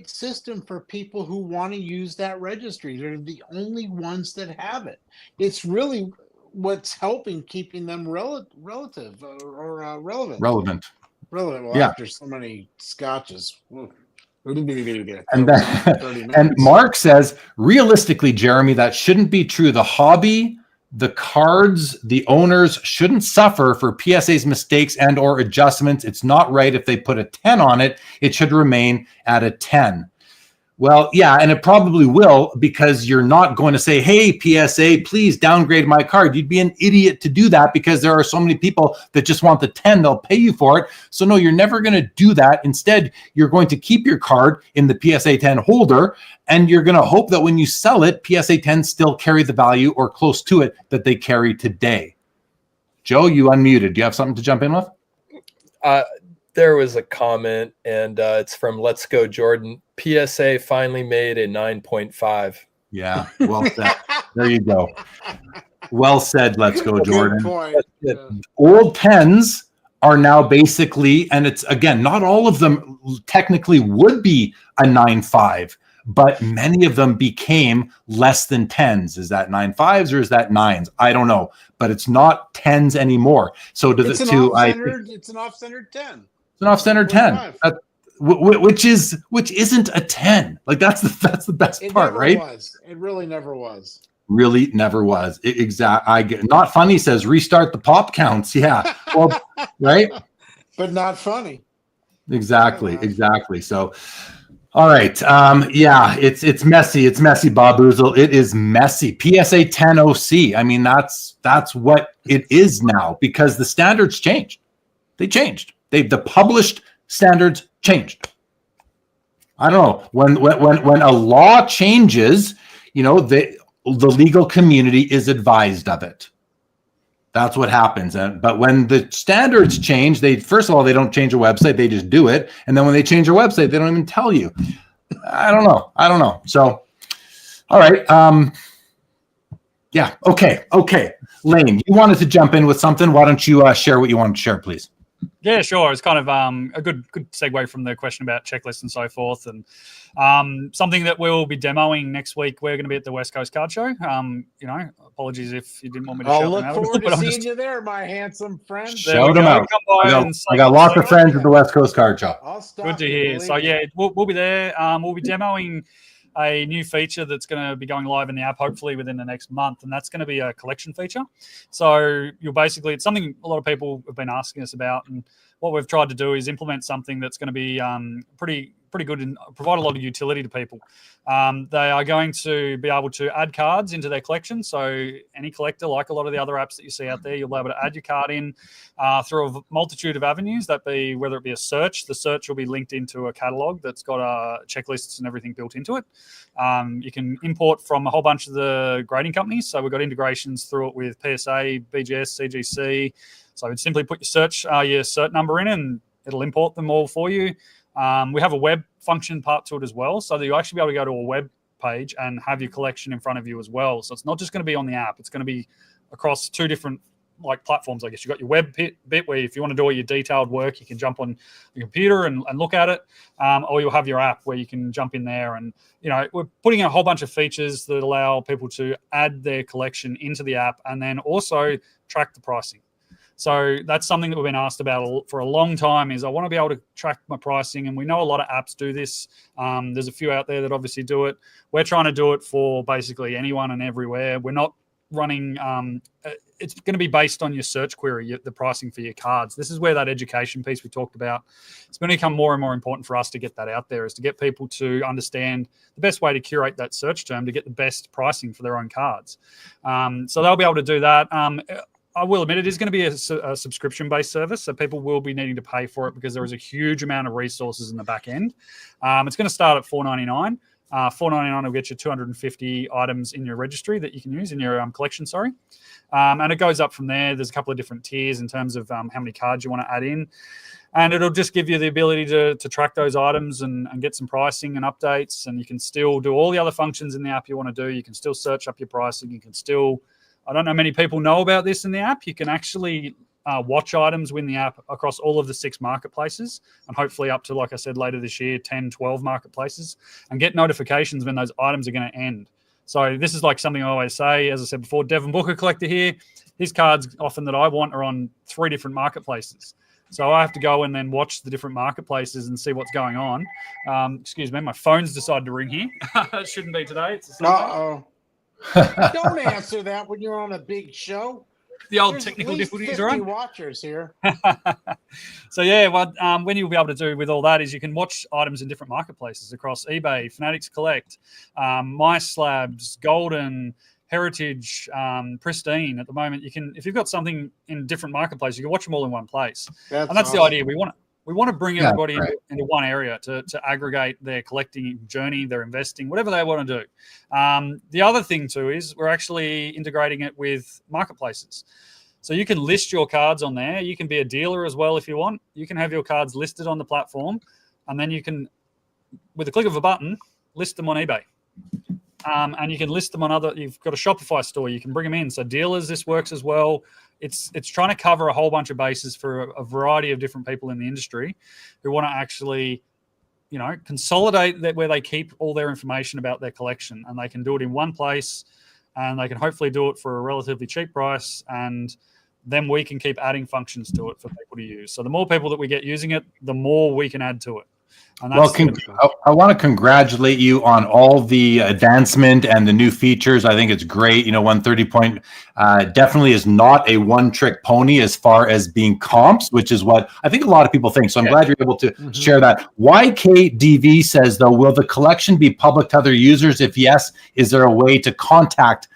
system for people who want to use that registry. They're the only ones that have it. It's really what's helping keeping them relative or relevant. Relevant. Well, yeah. After so many scotches. And Mark says, realistically, Jeremy, that shouldn't be true. The hobby, the cards, the owners shouldn't suffer for PSA's mistakes and or adjustments. It's not right if they put a 10 on it. It should remain at a 10. Well, yeah, and it probably will, because you're not going to say, hey, PSA, please downgrade my card. You'd be an idiot to do that, because there are so many people that just want the 10. They'll pay you for it. So no, you're never going to do that. Instead, you're going to keep your card in the PSA 10 holder, and you're going to hope that when you sell it, PSA 10 still carry the value or close to it that they carry today. Joe, you unmuted. Do you have something to jump in with? There was a comment, and it's from Let's Go Jordan. PSA finally made a 9.5. Yeah, well said. There you go. Well said, Let's Go Jordan. Old 10s are now basically, and it's, again, not all of them technically would be a 9.5, but many of them became less than 10s. Is that 9.5s or is that 9s? I don't know, but it's not 10s anymore. So it's an off-centered 10. It's an off-centered 10, which isn't a 10. Like that's the best part, right? It really never was. Really never was. Exactly. Not funny says restart the pop counts. Yeah. Well, right. But not funny. Exactly. So, all right. Yeah. It's messy. It's messy, Bob Oozle. It is messy. PSA 10 OC. I mean, that's what it is now, because the standards changed. They changed. The published standards changed. I don't know, when a law changes, the legal community is advised of it. That's what happens. But when the standards change, first of all, they don't change a website, they just do it. And then when they change a website, they don't even tell you. I don't know. So, all right. Yeah. Okay. Laine, you wanted to jump in with something. Why don't you share what you want to share, please? Yeah, sure. It's kind of a good segue from the question about checklists and so forth, and something that we'll be demoing next week. We're going to be at the West Coast Card Show. Apologies if you didn't want me to. I'll look forward to seeing you there, my handsome friend. Shout them out. I got lots of friends at the West Coast Card Show. Good to hear. So yeah, we'll be there. We'll be demoing a new feature that's going to be going live in the app hopefully within the next month, and that's going to be a collection feature. So it's something a lot of people have been asking us about, and what we've tried to do is implement something that's going to be pretty good and provide a lot of utility to people. They are going to be able to add cards into their collection. So any collector, like a lot of the other apps that you see out there, you'll be able to add your card in through a multitude of avenues. Whether it be a search, the search will be linked into a catalog that's got checklists and everything built into it. You can import from a whole bunch of the grading companies. So we've got integrations through it with PSA, BGS, CGC. So you'd simply put your cert number in, and it'll import them all for you. We have a web function part to it as well, so that you'll actually be able to go to a web page and have your collection in front of you as well. So it's not just going to be on the app. It's going to be across 2 different like platforms. I guess you've got your web bit where if you want to do all your detailed work, you can jump on your computer and look at it, or you'll have your app where you can jump in there. And we're putting in a whole bunch of features that allow people to add their collection into the app and then also track the pricing. So that's something that we've been asked about for a long time, is I want to be able to track my pricing. And we know a lot of apps do this. There's a few out there that obviously do it. We're trying to do it for basically anyone and everywhere. We're not running it's going to be based on your search query, the pricing for your cards. This is where that education piece we talked about, it's going to become more and more important for us to get that out there, is to get people to understand the best way to curate that search term to get the best pricing for their own cards. So they'll be able to do that. I will admit it is going to be a subscription-based service, so people will be needing to pay for it because there is a huge amount of resources in the back end. It's going to start at $4.99. $4.99 will get you 250 items in your registry that you can use in your collection, and it goes up from there. There's a couple of different tiers in terms of how many cards you want to add in, and it'll just give you the ability to track those items and get some pricing and updates, and you can still do all the other functions in the app you want to do. You can still search up your pricing. You can still, I don't know many people know about this in the app, you can actually watch items within the app across all of the 6 marketplaces, and hopefully up to, like I said, later this year, 10, 12 marketplaces, and get notifications when those items are going to end. So this is like something I always say, as I said before, Devin Booker collector here, his cards often that I want are on 3 different marketplaces. So I have to go and then watch the different marketplaces and see what's going on. Excuse me, my phone's decided to ring here. It shouldn't be today. It's a Sunday. Don't answer that when you're on a big show. The old technical difficulties are on. Watchers here. So yeah, when you'll be able to do with all that is you can watch items in different marketplaces across eBay, Fanatics Collect, My Slabs, Golden, Heritage, Pristine. At the moment, you can, if you've got something in different marketplaces, you can watch them all in one place. That's awesome. The idea. We want to bring everybody into one area to aggregate their collecting journey, their investing, whatever they want to do. The other thing too is we're actually integrating it with marketplaces. So you can list your cards on there. You can be a dealer as well if you want. You can have your cards listed on the platform, and then you can, with the click of a button, list them on eBay. And you can list them on you've got a Shopify store, you can bring them in. So dealers, this works as well. It's trying to cover a whole bunch of bases for a variety of different people in the industry who want to actually, consolidate that where they keep all their information about their collection, and they can do it in one place, and they can hopefully do it for a relatively cheap price, and then we can keep adding functions to it for people to use. So the more people that we get using it, the more we can add to it. Well, I want to congratulate you on all the advancement and the new features. I think it's great. 130 point definitely is not a one-trick pony as far as being comps, which is what I think a lot of people think. So I'm glad you're able to share that. YKDV says, though, will the collection be public to other users? If yes, is there a way to contact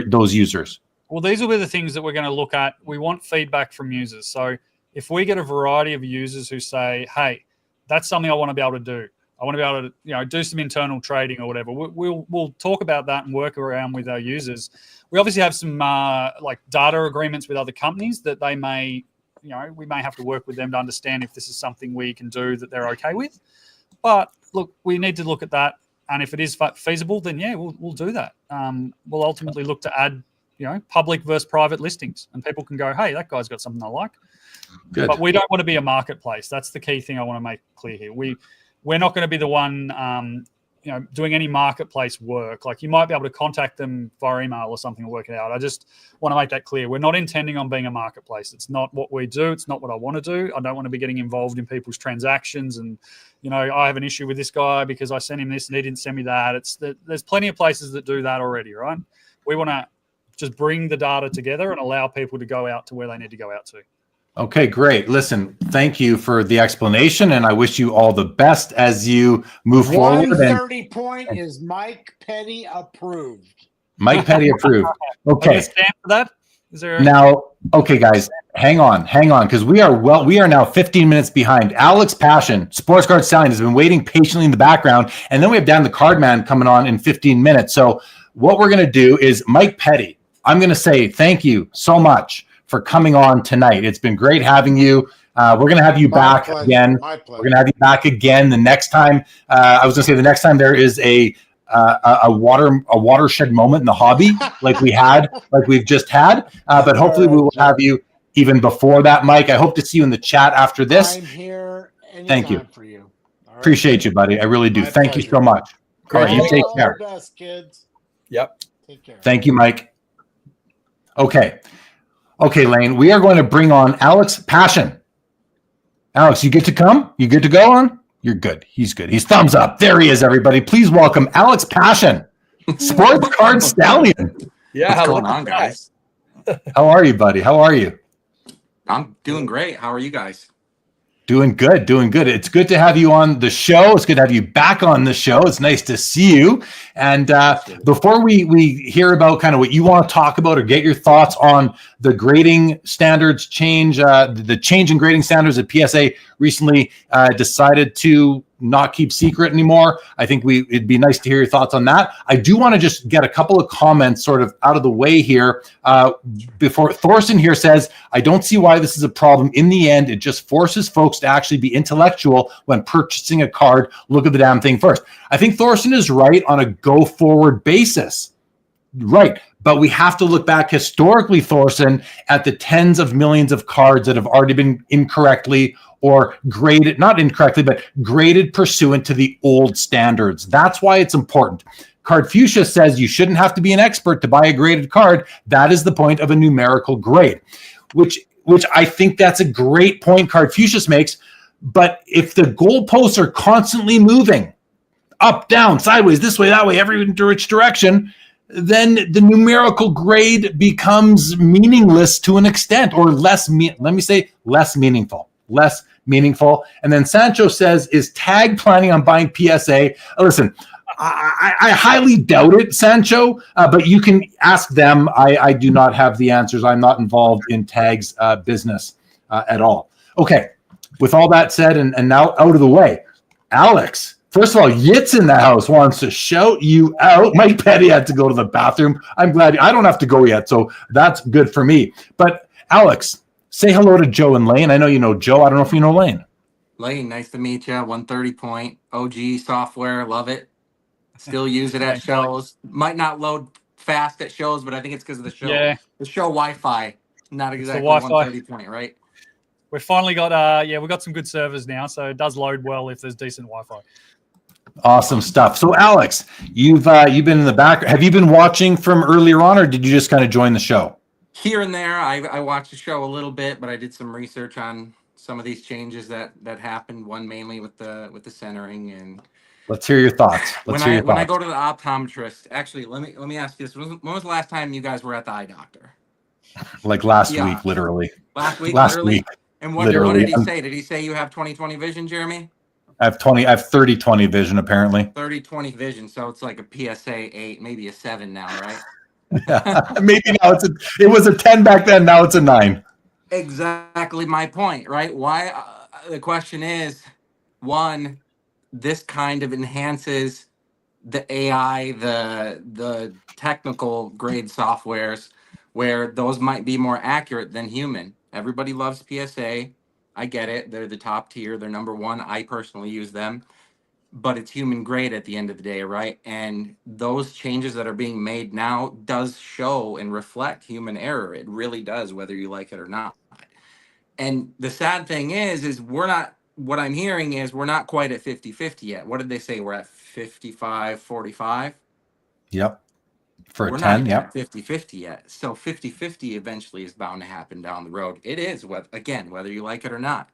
those users? Well, these will be the things that we're going to look at. We want feedback from users. So if we get a variety of users who say, hey, that's something I want to be able to do. I want to be able to, do some internal trading or whatever. We'll talk about that and work around with our users. We obviously have some data agreements with other companies that they may, we may have to work with them to understand if this is something we can do that they're okay with. But look, we need to look at that, and if it is feasible, then yeah, we'll do that. We'll ultimately look to add, public versus private listings, and people can go, hey, that guy's got something I like. Good. But we don't want to be a marketplace. That's the key thing I want to make clear here. We're not going to be the one, doing any marketplace work. Like, you might be able to contact them via email or something and work it out. I just want to make that clear. We're not intending on being a marketplace. It's not what we do. It's not what I want to do. I don't want to be getting involved in people's transactions. And, I have an issue with this guy because I sent him this and he didn't send me that. There's plenty of places that do that already, right? We want to just bring the data together and allow people to go out to where they need to go out to. Okay, great. Listen, thank you for the explanation, and I wish you all the best as you move forward. 130 point is Mike Petty approved. Mike Petty approved. Okay. Stand for that? Is there now, okay, guys, hang on, because we are now 15 minutes behind. Alex Pachan, Sports Card Stallion, has been waiting patiently in the background, and then we have Dan the Cardman coming on in 15 minutes. So what we're going to do is, Mike Petty, I'm going to say thank you so much for coming on tonight. It's been great having you. We're going to have you back again. We're going to have you back again the next time. I was going to say the next time there is a a watershed moment in the hobby like we've just had. But hopefully we will have you even before that, Mike. I hope to see you in the chat after this. I'm here anytime Thank you. for you. All right. Appreciate you, buddy. I really do. Thank you so much. All right, you take care. All the best, kids. Yep. Take care. Thank you, Mike. Okay, Laine, we are going to bring on Alex Pachan. Alex, you good to come? You good to go on? You're good. He's good. He's thumbs up. There he is, everybody. Please welcome Alex Pachan, sports card stallion. Yeah. What's going on, guys? How are you, buddy? How are you? I'm doing great. How are you guys? Doing good. It's good to have you on the show. It's good to have you back on the show. It's nice to see you. And before we hear about kind of what you want to talk about or get your thoughts on the grading standards change, the change in grading standards that PSA recently decided to not keep secret anymore. I think it'd be nice to hear your thoughts on that. I do want to just get a couple of comments sort of out of the way here before Thorsten here says, I don't see why this is a problem. In the end, it just forces folks to actually be intellectual when purchasing a card. Look at the damn thing first. I think Thorsten is right on a go forward basis. Right. But we have to look back historically, Thorsten, at the tens of millions of cards that have already been incorrectly or graded, not incorrectly, but graded pursuant to the old standards. That's why it's important. Card Fuchsia says you shouldn't have to be an expert to buy a graded card. That is the point of a numerical grade, which I think that's a great point Card Fuchsia makes. But if the goalposts are constantly moving up, down, sideways, this way, that way, every which direction, then the numerical grade becomes meaningless to an extent, or less meaningful. And then Sancho says, is Tag planning on buying PSA? Listen, I highly doubt it, Sancho, but you can ask them. I do not have the answers. I'm not involved in Tag's business at all. Okay, with all that said, and now out of the way, Alex, first of all, Yitz in the house wants to shout you out. Mike Petty had to go to the bathroom. I'm glad I don't have to go yet, so that's good for me. But Alex, say hello to Joe and Laine. I know you know Joe. I don't know if you know Laine. Laine, nice to meet you. 130 point OG software. Love it. Still use it at shows. Might not load fast at shows, but I think it's because of the show. Yeah. The show Wi-Fi. Not exactly 130 point, right? We've finally got we've got some good servers now, so it does load well if there's decent Wi-Fi. Awesome stuff. So Alex, you've been in the back. Have you been watching from earlier on, or did you just kind of join the show? Here and there, I watched the show a little bit, but I did some research on some of these changes that happened. One mainly with the centering. And let's hear your thoughts. When I go to the optometrist, actually, let me ask you this: when was the last time you guys were at the eye doctor? Like last week, literally. Last week. And what did he say? Did he say you have 20/20 vision, Jeremy? I have 30/20 vision apparently. 30/20 vision, so it's like a PSA 8, maybe a 7 now, right? Maybe now it was a 10 back then. Now it's a 9. Exactly my point, right? Why? The question is, one, this kind of enhances the AI, the technical grade softwares, where those might be more accurate than human. Everybody loves PSA. I get it. They're the top tier. They're number one. I personally use them. But it's human grade at the end of the day, right? And those changes that are being made now does show and reflect human error. It really does, whether you like it or not. And the sad thing is we're not, what I'm hearing is we're not quite at 50-50 yet. What did they say? We're at 55-45? Yep. For we're 10, not 50-50 yet. So 50-50 eventually is bound to happen down the road. It is, whether you like it or not.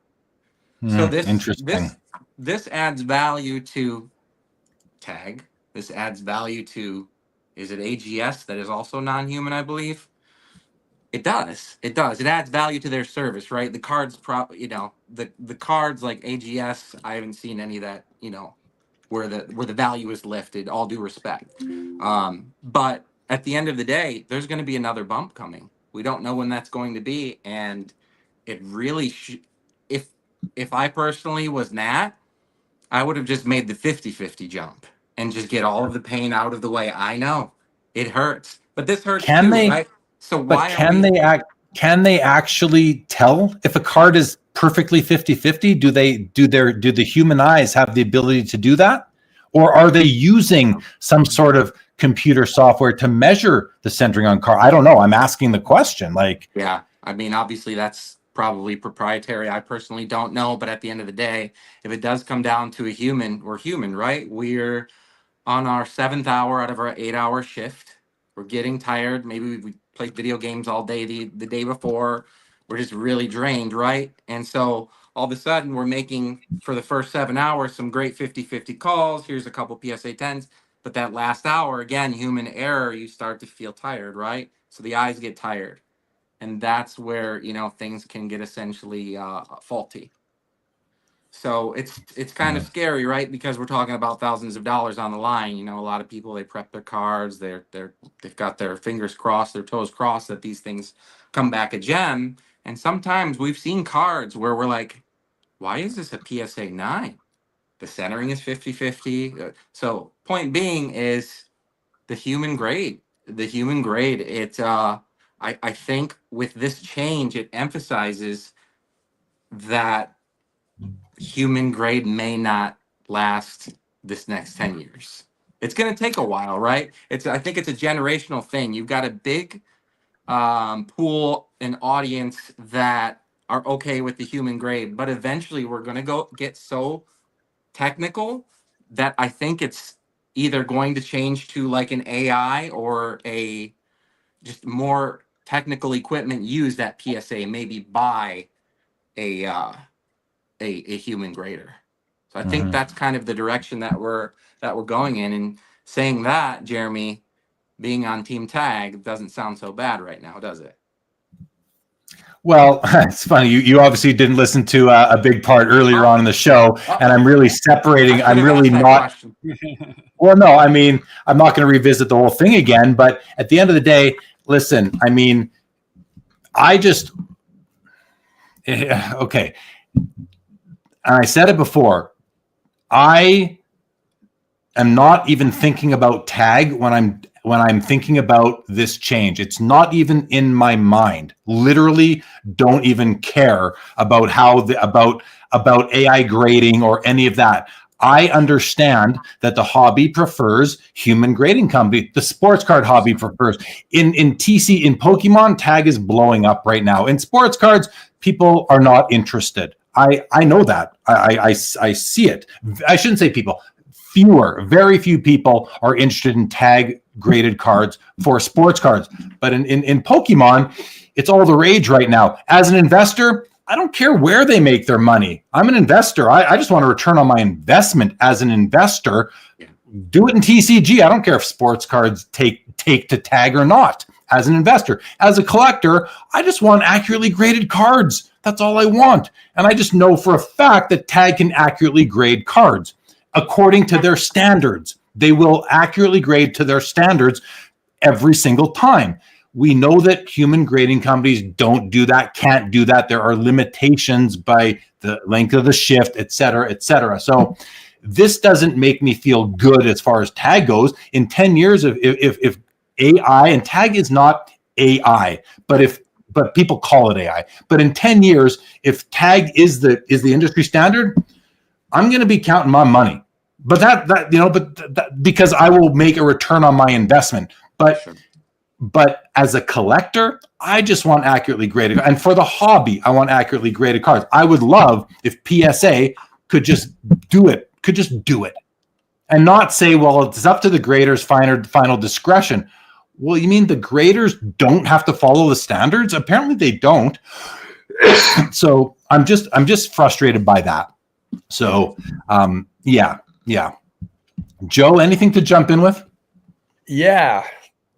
So this adds value to Tag. This adds value to, is it AGS that is also non-human, I believe? It does. It adds value to their service, right? The cards, the cards like AGS, I haven't seen any that, where the value is lifted, all due respect. But at the end of the day, there's going to be another bump coming. We don't know when that's going to be. And it really, if I personally was Nat, I would have just made the 50-50 jump and just get all of the pain out of the way. I know it hurts, but this hurts too, right? So why can they actually tell if a card is perfectly 50-50? Do the human eyes have the ability to do that? Or are they using some sort of computer software to measure the centering on car? I don't know. I'm asking the question. Like, yeah, I mean, obviously that's probably proprietary. I personally don't know, but at the end of the day, if it does come down to a human, we're human, right? We're on our 7th hour out of our 8-hour shift. We're getting tired. Maybe we played video games all day the day before. We're just really drained, right? And so all of a sudden we're making, for the first 7 hours, some great 50-50 calls. Here's a couple PSA 10s. But that last hour, again, human error, you start to feel tired, right? So the eyes get tired. And that's where, things can get essentially faulty. So it's kind of scary, right? Because we're talking about thousands of dollars on the line. A lot of people, they prep their cards, they've got their fingers crossed, their toes crossed that these things come back a gem. And sometimes we've seen cards where we're like, why is this a PSA 9? The centering is 50-50. So point being is the human grade. I think with this change, it emphasizes that human grade may not last this next 10 years. It's going to take a while, right? I think it's a generational thing. You've got a big pool and audience that are okay with the human grade, but eventually we're going to get so technical that I think it's either going to change to like an AI or a just more technical equipment used at PSA, maybe by a human grader. So I think that's kind of the direction that we're going in. And saying that, Jeremy, being on Team Tag doesn't sound so bad right now, does it? Well, it's funny. You obviously didn't listen to a big part earlier on in the show, and I'm really separating. I'm really not. Well, no, I mean, I'm not going to revisit the whole thing again. But at the end of the day, listen, I mean, okay. And I said it before, I am not even thinking about tag when I'm thinking about this change. It's not even in my mind. Literally don't even care about about AI grading or any of that. I understand that the hobby prefers human grading company. The sports card hobby prefers. In Pokemon, tag is blowing up right now. In sports cards, people are not interested. I know that. I see it. I shouldn't say people. Very few people are interested in tag graded cards for sports cards. But in Pokemon, it's all the rage right now. As an investor, I don't care where they make their money. I'm an investor. I just want a return on my investment as an investor. Do it in TCG. I don't care if sports cards take to tag or not. As an investor, as a collector, I just want accurately graded cards. That's all I want. And I just know for a fact that Tag can accurately grade cards according to their standards. They will accurately grade to their standards every single time. We know that human grading companies don't do that, can't do that. There are limitations by the length of the shift, et cetera, et cetera. So this doesn't make me feel good as far as Tag goes. In 10 years, if AI, and Tag is not AI, but people call it AI. But in 10 years, if Tag is the industry standard, I'm going to be counting my money. But that because I will make a return on my investment. But as a collector, I just want accurately graded. And for the hobby, I want accurately graded cards. I would love if PSA could just do it, and not say, well, it's up to the graders' final discretion. Well, you mean the graders don't have to follow the standards? Apparently they don't. So I'm just frustrated by that. So yeah. Joe, anything to jump in with? Yeah.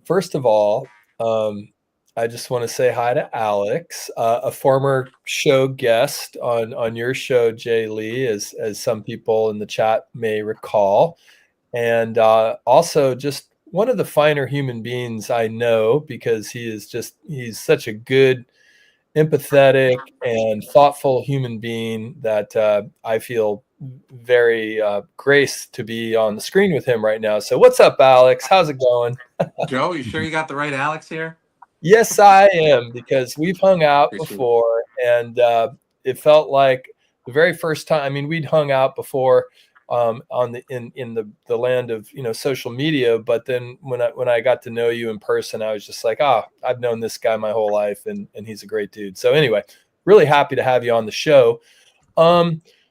First of all, I just want to say hi to Alex, a former show guest on your show, Jay Lee, as some people in the chat may recall. And also just one of the finer human beings I know, because he's such a good, empathetic, and thoughtful human being that I feel very graced to be on the screen with him right now. So what's up, Alex? How's it going? Joe, you sure you got the right Alex here? Yes, I am, because we've hung out before, and it felt like the very first time. I mean, we'd hung out before in the land of, you know, social media. But then when I got to know you in person, I was just like, I've known this guy my whole life, and he's a great dude. So anyway, really happy to have you on the show.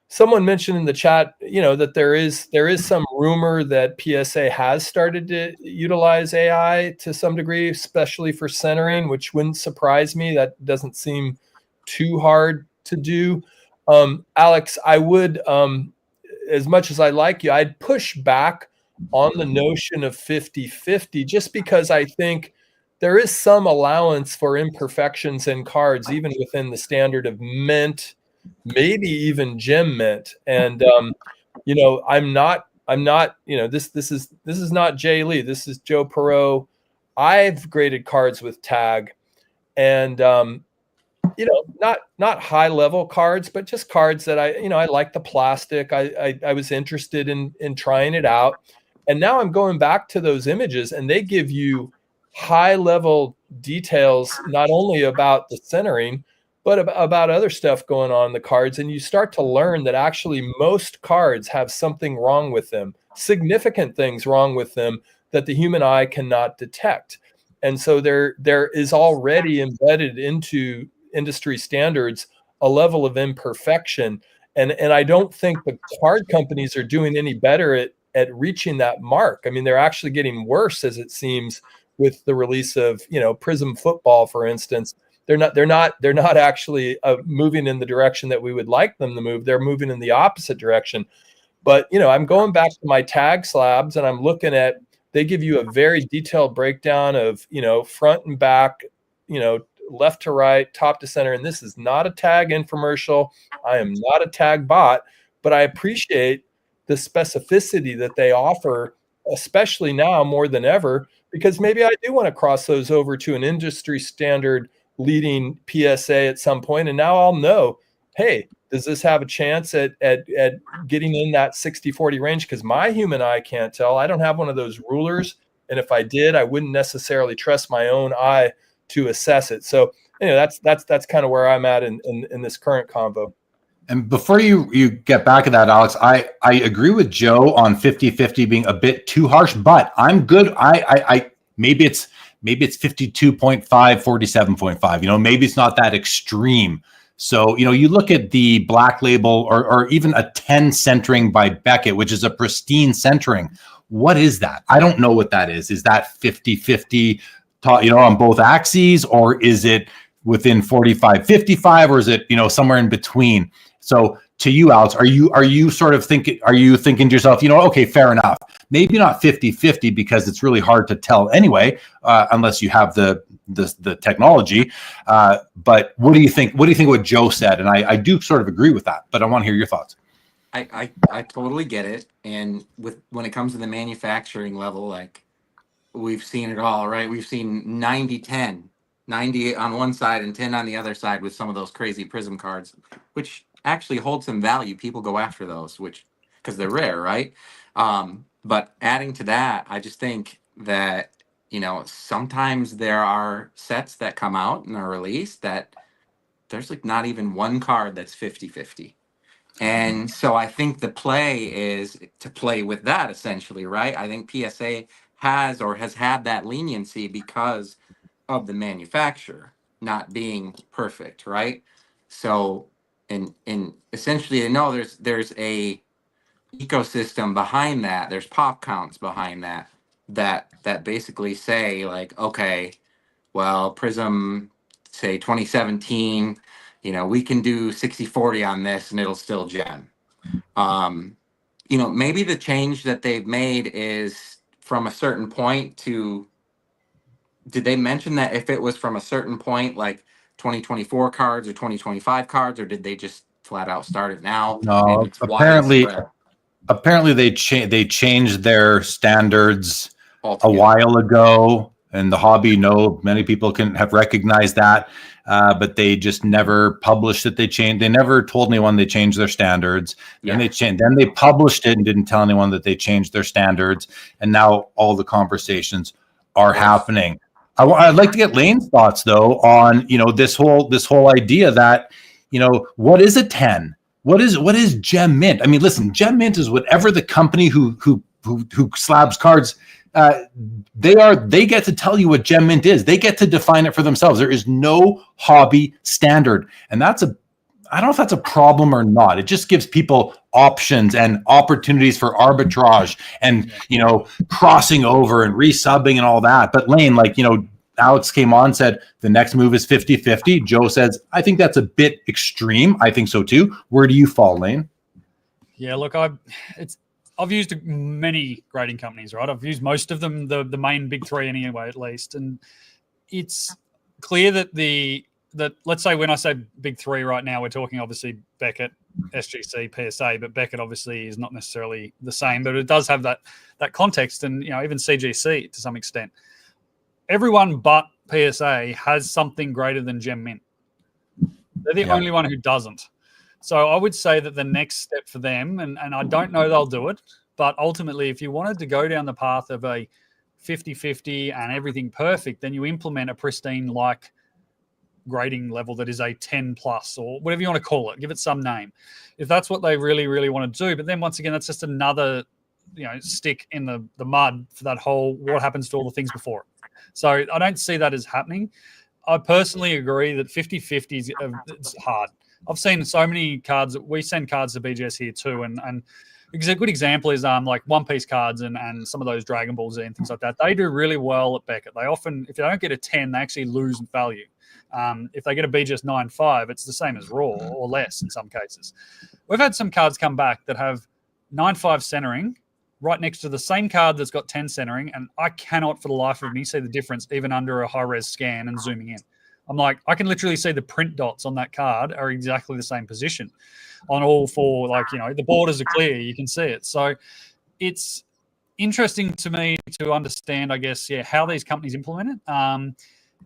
Someone mentioned in the chat, you know, that there is some rumor that PSA has started to utilize AI to some degree, especially for centering, which wouldn't surprise me. That doesn't seem too hard to do. Alex, I would, as much as I like you, I'd push back on the notion of 50-50, just because I think there is some allowance for imperfections in cards, even within the standard of mint, maybe even gem mint. And you know, I'm not, you know, this is not Jay Lee, this is Joe Poirot. I've graded cards with tag, and you know, not high level cards, but just cards that I like the plastic. I was interested in trying it out. And now I'm going back to those images, and they give you high level details, not only about the centering, but about other stuff going on in the cards. And you start to learn that actually most cards have something wrong with them, significant things wrong with them that the human eye cannot detect. And so there is already embedded into industry standards a level of imperfection. And I don't think the card companies are doing any better at reaching that mark. I mean, they're actually getting worse, as it seems, with the release of, you know, Prism Football, for instance. They're not actually moving in the direction that we would like them to move. They're moving in the opposite direction. But, you know, I'm going back to my tag slabs, and I'm looking at, they give you a very detailed breakdown of, you know, front and back, you know, left to right, top to center. And this is not a tag infomercial. I am not a tag bot, but I appreciate the specificity that they offer, especially now more than ever, because maybe I do want to cross those over to an industry standard leading PSA at some point. And now I'll know, hey, does this have a chance at getting in that 60-40 range? Because my human eye can't tell. I don't have one of those rulers. And if I did, I wouldn't necessarily trust my own eye to assess it. So, you know, that's kind of where I'm at in this current convo. And before you get back to that, Alex, I agree with Joe on 50-50 being a bit too harsh, but I'm good. I maybe it's 52.5, 47.5. You know, maybe it's not that extreme. So, you know, you look at the Black Label or even a 10 centering by Beckett, which is a pristine centering. What is that? I don't know what that is. Is that 50-50, you know, on both axes, or is it within 45-55, or is it, you know, somewhere in between? So to you, Alex, are you sort of thinking to yourself, you know, okay, fair enough. Maybe not 50-50 because it's really hard to tell anyway, unless you have the technology. But what do you think? What do you think what Joe said? And I do sort of agree with that, but I want to hear your thoughts. I totally get it. And when it comes to the manufacturing level, like, we've seen it all, right? We've seen 90-10, 90 on one side and 10 on the other side with some of those crazy Prism cards, which actually hold some value. People go after those, because they're rare, right? But adding to that, I just think that, you know, sometimes there are sets that come out and are released that there's like not even one card that's 50-50. And so I think the play is to play with that, essentially, right? I think PSA has had that leniency because of the manufacturer not being perfect, right? So, and essentially, I know there's a ecosystem behind that. There's pop counts behind that basically say, like, okay, well, Prism, say 2017, you know, we can do 60-40 on this and it'll still gem. You know, maybe the change that they've made is from a certain point to, did they mention that if it was from a certain point, like 2024 cards or 2025 cards, or did they just flat out start it now? No, apparently they changed their standards altogether a while ago, and the hobby, many people can have recognized that, but they just never published that they changed. They never told anyone they changed their standards. Yeah. And then they published it and didn't tell anyone that they changed their standards. And now all the conversations are happening. I'd like to get Laine's thoughts though on, you know, this whole idea that, you know, what is a 10? what is Gem Mint? I mean, listen, Gem Mint is whatever the company who slabs cards. They get to tell you what Gem Mint is. They get to define it for themselves. There is no hobby standard, and I don't know if that's a problem or not. It just gives people options and opportunities for arbitrage and, crossing over and resubbing and all that. But Laine, Alex came on, said the next move is 50-50. Joe says, I think that's a bit extreme. I think so too. Where do you fall, Laine? Yeah, look, I've used many grading companies, right? I've used most of them, the main big three anyway, at least. And it's clear that let's say when I say big three right now, we're talking obviously Beckett, SGC, PSA, but Beckett obviously is not necessarily the same, but it does have that context, and even CGC to some extent. Everyone but PSA has something greater than Gem Mint. They're the only one who doesn't. So I would say that the next step for them, and I don't know they'll do it, but ultimately if you wanted to go down the path of a 50-50 and everything perfect, then you implement a pristine grading level that is a 10 plus or whatever you want to call it. Give it some name. If that's what they really, really want to do. But then once again, that's just another stick in the mud for that whole what happens to all the things before it. So I don't see that as happening. I personally agree that 50-50 is hard. I've seen so many cards. We send cards to BGS here too, and a good example is like One Piece cards and some of those Dragon Ball Z and things like that. They do really well at Beckett. They often, if they don't get a 10, they actually lose in value. If they get a BGS 9.5, it's the same as Raw or less in some cases. We've had some cards come back that have 9.5 centering right next to the same card that's got 10 centering, and I cannot for the life of me see the difference even under a high-res scan and zooming in. I'm like, I can literally see the print dots on that card are exactly the same position on all four. The borders are clear. You can see it. So it's interesting to me to understand, I guess, how these companies implement it. And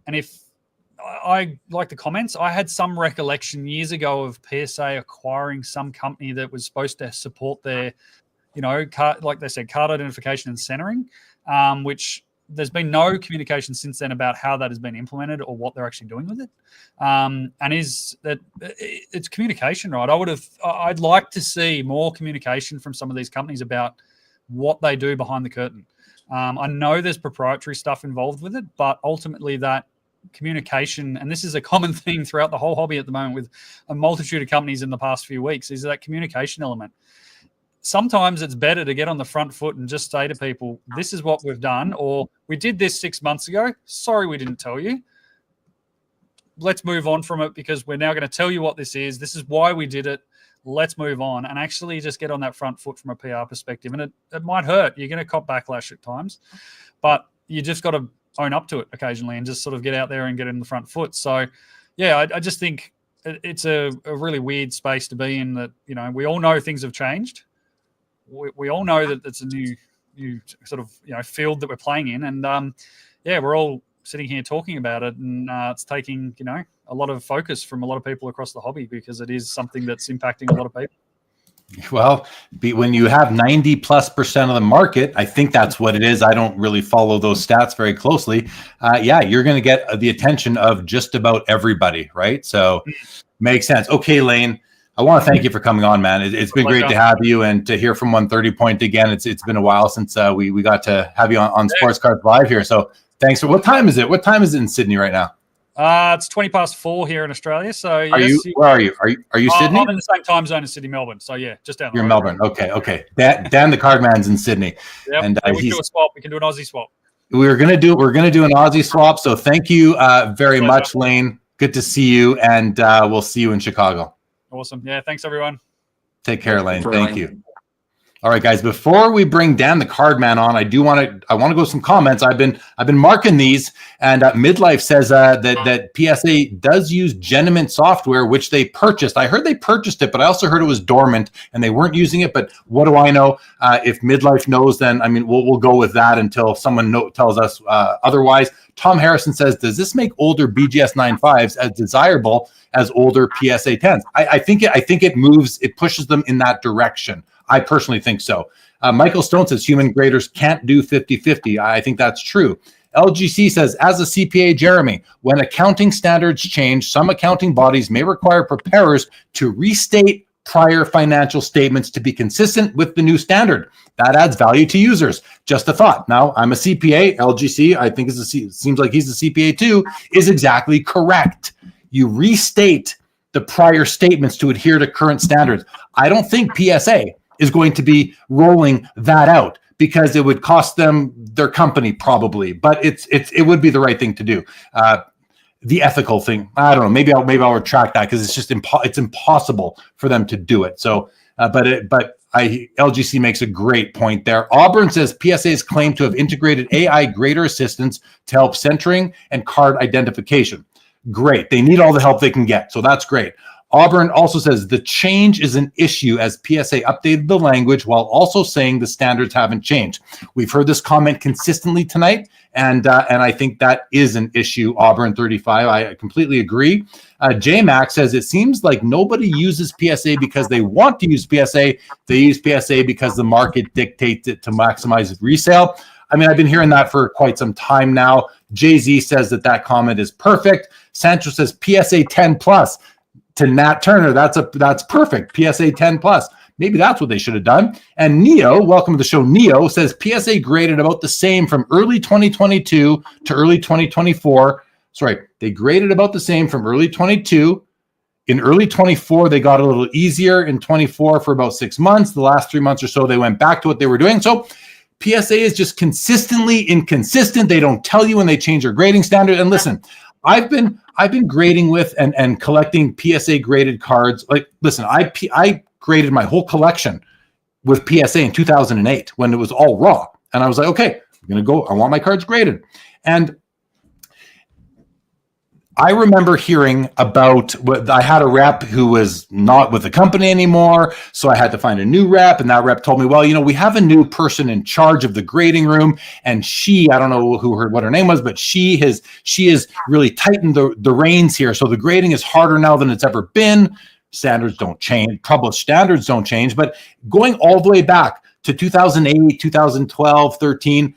if I like the comments, I had some recollection years ago of PSA acquiring some company that was supposed to support their, like they said, card identification and centering, which there's been no communication since then about how that has been implemented or what they're actually doing with it. And is that it's communication, right? I'd like to see more communication from some of these companies about what they do behind the curtain. I know there's proprietary stuff involved with it, but ultimately that communication, and this is a common theme throughout the whole hobby at the moment with a multitude of companies in the past few weeks, is that communication element. Sometimes it's better to get on the front foot and just say to people, this is what we've done, or we did this 6 months ago. Sorry, we didn't tell you. Let's move on from it because we're now going to tell you what this is. This is why we did it. Let's move on and actually just get on that front foot from a PR perspective. And it might hurt. You're going to cop backlash at times, but you just got to own up to it occasionally and just sort of get out there and get in the front foot. So, yeah, I just think it's a really weird space to be in that, we all know things have changed. We all know that it's a new sort of field that we're playing in, and we're all sitting here talking about it, and it's taking a lot of focus from a lot of people across the hobby because it is something that's impacting a lot of people. Well, when you have 90+% of the market, I think that's what it is. I don't really follow those stats very closely. You're going to get the attention of just about everybody, right? So makes sense. Okay, Laine. I want to thank you for coming on, man. It's been great to have you and to hear from 130 Point again. It's been a while since we got to have you on Sports Cards Live here. So thanks. What time is it? What time is it in Sydney right now? It's 4:20 here in Australia. So where are you? Are you Sydney? I'm in the same time zone as Sydney, Melbourne. So just down. You're in Melbourne. Okay. Dan the Cardman's in Sydney. Yep. And we can do a swap. We can do an Aussie swap. We're gonna do an Aussie swap. So thank you very much, Laine. Good to see you, and we'll see you in Chicago. Awesome. Yeah. Thanks, everyone. Take care, Laine. Thank you. All right, guys. Before we bring Dan the Cardman on, I want to go some comments. I've been marking these, and Midlife says that PSA does use Geniment software, which they purchased. I heard they purchased it, but I also heard it was dormant and they weren't using it. But what do I know? If Midlife knows, then we'll go with that until someone tells us otherwise. Tom Harrison says, does this make older BGS 9.5s as desirable as older PSA 10s? I think it moves, it pushes them in that direction. I personally think so. Michael Stone says human graders can't do 50-50. I think that's true. LGC says, as a CPA, Jeremy, when accounting standards change, some accounting bodies may require preparers to restate prior financial statements to be consistent with the new standard. That adds value to users. Just a thought. Now, I'm a CPA. LGC, I think seems like he's a CPA too, is exactly correct. You restate the prior statements to adhere to current standards. I don't think PSA is going to be rolling that out because it would cost them their company probably, but it would be the right thing to do. The ethical thing, I don't know. Maybe I'll retract that because it's just it's impossible for them to do it. So, LGC makes a great point there. Auburn says PSA's claim to have integrated AI grader assistance to help centering and card identification. Great. They need all the help they can get. So that's great. Auburn also says the change is an issue as PSA updated the language while also saying the standards haven't changed. We've heard this comment consistently tonight, and I think that is an issue, Auburn 35. I completely agree. JMax says it seems like nobody uses PSA because they want to use PSA. They use PSA because the market dictates it to maximize resale. I mean, I've been hearing that for quite some time now. Jay-Z says that comment is perfect. Sancho says PSA 10 plus. To Nat Turner, that's perfect. PSA 10 plus. Maybe that's what they should have done. And Neo, welcome to the show. Neo says PSA graded about the same from early 2022 to early 2024. Sorry, they graded about the same from early 22. In early 24, they got a little easier. In 24 for about 6 months. The last 3 months or so, they went back to what they were doing. So PSA is just consistently inconsistent. They don't tell you when they change their grading standard. And listen, I've been grading with and collecting PSA graded cards. Like, listen, I graded my whole collection with PSA in 2008 when it was all raw. And I was like, okay, I'm going to go. I want my cards graded. And I remember hearing about I had a rep who was not with the company anymore. So I had to find a new rep. And that rep told me, well, we have a new person in charge of the grading room. And I don't know what her name was, but she has really tightened the reins here. So the grading is harder now than it's ever been. Standards don't change. Published standards don't change. But going all the way back to 2008, 2012, 13,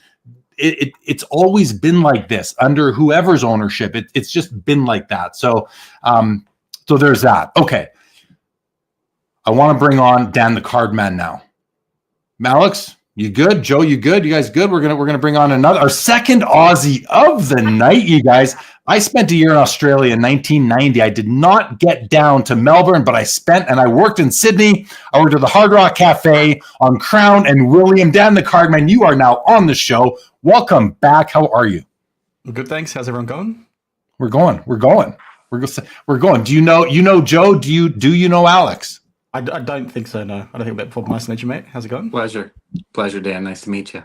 it's always been like this under whoever's ownership. It's just been like that. So there's that. Okay. I want to bring on Dan the Cardman now. Alex, you good? Joe, you good? You guys good? We're gonna bring on our second Aussie of the night, you guys. I spent a year in Australia in 1990. I did not get down to Melbourne, but I worked in Sydney. I worked at the Hard Rock Cafe on Crown and William. Dan the Cardman, you are now on the show. Welcome back. How are you? Good, thanks. How's everyone going? We're going. Do you know Joe? Do you know Alex? I don't think so, no. I don't think about nice to meet you, mate. How's it going? Pleasure, Dan. Nice to meet you.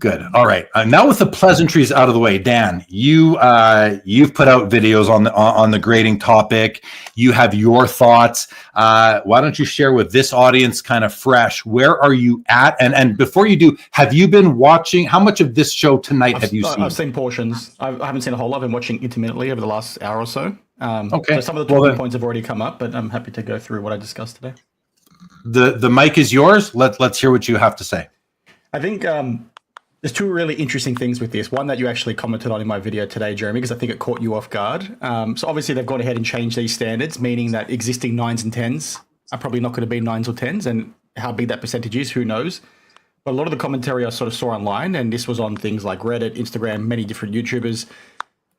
Good. All right. Now with the pleasantries out of the way, Dan, you've put out videos on the grading topic. You have your thoughts. Why don't you share with this audience kind of fresh? Where are you at? And before you do, have you been watching? How much of this show tonight have you seen? I've seen portions. I haven't seen a whole lot. I've been watching intermittently over the last hour or so. Okay. So some of the talking points have already come up, but I'm happy to go through what I discussed today. The mic is yours. Let's hear what you have to say. I think there's two really interesting things with this. One that you actually commented on in my video today, Jeremy, because I think it caught you off guard. So obviously they've gone ahead and changed these standards, meaning that existing 9s and 10s are probably not going to be 9s or 10s, and how big that percentage is, who knows. But a lot of the commentary I sort of saw online, and this was on things like Reddit, Instagram, many different YouTubers,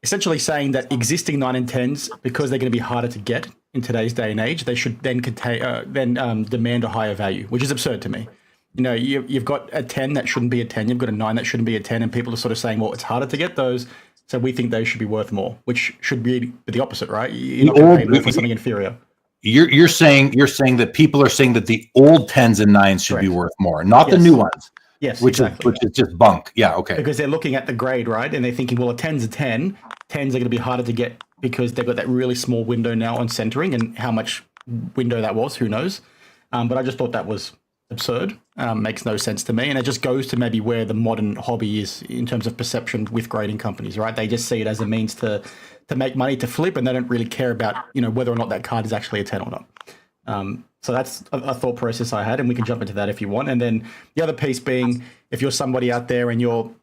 essentially saying that existing 9 and 10s, because they're going to be harder to get in today's day and age, they should then demand a higher value, which is absurd to me. You've got a 10 that shouldn't be a 10. You've got a 9 that shouldn't be a 10. And people are sort of saying, well, it's harder to get those, so we think they should be worth more, which should be the opposite, right? You're not going to pay more for something inferior. You're saying that people are saying that the old 10s and 9s should be worth more, not the new ones. Yes, which is just bunk. Yeah, okay. Because they're looking at the grade, right? And they're thinking, well, a 10's a 10. 10s are going to be harder to get because they've got that really small window now on centering, and how much window that was, who knows? But I just thought that was absurd. Makes no sense to me. And it just goes to maybe where the modern hobby is in terms of perception with grading companies, right? They just see it as a means to make money, to flip, and they don't really care about, whether or not that card is actually a 10 or not. So that's a thought process I had, and we can jump into that if you want. And then the other piece being, if you're somebody out there and you're,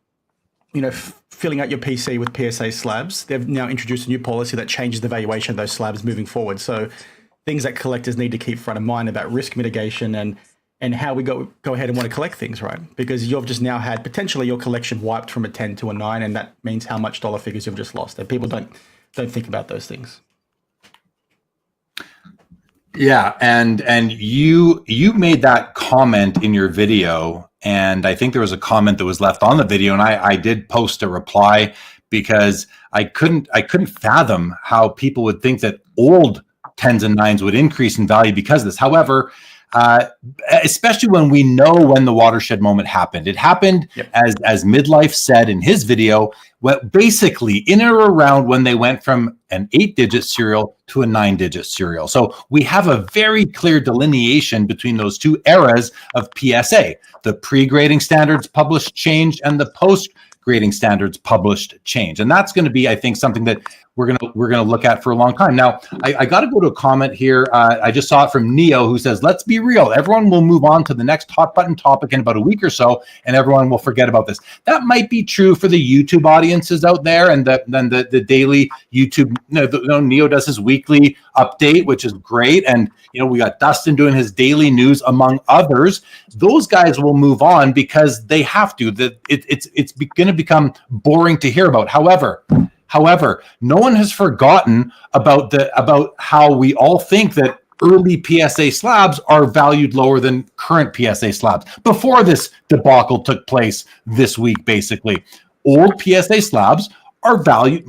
filling out your PC with PSA slabs, they've now introduced a new policy that changes the valuation of those slabs moving forward. So things that collectors need to keep front of mind about risk mitigation and how we go ahead and want to collect things, right? Because you've just now had potentially your collection wiped from a 10 to a 9, and that means how much dollar figures you've just lost. And people don't think about those things. Yeah, and you made that comment in your video, and I think there was a comment that was left on the video, and I did post a reply because I couldn't fathom how people would think that old 10s and 9s would increase in value because of this. However, especially when we know when the watershed moment happened. It happened, yep, as Midlife said in his video, basically in or around when they went from an 8-digit serial to a 9-digit serial. So we have a very clear delineation between those two eras of PSA. The pre-grading standards published change and the post-grading standards published change. And that's going to be, I think, something that we're gonna look at for a long time. Now, I got to go to a comment here. I just saw it from Neo, who says, "Let's be real. Everyone will move on to the next hot button topic in about a week or so, and everyone will forget about this." That might be true for the YouTube audiences out there, and then the daily YouTube. Neo does his weekly update, which is great, and we got Dustin doing his daily news, among others. Those guys will move on because they have to. It's going to become boring to hear about. However, no one has forgotten about how we all think that early PSA slabs are valued lower than current PSA slabs before this debacle took place this week. Basically, old PSA slabs are valued.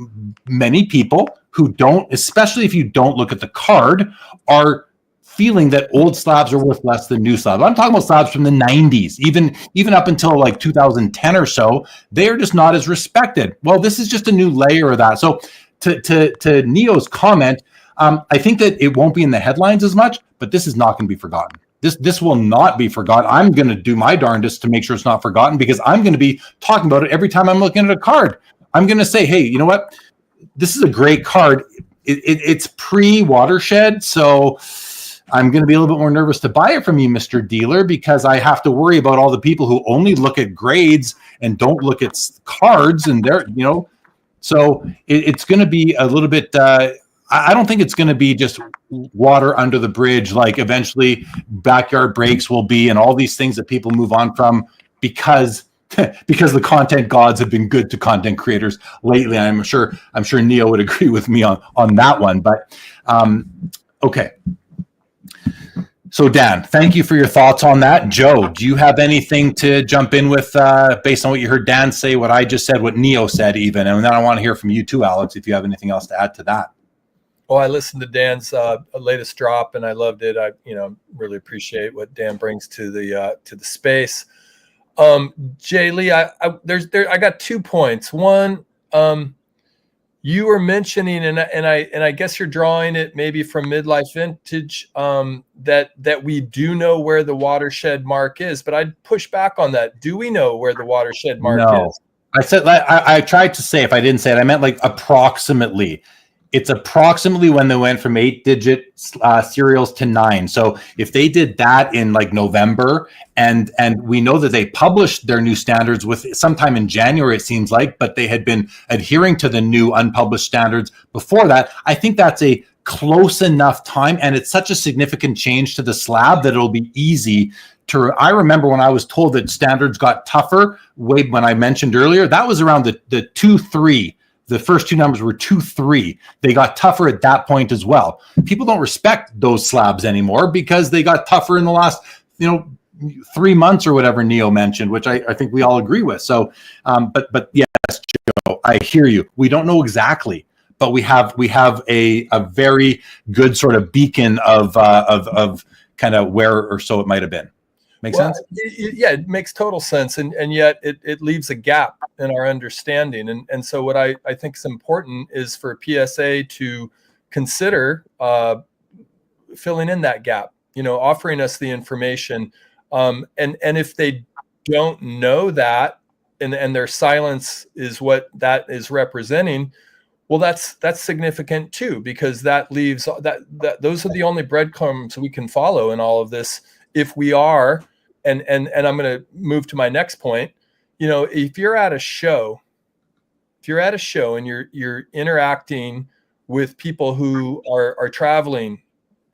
Many people who don't, especially if you don't look at the card, are feeling that old slabs are worth less than new slabs. I'm talking about slabs from the 90s, even up until like 2010 or so. They are just not as respected. Well, this is just a new layer of that. So to Neo's comment, I think that it won't be in the headlines as much, but this is not going to be forgotten. This will not be forgotten. I'm going to do my darndest to make sure it's not forgotten, because I'm going to be talking about it every time I'm looking at a card. I'm going to say, hey, you know what? This is a great card. It's pre-watershed, so I'm going to be a little bit more nervous to buy it from you, Mr. Dealer, because I have to worry about all the people who only look at grades and don't look at cards, and they're, so it's going to be a little bit, I don't think it's going to be just water under the bridge, like eventually backyard breaks will be, and all these things that people move on from because the content gods have been good to content creators lately. I'm sure Neo would agree with me on that one, but okay. So Dan, thank you for your thoughts on that. Joe, do you have anything to jump in with based on what you heard Dan say, what I just said, what Neo said even? And then I want to hear from you too, Alex, if you have anything else to add to that. Well, I listened to Dan's latest drop and I loved it. I really appreciate what Dan brings to the space. Jay Lee, I got 2 points. One, you were mentioning, and I guess you're drawing it maybe from Midlife Vintage, that we do know where the watershed mark is, but I'd push back on that. Do we know where the watershed mark is? I said, I tried to say, if I didn't say it, I meant like approximately. It's approximately when they went from 8-digit serials to 9. So if they did that in like November, and we know that they published their new standards with sometime in January, it seems like, but they had been adhering to the new unpublished standards before that, I think that's a close enough time, and it's such a significant change to the slab that it'll be easy to. I remember when I was told that standards got tougher, when I mentioned earlier, that was around the 2-3. The first two numbers were 2-3. They got tougher at that point as well. People don't respect those slabs anymore because they got tougher in the last, 3 months or whatever Neo mentioned, which I think we all agree with. So, but yes, Joe, I hear you. We don't know exactly, but we have a very good sort of beacon of kind of where or so it might have been. Make sense? Yeah, it makes total sense. And yet it leaves a gap in our understanding. And so what I think is important is for PSA to consider filling in that gap, offering us the information. And if they don't know that, and their silence is what that is representing, well, that's significant too, because that leaves that those are the only breadcrumbs we can follow in all of this. If we are, and I'm going to move to my next point, if you're at a show and you're interacting with people who are traveling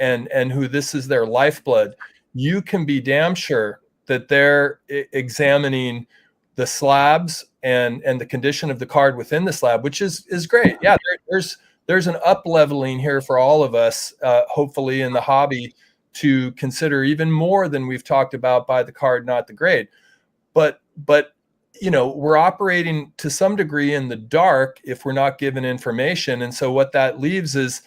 and who this is their lifeblood, you can be damn sure that they're examining the slabs and the condition of the card within the slab, which is great. Yeah, there's an up leveling here for all of us, hopefully in the hobby, to consider even more than we've talked about by the card, not the grade. But we're operating to some degree in the dark if we're not given information. And so what that leaves is,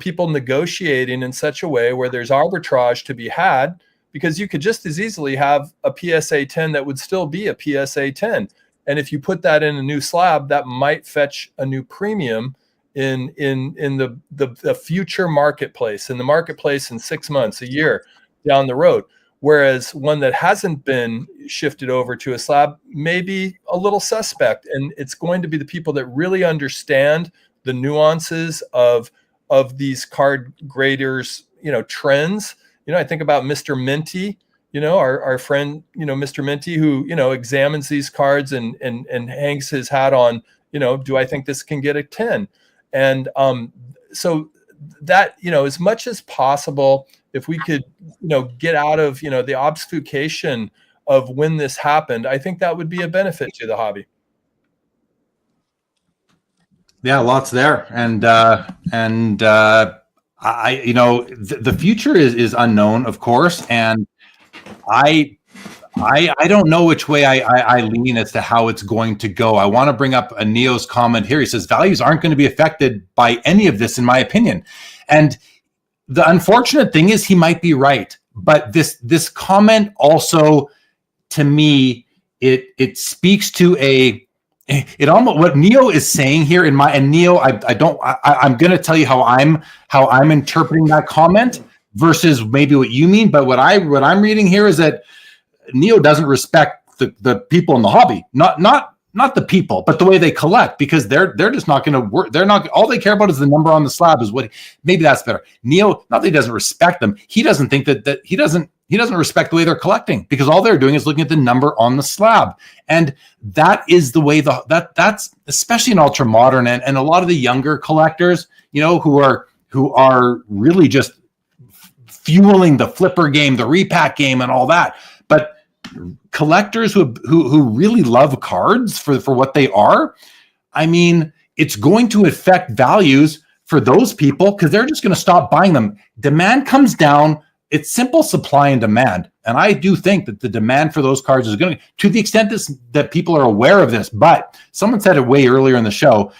people negotiating in such a way where there's arbitrage to be had, because you could just as easily have a PSA 10 that would still be a PSA 10. And if you put that in a new slab, that might fetch a new premium in the future marketplace, in the marketplace in 6 months, a year down the road. Whereas one that hasn't been shifted over to a slab may be a little suspect. And it's going to be the people that really understand the nuances of these card graders, trends. I think about Mr. Minty, our friend, Mr. Minty, who, examines these cards and hangs his hat on, do I think this can get a 10? And so that, as much as possible, if we could, get out of, the obfuscation of when this happened, I think that would be a benefit to the hobby. Yeah, lots there. And the future is unknown, of course. And I don't know which way I lean as to how it's going to go. I want to bring up a Neo's comment here. He says values aren't going to be affected by any of this, in my opinion. And the unfortunate thing is he might be right. But this comment also, to me, it speaks to it almost what Neo is saying here Neo, I'm going to tell you how I'm interpreting that comment versus maybe what you mean. But what I'm reading here is that Neo doesn't respect the people in the hobby, not the people, but the way they collect, because they're just not going to work. They're not, all they care about is the number on the slab is what, maybe that's better. Neo, not that he doesn't respect them. He doesn't think that he doesn't respect the way they're collecting, because all they're doing is looking at the number on the slab. And that is the way that's especially in ultra modern and a lot of the younger collectors, who are really just fueling the flipper game, the repack game and all that. But collectors who really love cards for what they are, I mean, it's going to affect values for those people because they're just going to stop buying them. Demand comes down. It's simple supply and demand. And I do think that the demand for those cards is going to the extent that people are aware of this. But someone said it way earlier in the show.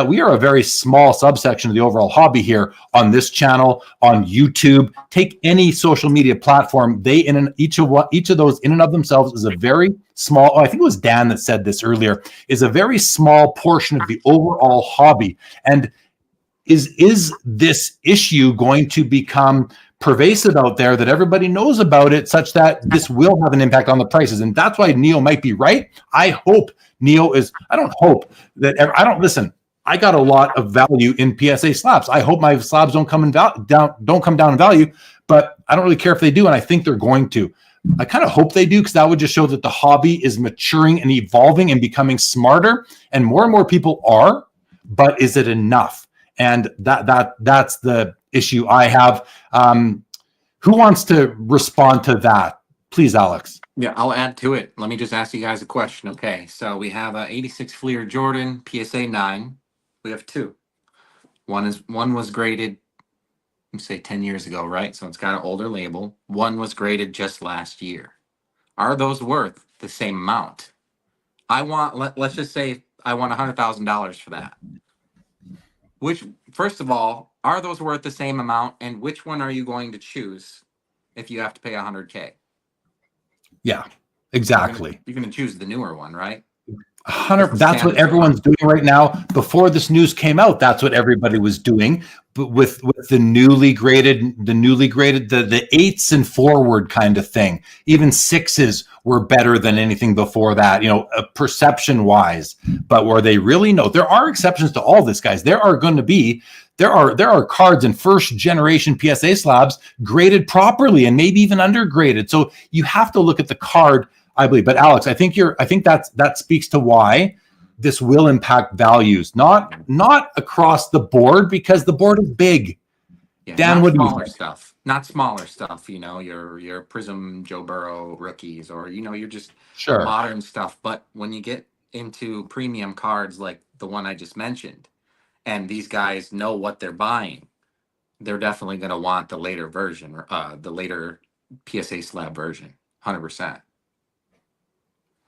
We are a very small subsection of the overall hobby here on this channel, on YouTube. Take any social media platform. Each of those in and of themselves is a very small, I think it was Dan that said this earlier, is a very small portion of the overall hobby. And is this issue going to become pervasive out there that everybody knows about it, such that this will have an impact on the prices? And that's why Neo might be right. I hope Neo is, I don't hope that, listen, I got a lot of value in PSA slabs. I hope my slabs don't come down in value, but I don't really care if they do. And I think they're going to. I kind of hope they do, because that would just show that the hobby is maturing and evolving and becoming smarter, and more people are, but is it enough? And that's the issue I have. Who wants to respond to that? Please, Alex. Yeah, I'll add to it. Let me just ask you guys a question. Okay, so we have a 86 Fleer Jordan PSA 9. We have two. One was graded, let me say 10 years ago, right? So it's got an older label. One was graded just last year. Are those worth the same amount? Let's just say I want $100,000 for that. First of all, are those worth the same amount? And which one are you going to choose if you have to pay $100K? Yeah, exactly. You're going to choose the newer one, right? 100. That's what everyone's doing right now. Before this news came out, that's what everybody was doing. But with the newly graded, the 8s and forward kind of thing. Even 6s were better than anything before that, perception wise. But were they really? No, there are exceptions to all this, guys. There are cards in first generation PSA slabs graded properly and maybe even undergraded. So you have to look at the card, I believe. But Alex, I think that speaks to why this will impact values, not across the board, because the board is big. Yeah, Dan, not what do you smaller think? stuff, not smaller stuff. You know, your Prism Joe Burrow rookies, or you're just Sure. modern stuff. But when you get into premium cards like the one I just mentioned, and these guys know what they're buying, they're definitely going to want the later version, the later PSA slab version, 100%.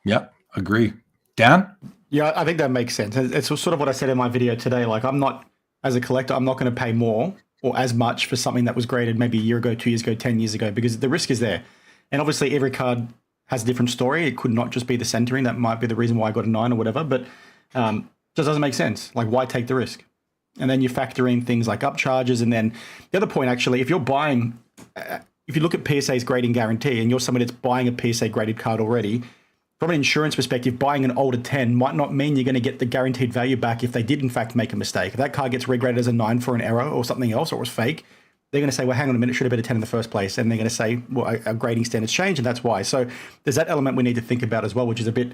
Yep, agree. Dan? Yeah, I think that makes sense. It's sort of what I said in my video today. Like, I'm not, as a collector, I'm not going to pay more or as much for something that was graded maybe a year ago, 2 years ago, 10 years ago, because the risk is there. And obviously every card has a different story. It could not just be the centering. That might be the reason why I got a 9 or whatever, but just doesn't make sense. Like, why take the risk? And then you factor in things like upcharges. And then the other point, actually, if you're buying, if you look at PSA's grading guarantee and you're somebody that's buying a PSA graded card already, from an insurance perspective, buying an older 10 might not mean you're going to get the guaranteed value back if they did in fact make a mistake. If that card gets regraded as a 9 for an error or something else, or it was fake, they're going to say, well, hang on a minute, it should have been a 10 in the first place. And they're going to say, well, our grading standards change, and that's why. So there's that element we need to think about as well, which is a bit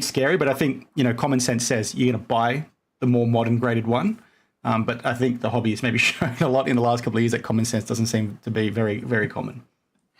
scary. But I think, common sense says you're going to buy the more modern graded one. But I think the hobby has maybe shown a lot in the last couple of years that common sense doesn't seem to be very, very common.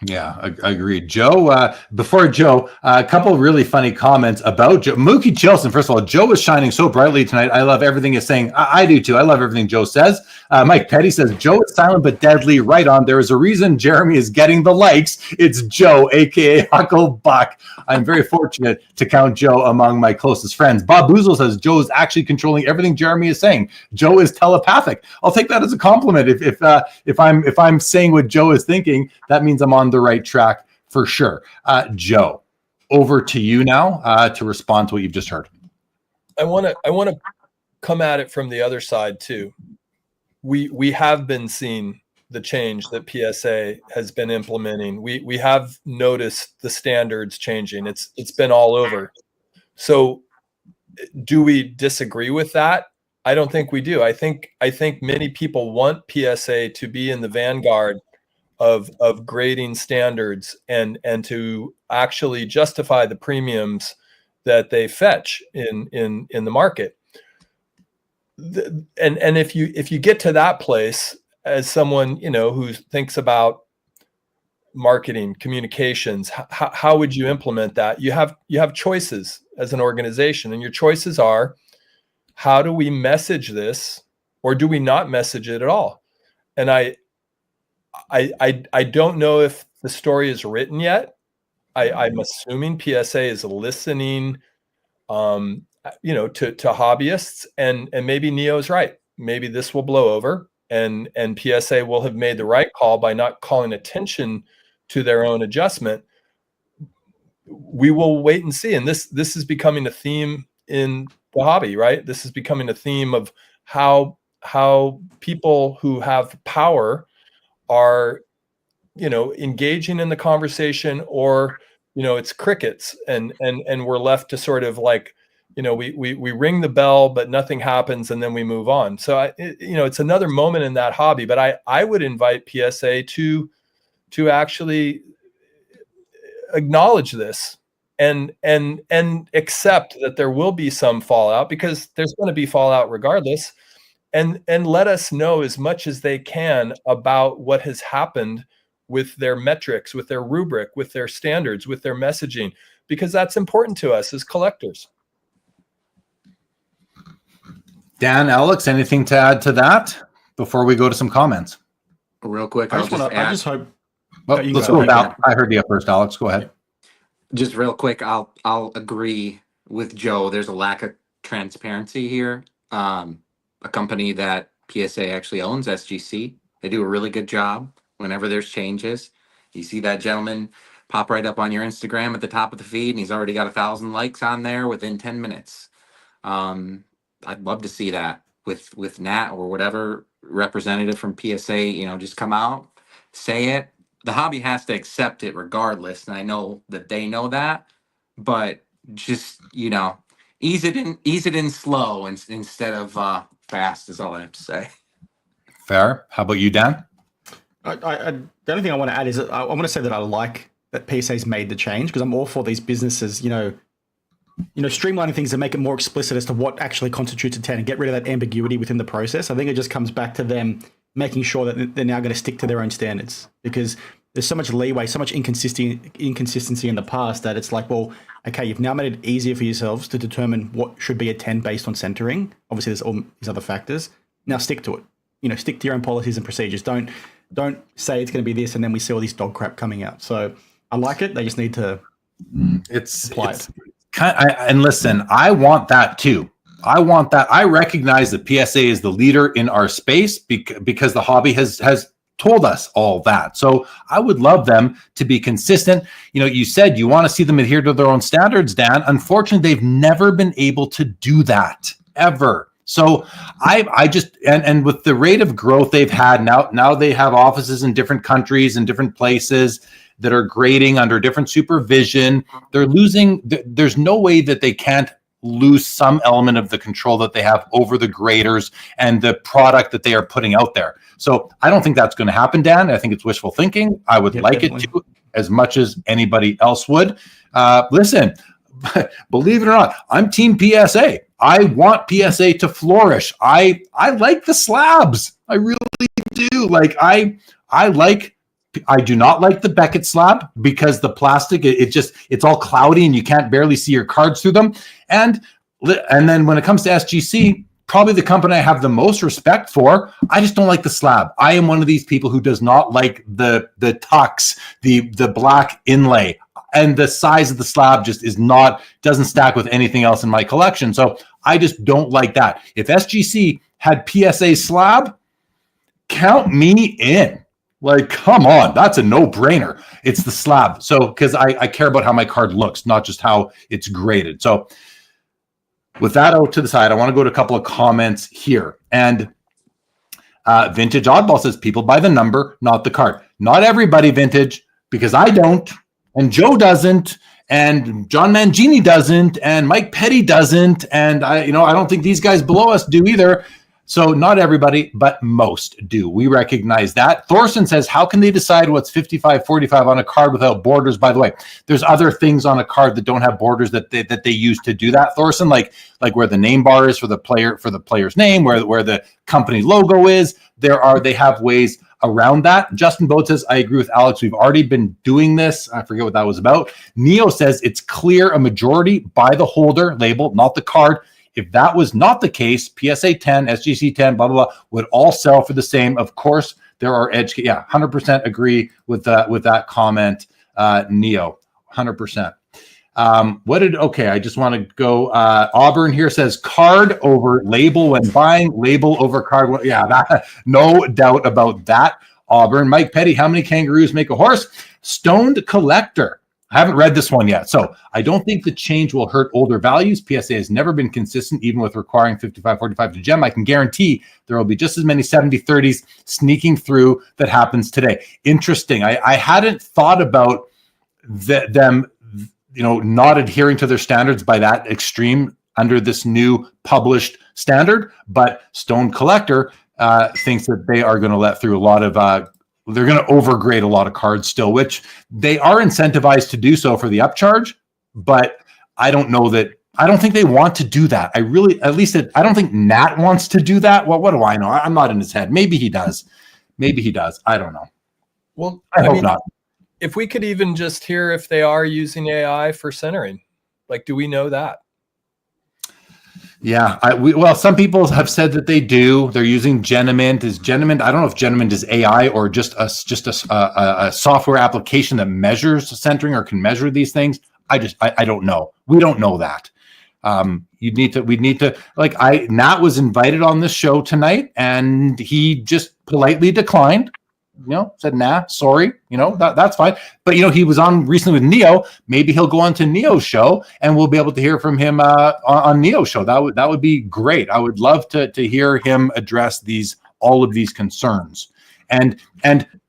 Yeah, I agree. Joe, before Joe, a couple of really funny comments about Joe. Mookie Chilson, first of all, Joe is shining so brightly tonight. I love everything he's saying. I do too. I love everything Joe says. Mike Petty says, Joe is silent but deadly. Right on. There is a reason Jeremy is getting the likes. It's Joe, a.k.a. Hucklebuck. I'm very fortunate to count Joe among my closest friends. Bob Boozle says, Joe is actually controlling everything Jeremy is saying. Joe is telepathic. I'll take that as a compliment. If I'm saying what Joe is thinking, that means I'm on the right track for sure. Joe, over to you now to respond to what you've just heard. I want to come at it from the other side too. We have been seeing the change that PSA has been implementing. We have noticed the standards changing. It's been all over. So do we disagree with that? I don't think we do. I think many people want PSA to be in the vanguard of grading standards and to actually justify the premiums that they fetch in the market. And if you get to that place as someone who thinks about marketing, communications, how would you implement that? You have choices as an organization, and your choices are, how do we message this, or do we not message it at all? And I don't know if the story is written yet. I'm assuming PSA is listening, to hobbyists, and maybe Neo's right. Maybe this will blow over, and PSA will have made the right call by not calling attention to their own adjustment. We will wait and see. And this is becoming a theme in the hobby, right? This is becoming a theme of how people who have power are, engaging in the conversation, or, it's crickets, and we're left to sort of like, we ring the bell, but nothing happens, and then we move on. So it's another moment in that hobby, but I would invite PSA to actually acknowledge this and accept that there will be some fallout, because there's going to be fallout regardless. And let us know as much as they can about what has happened with their metrics, with their rubric, with their standards, with their messaging, because that's important to us as collectors. Dan, Alex, anything to add to that before we go to some comments? Real quick, I just hope. Well, let's go with Alex. I heard you first, Alex. Go ahead. Just real quick, I'll agree with Joe. There's a lack of transparency here. A company that PSA actually owns, SGC, they do a really good job whenever there's changes. You see that gentleman pop right up on your Instagram at the top of the feed, and he's already got 1,000 likes on there within 10 minutes. I'd love to see that with Nat or whatever representative from PSA, just come out, say it. The hobby has to accept it regardless, and I know that they know that, but just, ease it in slow instead of fast is all I have to say. Fair. How about you, Dan? The only thing I want to add is that I want to say that I like that PSA's made the change, because I'm all for these businesses, streamlining things and make it more explicit as to what actually constitutes a 10 and get rid of that ambiguity within the process. I think it just comes back to them making sure that they're now going to stick to their own standards, because there's so much leeway, so much inconsistency in the past that it's like, well, okay, you've now made it easier for yourselves to determine what should be a 10 based on centering. Obviously, there's all these other factors. Now stick to it. Stick to your own policies and procedures. Don't say it's going to be this and then we see all this dog crap coming out. So I like it. They just need to apply it. And listen, I want that too. I want that. I recognize that PSA is the leader in our space because the hobby has told us all that. So I would love them to be consistent. You said you want to see them adhere to their own standards, Dan. Unfortunately, they've never been able to do that ever. So I just, and with the rate of growth they've had now they have offices in different countries and different places that are grading under different supervision. They're losing, there's no way that they can't lose some element of the control that they have over the graders and the product that they are putting out there. So I don't think that's going to happen, Dan. I think it's wishful thinking. I would like definitely. It to as much as anybody else would. Listen, believe it or not, I'm team PSA. I want PSA to flourish. I like the slabs. I really do. I do not like the Beckett slab because the plastic, it's all cloudy and you can't barely see your cards through them. And then when it comes to SGC, probably the company I have the most respect for, I just don't like the slab. I am one of these people who does not like the tux, the black inlay, and the size of the slab just doesn't stack with anything else in my collection. So I just don't like that. If SGC had PSA slab, count me in. Like, come on, that's a no-brainer. It's the slab. So, because I care about how my card looks, not just how it's graded. So, with that out to the side, I want to go to a couple of comments here. And Vintage Oddball says, people buy the number, not the card. Not everybody, Vintage, because I don't, and Joe doesn't, and John Mangini doesn't, and Mike Petty doesn't, and I don't think these guys below us do either. So not everybody, but most do. We recognize that. Thorson says, how can they decide what's 55-45 on a card without borders? By the way, there's other things on a card that don't have borders that they use to do that, Thorson, like where the name bar is for the player's name, where the company logo is. They have ways around that. Justin Boat says, I agree with Alex. We've already been doing this. I forget what that was about. Neo says, it's clear a majority buy the holder label, not the card. If that was not the case, PSA 10, SGC 10, blah, blah, blah, would all sell for the same. Of course, there are edge. Yeah, 100% agree with that comment, Neo, 100%. I just want to go. Auburn here says card over label when buying, label over card. Yeah, no doubt about that. Auburn. Mike Petty, how many kangaroos make a horse? Stoned Collector. I haven't read this one yet, so I don't think the change will hurt older values. PSA has never been consistent, even with requiring 55-45 to gem. I can guarantee there will be just as many 70-30s sneaking through that happens today. Interesting. I hadn't thought about them, not adhering to their standards by that extreme under this new published standard, but Stone Collector thinks that they are going to let through a lot of they're going to overgrade a lot of cards still, which they are incentivized to do so for the upcharge, but I don't think they want to do that. I don't think Nat wants to do that. Well, what do I know? I'm not in his head. Maybe he does. I don't know. Well, I hope not. If we could even just hear if they are using AI for centering, do we know that? Yeah, some people have said that they do. They're using Genamint. I don't know if Genamint is AI or just a software application that measures centering or can measure these things. I don't know. We don't know that. Nat was invited on this show tonight and he just politely declined. Said, nah, sorry, that's fine. But, he was on recently with Neo. Maybe he'll go on to Neo's show and we'll be able to hear from him on Neo's show. That would be great. I would love to hear him address all of these concerns and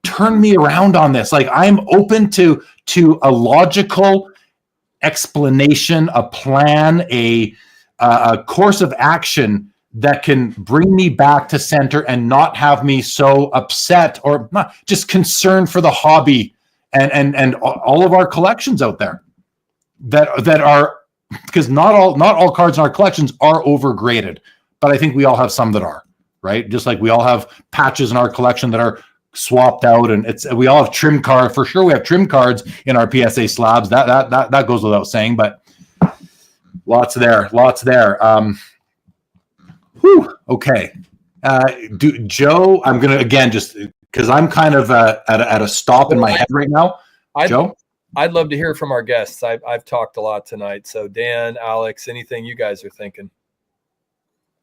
turn me around on this. I'm open to a logical explanation, a plan, a course of action that can bring me back to center and not have me so upset or not just concerned for the hobby and all of our collections out there that are, because not all cards in our collections are overgraded, but I think we all have some that are. right? Just like we all have patches in our collection that are swapped out, and we all have trim card for sure. We have trim cards in our PSA slabs. That goes without saying, but lots there. Okay. Joe, I'm gonna again just because I'm kind of at a stop in my head right now. Joe, I'd love to hear from our guests. I've talked a lot tonight. So Dan, Alex, anything you guys are thinking?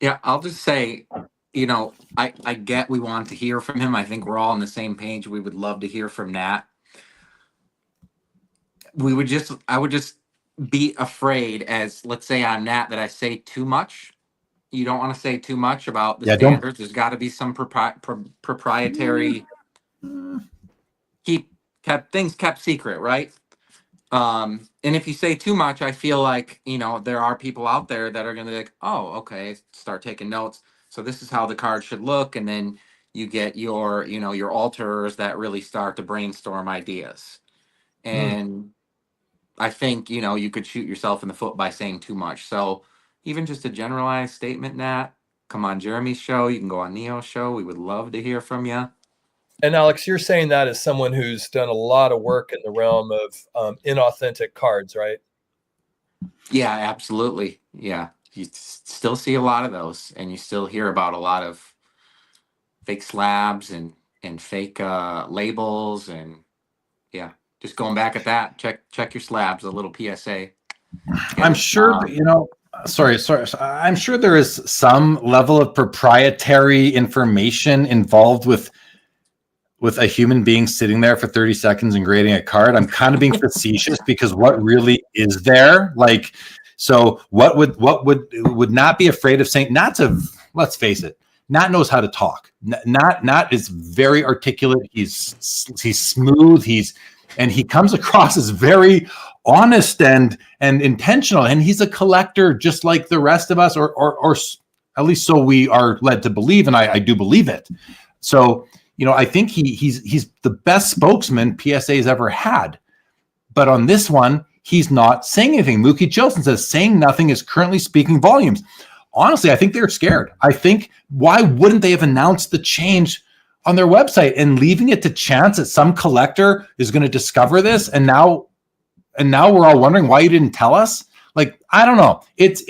Yeah, I'll just say, I get we want to hear from him. I think we're all on the same page. We would love to hear from Nat. I would just be afraid, as let's say I'm Nat, that I say too much. You don't want to say too much about the standards. There's got to be some proprietary things kept secret, right? And if you say too much, I feel like, there are people out there that are going to be like, oh, okay, start taking notes. So this is how the card should look. And then you get your alterers that really start to brainstorm ideas. And I think, you could shoot yourself in the foot by saying too much. So even just a generalized statement, Nat, come on Jeremy's show. You can go on Neo's show. We would love to hear from you. And Alex, you're saying that as someone who's done a lot of work in the realm of inauthentic cards, right? Yeah, absolutely. Yeah. You still see a lot of those, and you still hear about a lot of fake slabs and fake labels. And yeah, just going back at that, check your slabs, a little PSA. I'm sure, sorry. I'm sure there is some level of proprietary information involved with a human being sitting there for 30 seconds and grading a card. I'm kind of being facetious because what really is there? Like, so what would not be afraid of saying? Let's face it, Nat knows how to talk. Nat is very articulate. He's smooth. And he comes across as very honest and intentional. And he's a collector just like the rest of us, or at least so we are led to believe. And I do believe it. So, I think he's the best spokesman PSA's ever had. But on this one, he's not saying anything. Mookie Chilson says saying nothing is currently speaking volumes. Honestly, I think they're scared. I think, why wouldn't they have announced the change on their website and leaving it to chance that some collector is going to discover this? And now we're all wondering why you didn't tell us. Like, I don't know. It's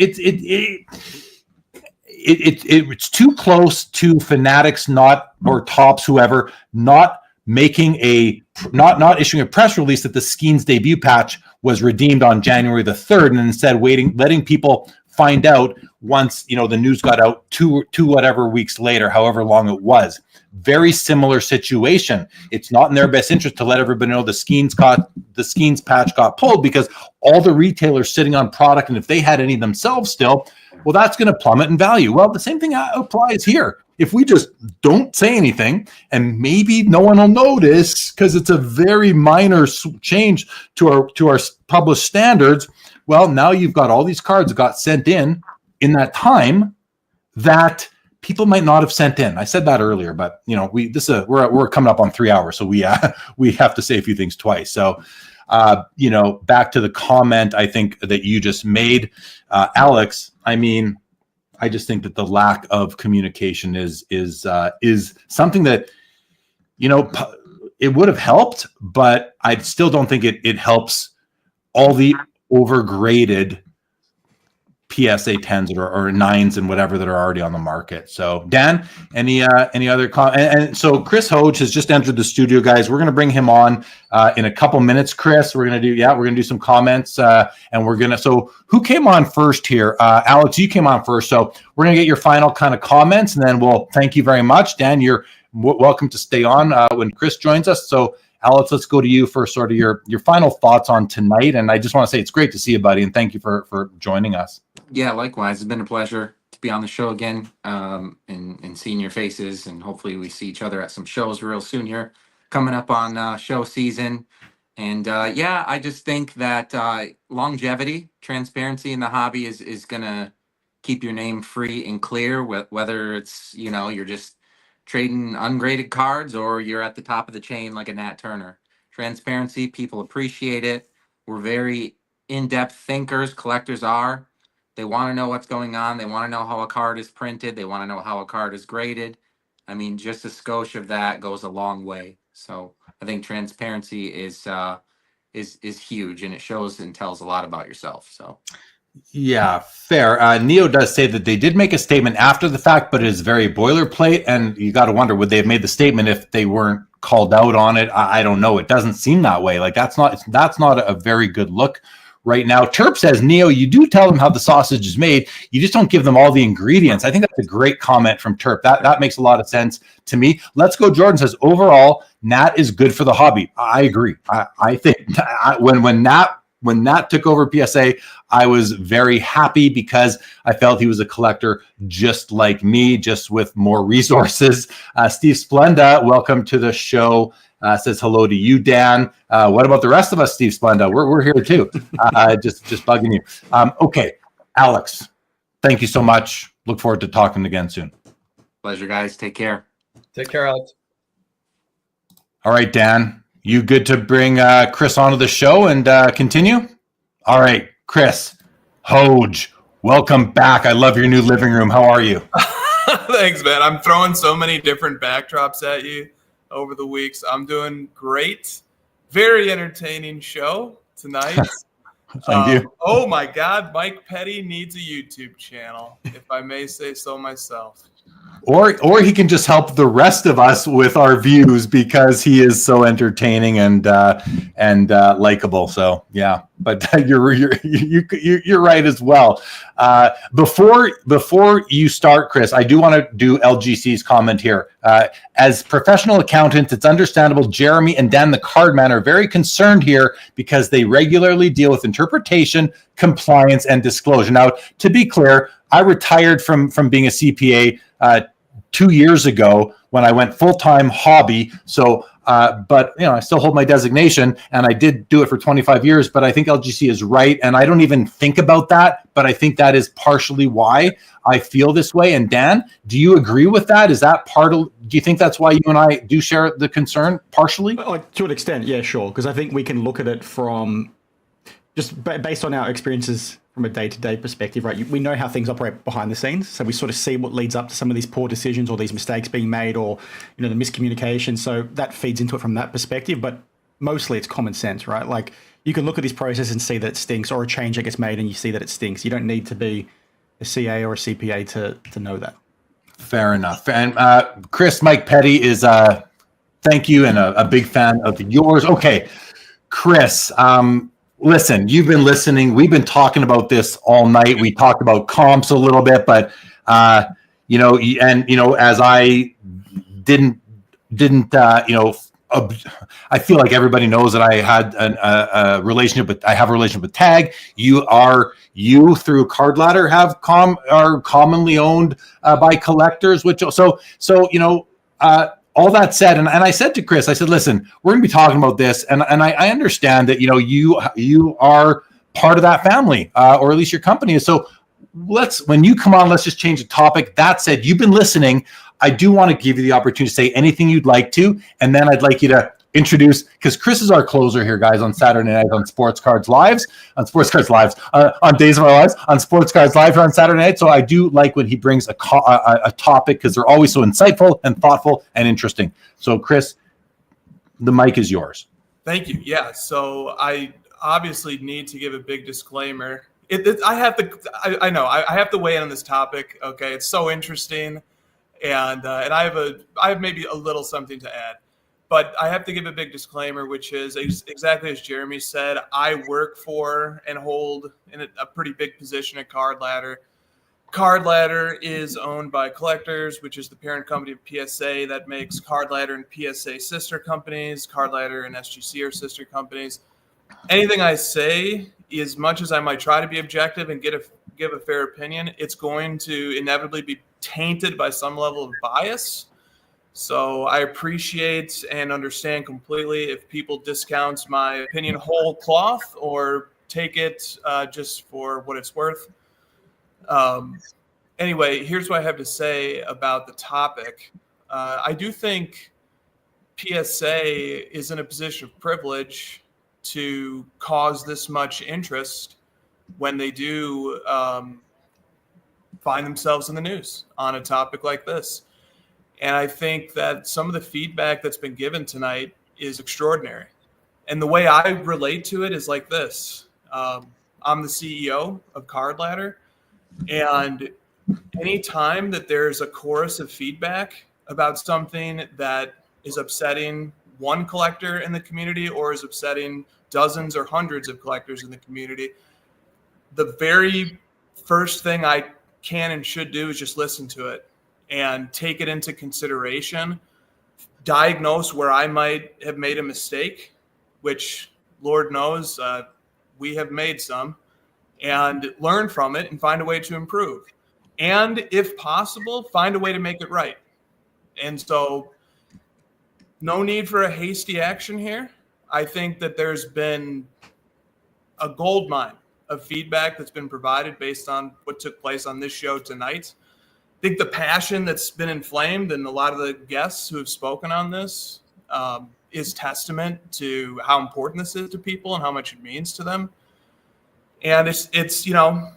too close to Fanatics, or Topps, whoever, not issuing a press release that the Skeens debut patch was redeemed on January the 3rd, and instead letting people find out once the news got out two whatever weeks later, however long it was. Very similar situation. It's not in their best interest to let everybody know the Skeens patch got pulled, because all the retailers sitting on product, and if they had any themselves still, well, that's going to plummet in value. Well, the same thing applies here. If we just don't say anything, and maybe no one will notice because it's a very minor change to our published standards, well, now you've got all these cards that got sent in that time that people might not have sent in. I said that earlier, but we're coming up on 3 hours, so we have to say a few things twice. So, back to the comment I think that you just made, Alex. I mean, I just think that the lack of communication is something that it would have helped, but I still don't think it helps all the overgraded PSA 10s or 9s and whatever that are already on the market. So Dan, any other and so Chris Hoge has just entered the studio, guys. We're going to bring him on in a couple minutes. Chris, we're going to do some comments and so who came on first here? Alex, you came on first. So we're going to get your final kind of comments, and then we'll thank you very much. Dan, you're welcome to stay on when Chris joins us. So Alex, let's go to you for sort of your final thoughts on tonight. And I just want to say it's great to see you, buddy, and thank you for joining us. Yeah, likewise. It's been a pleasure to be on the show again, and seeing your faces, and hopefully we see each other at some shows real soon here, coming up on show season. And I just think that longevity, transparency in the hobby is gonna keep your name free and clear, whether it's you're just trading ungraded cards or you're at the top of the chain like a Nat Turner. Transparency, people appreciate it. We're very in-depth thinkers, collectors are. They want to know what's going on. They want to know how a card is printed. They want to know how a card is graded. I mean, just a skosh of that goes a long way. So I think transparency is huge, and it shows and tells a lot about yourself. So. Yeah, fair. Neo does say that they did make a statement after the fact, but it is very boilerplate. And you got to wonder, would they have made the statement if they weren't called out on it? I don't know. It doesn't seem that way. Like that's not a very good look right now. Terp says, Neo, you do tell them how the sausage is made. You just don't give them all the ingredients. I think that's a great comment from Terp. That makes a lot of sense to me. Let's Go Jordan says, overall, Nat is good for the hobby. I agree. I think when Nat took over PSA, I was very happy because I felt he was a collector just like me, just with more resources. Steve Splenda, welcome to the show. Says hello to you, Dan. What about the rest of us, Steve Splenda? We're here too. Just bugging you. Okay, Alex, thank you so much. Look forward to talking again soon. Pleasure, guys. Take care. Take care, Alex. All right, Dan. You good to bring Chris onto the show and continue? All right, Chris, Hoj, welcome back. I love your new living room. How are you? Thanks, man. I'm throwing so many different backdrops at you over the weeks. I'm doing great. Very entertaining show tonight. Thank you. Oh, my God. Mike Petty needs a YouTube channel, if I may say so myself. Or he can just help the rest of us with our views because he is so entertaining and likable. So yeah, but you're right as well. Before you start, Chris, I do want to do LGC's comment here. As professional accountants, it's understandable Jeremy and Dan the Cardman are very concerned here because they regularly deal with interpretation, compliance, and disclosure. Now, to be clear, I retired from being a CPA 2 years ago when I went full-time hobby. So, but I still hold my designation, and I did do it for 25 years. But I think LGC is right, and I don't even think about that. But I think that is partially why I feel this way. And Dan, do you agree with that? Is that part of? Do you think that's why you and I do share the concern partially? Like, to an extent, yeah, sure. Because I think we can look at it from just based on our experiences from a day-to-day perspective, right? We know how things operate behind the scenes. So we sort of see what leads up to some of these poor decisions or these mistakes being made or, the miscommunication. So that feeds into it from that perspective. But mostly it's common sense, right? Like you can look at this process and see that it stinks, or a change that gets made and you see that it stinks. You don't need to be a CA or a CPA to know that. Fair enough. And Chris, Mike Petty is thank you, and a big fan of yours. Okay, Chris, listen, you've been listening. We've been talking about this all night. We talked about comps a little bit, but as I didn't I feel like everybody knows that I had a relationship with. I have a relationship with Tag. You through Card Ladder are commonly owned by collectors, which all that said, and I said to Chris, I said, listen, we're going to be talking about this, and I understand that you are part of that family, or at least your company is. So when you come on, let's just change the topic. That said, you've been listening. I do want to give you the opportunity to say anything you'd like to, and then I'd like you to introduce, because Chris is our closer here, guys, on Saturday night on Sports Cards Lives, on Days of Our Lives, on Sports Cards Live here on Saturday night. So I do like when he brings a topic, because they're always so insightful and thoughtful and interesting. So Chris, the mic is yours. Thank you. Yeah. So I obviously need to give a big disclaimer. I have to weigh in on this topic. Okay. It's so interesting. And I have maybe a little something to add. But I have to give a big disclaimer, which is exactly as Jeremy said. I work for and hold in a pretty big position at Card Ladder. Card Ladder is owned by Collectors, which is the parent company of PSA that makes Card Ladder and PSA sister companies. Card Ladder and SGC are sister companies. Anything I say, as much as I might try to be objective and give a fair opinion, it's going to inevitably be tainted by some level of bias. So I appreciate and understand completely if people discount my opinion whole cloth or take it just for what it's worth. Anyway, here's what I have to say about the topic. I do think PSA is in a position of privilege to cause this much interest when they do find themselves in the news on a topic like this. And I think that some of the feedback that's been given tonight is extraordinary. And the way I relate to it is like this. I'm the CEO of Card Ladder, and anytime that there's a chorus of feedback about something that is upsetting one collector in the community or is upsetting dozens or hundreds of collectors in the community, the very first thing I can and should do is just listen to it and take it into consideration, diagnose where I might have made a mistake, which Lord knows we have made some, and learn from it and find a way to improve. And if possible, find a way to make it right. And so no need for a hasty action here. I think that there's been a gold mine of feedback that's been provided based on what took place on this show tonight. I think the passion that's been inflamed and a lot of the guests who have spoken on this is testament to how important this is to people and how much it means to them. And it's you know,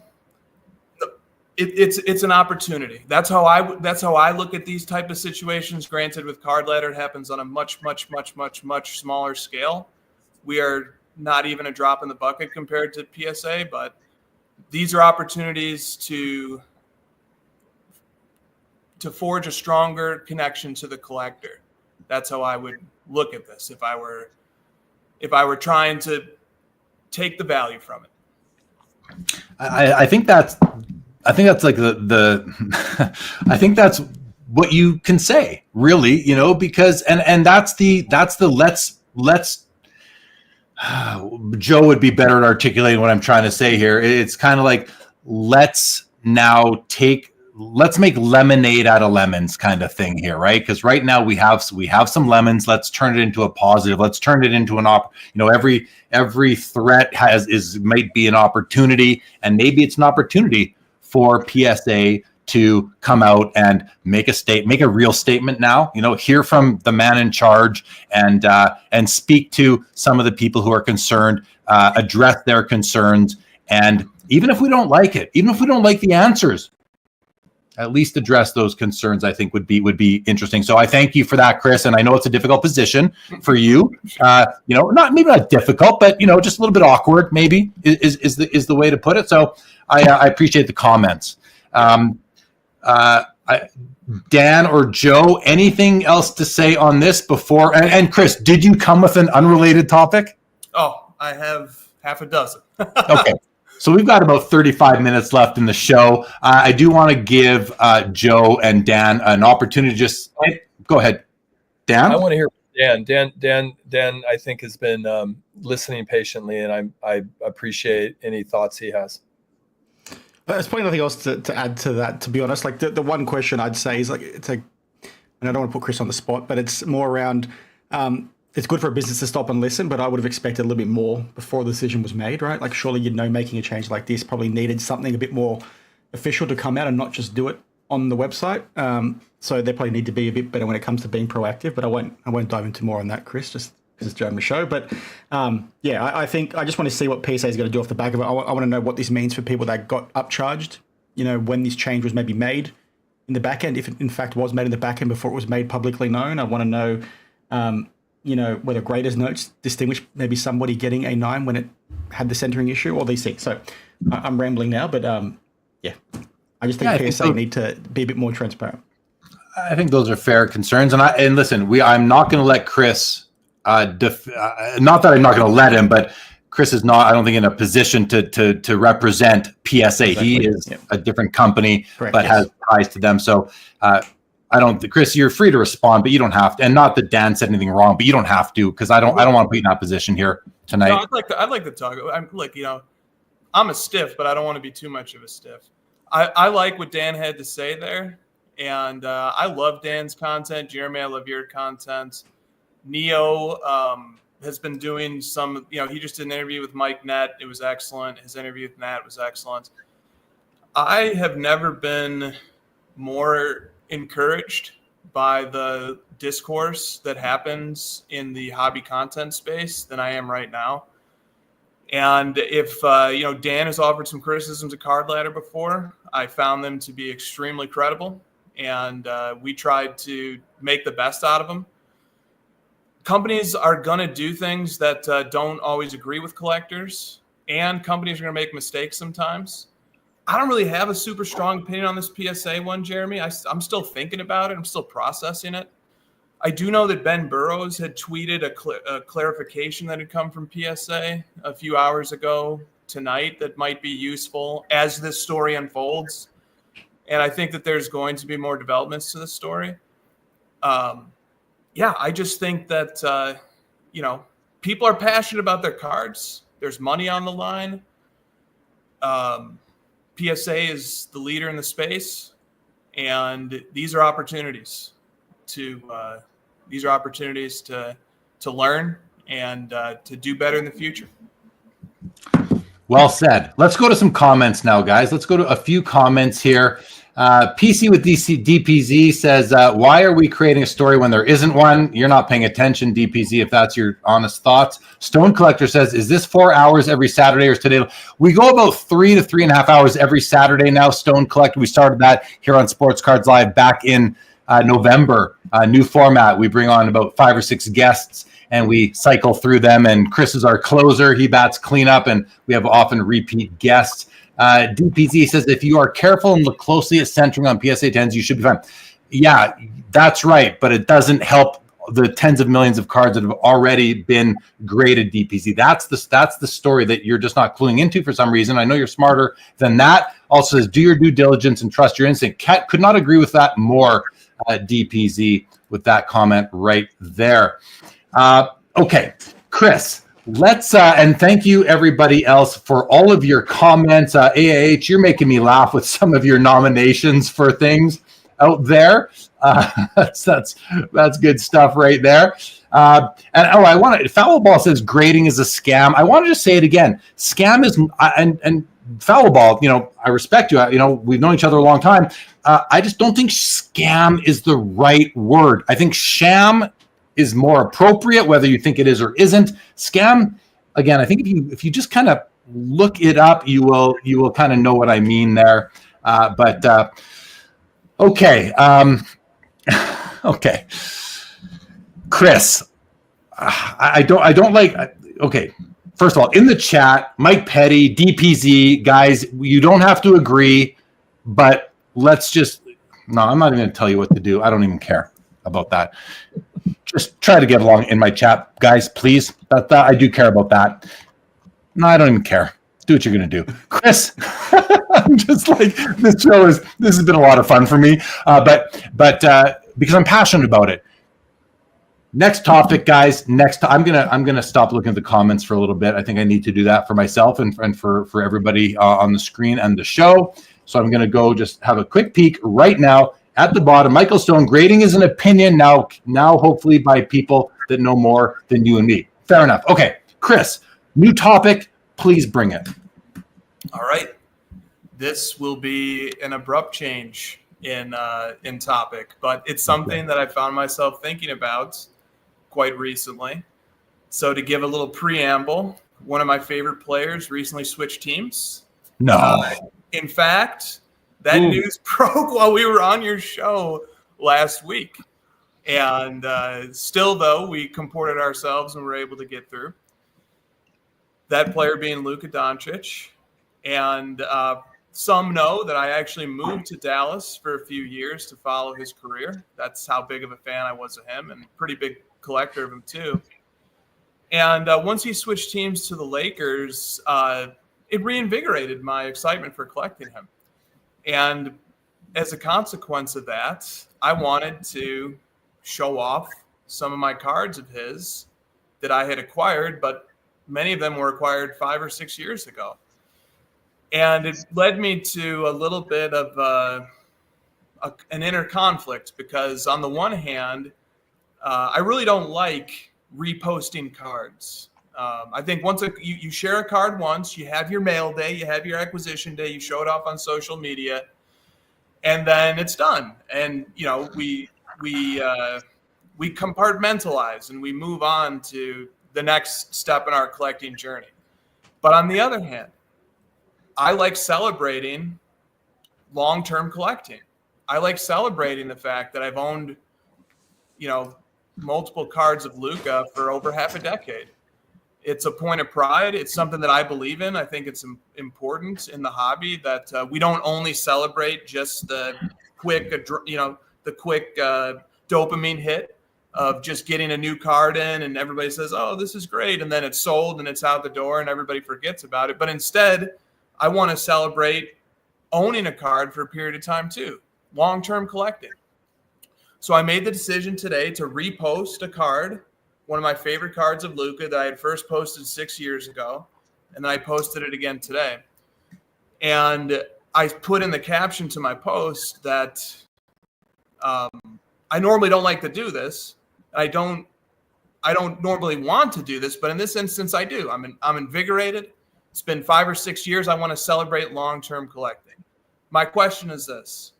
it's an opportunity. That's how I look at these type of situations. Granted, with Card Ladder, it happens on a much smaller scale. We are not even a drop in the bucket compared to PSA, but these are opportunities to forge a stronger connection to the collector. That's how I would look at this if I were trying to take the value from it. I think that's like the I think that's what you can say, really, you know, because and that's the let's Joe would be better at articulating what I'm trying to say here. It's kind of like let's make lemonade out of lemons kind of thing here, right? Because right now we have some lemons. Let's turn it into a positive. Let's turn it into every threat might be an opportunity, and maybe it's an opportunity for PSA to come out and make a real statement now, you know, hear from the man in charge and speak to some of the people who are concerned, address their concerns. And even if we don't like it, even if we don't like the answers, at least address those concerns, I think would be interesting. So I thank you for that, Chris. And I know it's a difficult position for you. You know, maybe not difficult, but you know, just a little bit awkward. Maybe is the way to put it. So I appreciate the comments. Dan or Joe, anything else to say on this before? And Chris, did you come with an unrelated topic? Oh, I have half a dozen. Okay. So we've got about 35 minutes left in the show. I do want to give Joe and Dan an opportunity to just go ahead. Dan? I want to hear Dan. Dan, I think, has been listening patiently, and I appreciate any thoughts he has. There's probably nothing else to add to that, to be honest. Like the one question I'd say is like, and I don't want to put Chris on the spot, but it's more around, it's good for a business to stop and listen, but I would have expected a little bit more before the decision was made, right? Like surely you'd know making a change like this probably needed something a bit more official to come out and not just do it on the website. So they probably need to be a bit better when it comes to being proactive, but I won't dive into more on that, Chris, just because it's Jeremy's show. But I think I just want to see what PSA is going to do off the back of it. I want to know what this means for people that got upcharged, you know, when this change was maybe made in the back end, if it in fact was made in the back end before it was made publicly known. I want to know, you know, whether graders notes distinguish maybe somebody getting a 9 when it had the centering issue, all these things. So I'm rambling now, but I just think PSA need to be a bit more transparent. I think those are fair concerns. And listen, I'm not going to let Chris, not that I'm not going to let him, but Chris is not, I don't think, in a position to represent PSA. Exactly. He is a different company, correct, but has ties to them. So I don't, Chris, you're free to respond, but you don't have to. And not that Dan said anything wrong, but you don't have to, because I don't want to be in that position here tonight. No, I'd like to talk. I'm like, you know, I'm a stiff, but I don't want to be too much of a stiff. I like what Dan had to say there, and I love Dan's content. Jeremy, I love your content. Neo has been doing some, you know, he just did an interview with Mike Nett. It was excellent. His interview with Nat was excellent. I have never been more encouraged by the discourse that happens in the hobby content space than I am right now. And if, Dan has offered some criticisms of Card Ladder before, I found them to be extremely credible. And we tried to make the best out of them. Companies are going to do things that don't always agree with collectors. And companies are going to make mistakes sometimes. I don't really have a super strong opinion on this PSA one, Jeremy. I'm still thinking about it. I'm still processing it. I do know that Ben Burrows had tweeted a clarification that had come from PSA a few hours ago tonight that might be useful as this story unfolds. And I think that there's going to be more developments to this story. I just think that, people are passionate about their cards. There's money on the line. PSA is the leader in the space, and these are opportunities to learn and to do better in the future. Well said. Let's go to some comments now, guys. Let's go to a few comments here. PC with DPZ says, why are we creating a story when there isn't one? You're not paying attention, DPZ, if that's your honest thoughts. Stone Collector says, is this 4 hours every Saturday or is today? We go about 3 to 3.5 hours every Saturday now, Stone Collector. We started that here on Sports Cards Live back in November. New format. We bring on about 5 or 6 guests and we cycle through them. And Chris is our closer. He bats cleanup, and we have often repeat guests. DPZ says, if you are careful and look closely at centering on PSA 10s, you should be fine. Yeah, that's right. But it doesn't help the tens of millions of cards that have already been graded, DPZ. That's the story that you're just not cluing into for some reason. I know you're smarter than that. Also says, do your due diligence and trust your instinct. Kat could not agree with that more, DPZ, with that comment right there. Okay, Chris. Let's and thank you everybody else for all of your comments. AAH, you're making me laugh with some of your nominations for things out there. That's good stuff right there. I want to. Foul Ball says grading is a scam. I want to just say it again. Scam is and Foul Ball. I respect you. We've known each other a long time. I just don't think scam is the right word. I think sham is more appropriate, whether you think it is or isn't. Scam, again, I think if you just kind of look it up, you will kind of know what I mean there. Okay. Okay. Chris, I don't like. Okay. First of all, in the chat, Mike Petty, DPZ, guys, you don't have to agree, but let's just. No, I'm not even going to tell you what to do. I don't even care about that. Just try to get along in my chat, guys, please. That I do care about that. No, I don't even care. Do what you're going to do. Chris, I'm just like, this has been a lot of fun for me, but because I'm passionate about it. Next topic, guys. I'm gonna stop looking at the comments for a little bit. I think I need to do that for myself and for everybody on the screen and the show. So I'm gonna go just have a quick peek right now. At the bottom, Michael Stone, grading is an opinion now hopefully by people that know more than you and me. Fair enough. Okay, Chris, new topic, please bring it. All right. This will be an abrupt change in topic, but it's something that I found myself thinking about quite recently. So to give a little preamble, one of my favorite players recently switched teams. No. In fact, that news broke while we were on your show last week. And still, though, we comported ourselves and were able to get through. That player being Luka Doncic. And some know that I actually moved to Dallas for a few years to follow his career. That's how big of a fan I was of him, and pretty big collector of him, too. And once he switched teams to the Lakers, it reinvigorated my excitement for collecting him. And as a consequence of that, I wanted to show off some of my cards of his that I had acquired, but many of them were acquired 5 or 6 years ago. And it led me to a little bit of an inner conflict because on the one hand, I really don't like reposting cards. I think once you share a card once, you have your mail day, you have your acquisition day, you show it off on social media, and then it's done. And we compartmentalize and we move on to the next step in our collecting journey. But on the other hand, I like celebrating long-term collecting. I like celebrating the fact that I've owned, multiple cards of Luka for over half a decade. It's a point of pride. It's something that I believe in. I think it's important in the hobby that we don't only celebrate just the quick, dopamine hit of just getting a new card in and everybody says, oh, this is great. And then it's sold and it's out the door and everybody forgets about it. But instead, I want to celebrate owning a card for a period of time too, long-term collecting. So I made the decision today to repost a card, one of my favorite cards of Luka that I had first posted 6 years ago. And then I posted it again today. And I put in the caption to my post that I normally don't like to do this. I don't normally want to do this, but in this instance, I do. I'm invigorated. It's been 5 or 6 years. I want to celebrate long-term collecting. My question is this: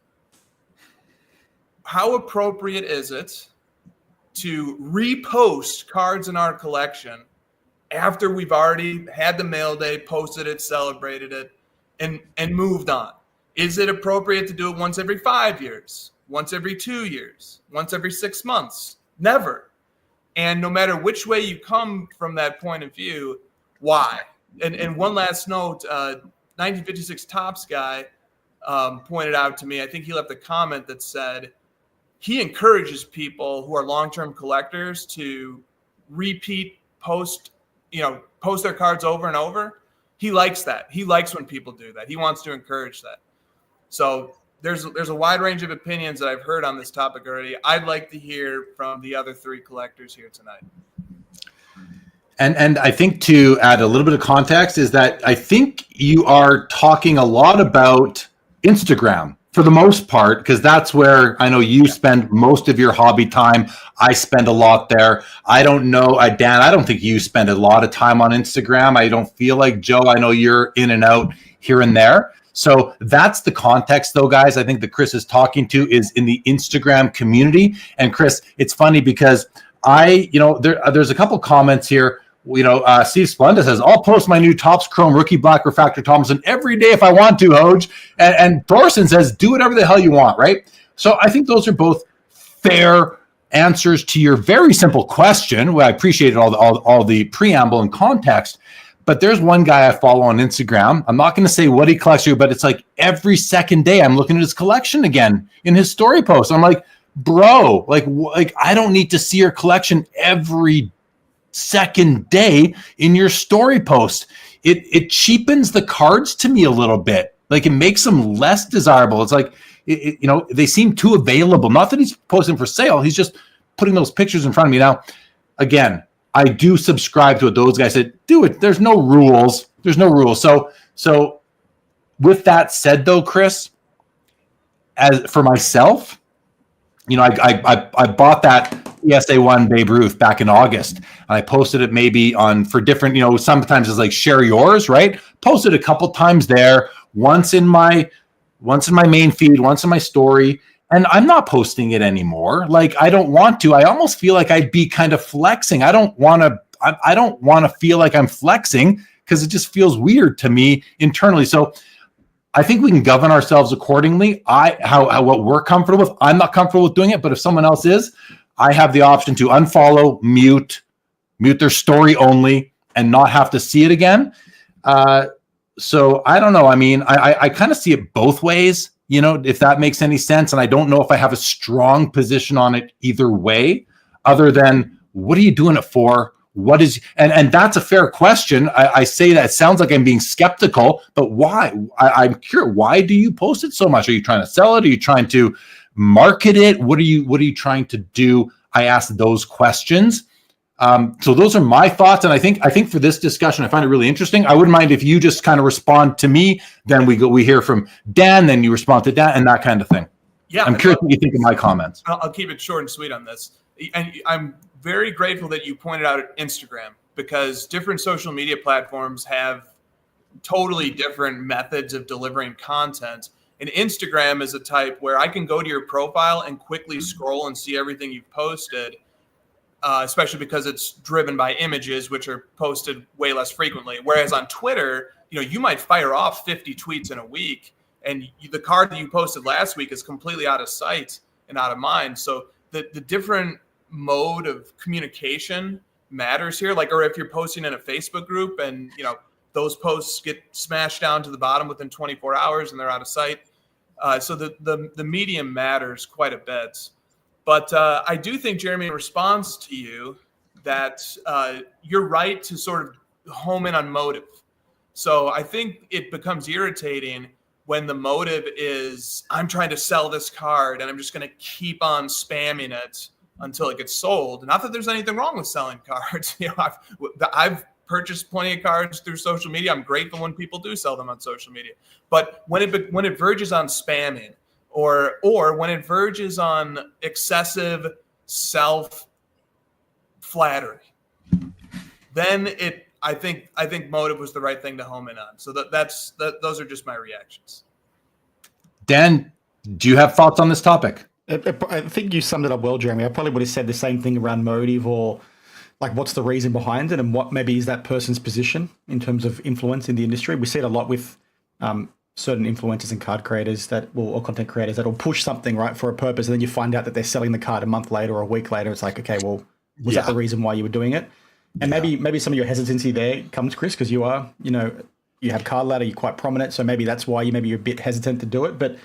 how appropriate is it to repost cards in our collection after we've already had the mail day, posted it, celebrated it, and moved on? Is it appropriate to do it once every 5 years, once every 2 years, once every 6 months? Never. And no matter which way you come from that point of view, why? And one last note, 1956 Topps guy pointed out to me, I think he left a comment that said he encourages people who are long-term collectors to repeat post their cards over and over. He likes that. He likes when people do that. He wants to encourage that. So there's a wide range of opinions that I've heard on this topic already. I'd like to hear from the other three collectors here tonight. And I think to add a little bit of context is that I think you are talking a lot about Instagram for the most part, because that's where I know you spend most of your hobby time. I spend a lot there. I don't know, Dan, I don't think you spend a lot of time on Instagram. I don't feel like Joe. I know you're in and out here and there. So that's the context, though, guys. I think that Chris is talking to is in the Instagram community. And Chris, it's funny because there's a couple comments here. Steve Splenda says, I'll post my new Topps Chrome Rookie Black Refractor Thompson every day if I want to, Hoj. And Thorson says, do whatever the hell you want, right? So I think those are both fair answers to your very simple question. Well, I appreciated all the preamble and context. But there's one guy I follow on Instagram. I'm not going to say what he collects here, but it's like every second day I'm looking at his collection again in his story post. I'm like, bro, like I don't need to see your collection every second day in your story post. It cheapens the cards to me a little bit. Like it makes them less desirable. It's like, they seem too available. Not that he's posting for sale. He's just putting those pictures in front of me. Now, again, I do subscribe to what those guys said. Do it. There's no rules. So with that said, though, Chris, as for myself, I bought that PSA 1 Babe Ruth back in August, and I posted it maybe for different, sometimes it's like share yours, right? Posted a couple times there, once in my main feed, once in my story. And I'm not posting it anymore. Like, I don't want to. I almost feel like I'd be kind of flexing. I don't want to feel like I'm flexing because it just feels weird to me internally. So I think we can govern ourselves accordingly. What we're comfortable with. I'm not comfortable with doing it, but if someone else is, I have the option to unfollow, mute their story only, and not have to see it again. So I don't know. I mean, I kind of see it both ways. If that makes any sense. And I don't know if I have a strong position on it either way, other than what are you doing it for? What is, and that's a fair question. I say that it sounds like I'm being skeptical, but why? I'm curious. Why do you post it so much? Are you trying to sell it? Are you trying to market it? What are you trying to do? I asked those questions. So those are my thoughts. And I think for this discussion, I find it really interesting. I wouldn't mind if you just kind of respond to me, then we hear from Dan, then you respond to Dan and that kind of thing. Yeah. I'm curious what you think of my comments. I'll keep it short and sweet on this. And I'm very grateful that you pointed out Instagram, because different social media platforms have totally different methods of delivering content. And Instagram is a type where I can go to your profile and quickly scroll and see everything you've posted. especially because it's driven by images, which are posted way less frequently. Whereas on Twitter, you might fire off 50 tweets in a week, and the card that you posted last week is completely out of sight and out of mind. So the different mode of communication matters here. Like, or if you're posting in a Facebook group and, those posts get smashed down to the bottom within 24 hours and they're out of sight. So the medium matters quite a bit. But I do think, Jeremy, in response to you, that you're right to sort of home in on motive. So I think it becomes irritating when the motive is, I'm trying to sell this card and I'm just going to keep on spamming it until it gets sold. Not that there's anything wrong with selling cards. I've purchased plenty of cards through social media. I'm grateful when people do sell them on social media. But when it verges on spamming, or when it verges on excessive self-flattery, then I think motive was the right thing to home in on. So those are just my reactions. Dan, do you have thoughts on this topic? I think you summed it up well, Jeremy. I probably would have said the same thing around motive, or like what's the reason behind it, and what maybe is that person's position in terms of influence in the industry. We see it a lot with certain influencers and card creators or content creators that will push something right for a purpose, and then you find out that they're selling the card a month later or a week later. It's like, okay, well, was that the reason why you were doing it? And maybe some of your hesitancy there comes, Chris, because you are, you have card ladder, you're quite prominent, so maybe that's why you're a bit hesitant to do it. But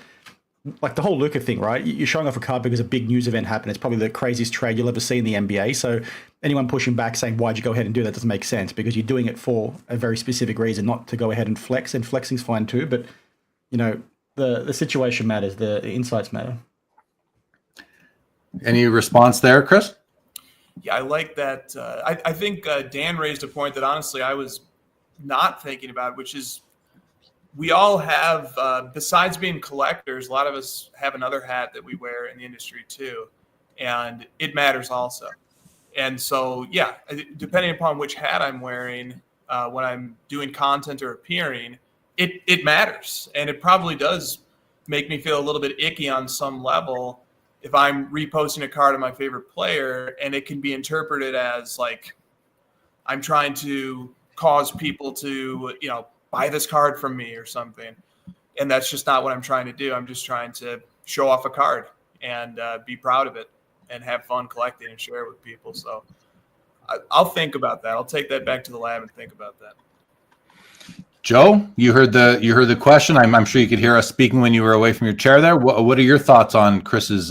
like the whole Luka thing, right? You're showing off a card because a big news event happened. It's probably the craziest trade you'll ever see in the NBA. So anyone pushing back saying, why'd you go ahead and do that, doesn't make sense, because you're doing it for a very specific reason, not to go ahead and flex. And flexing's fine too, but the situation matters, the insights matter. Any response there, Chris? Yeah, I like that. I think Dan raised a point that honestly I was not thinking about, which is we all have, besides being collectors, a lot of us have another hat that we wear in the industry too, and it matters also. And so, yeah, depending upon which hat I'm wearing when I'm doing content or appearing, it matters, and it probably does make me feel a little bit icky on some level if I'm reposting a card of my favorite player, and it can be interpreted as like I'm trying to cause people to, buy this card from me or something. And that's just not what I'm trying to do. I'm just trying to show off a card and be proud of it and have fun collecting and share it with people. So I'll think about that. I'll take that back to the lab and think about that. Joe, you heard the question. I'm sure you could hear us speaking when you were away from your chair there. What are your thoughts on Chris's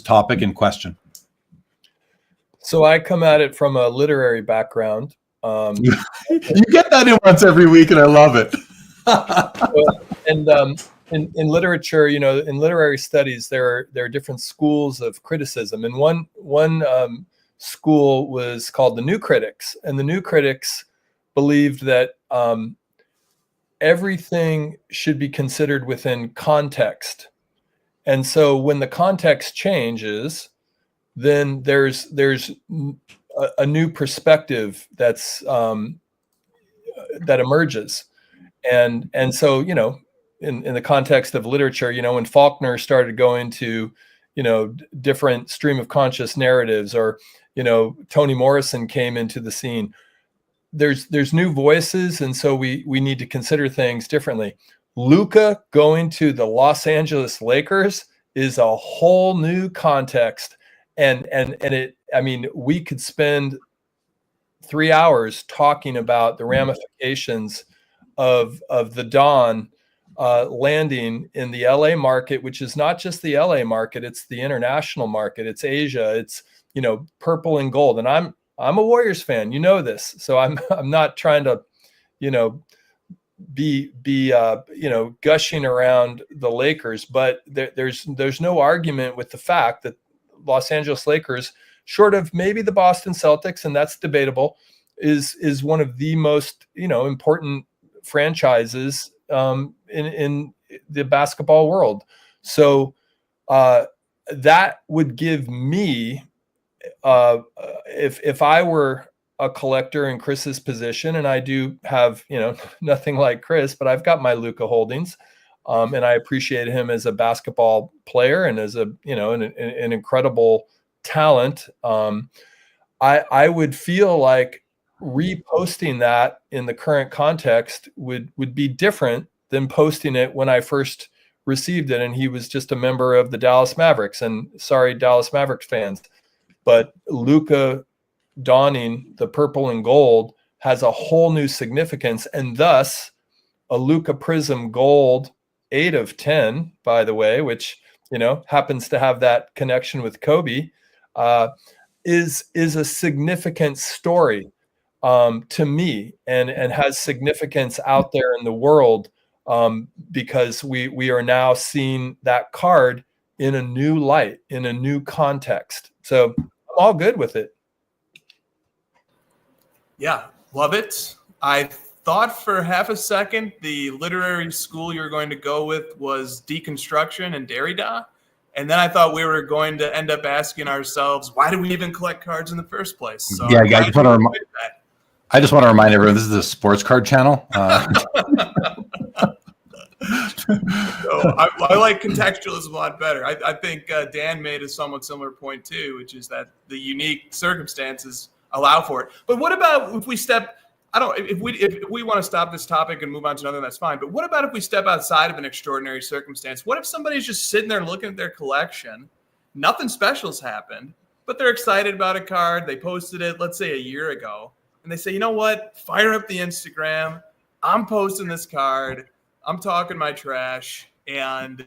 topic and question? So I come at it from a literary background. You get that in once every week, and I love it. In literature, in literary studies, there are different schools of criticism, and one school was called the New Critics, and the New Critics believed that everything should be considered within context, and so when the context changes, then there's a new perspective that emerges, and so in the context of literature, when Faulkner started going to different stream of conscious narratives, or Toni Morrison came into the scene, there's new voices, and so we need to consider things differently. Luka going to the Los Angeles Lakers is a whole new context, and we could spend 3 hours talking about the ramifications of the Don landing in the LA market, which is not just the LA market, it's the international market, it's Asia, it's purple and gold. And I'm a Warriors fan, this, so I'm not trying to be gushing around the Lakers, but there's no argument with the fact that Los Angeles Lakers, short of maybe the Boston Celtics, and that's debatable, is one of the most important franchises in the basketball world. So that would give me, if I were a collector in Chris's position, and I do have nothing like Chris, but I've got my Luka holdings, and I appreciate him as a basketball player and as an incredible talent. I would feel like reposting that in the current context would be different than posting it when I first received it and he was just a member of the Dallas Mavericks. And sorry, Dallas Mavericks fans, but Luka donning the purple and gold has a whole new significance, and thus a Luka Prism Gold 8 of 10, by the way, which happens to have that connection with Kobe, is a significant story to me, and has significance out there in the world, because we are now seeing that card in a new light, in a new context. So I'm all good with it. Yeah, love it. I thought for half a second the literary school you were going to go with was deconstruction and Derrida. And then I thought we were going to end up asking ourselves, why do we even collect cards in the first place? So yeah, I just want to remind everyone, this is a sports card channel. So I like contextualism a lot better. I think Dan made a somewhat similar point too, which is that the unique circumstances allow for it. But what about if we step? If we want to stop this topic and move on to another, that's fine. But what about if we step outside of an extraordinary circumstance? What if somebody's just sitting there looking at their collection, nothing special's happened, but they're excited about a card, they posted it, let's say a year ago, and they say, you know what, fire up the Instagram, I'm posting this card, I'm talking my trash, and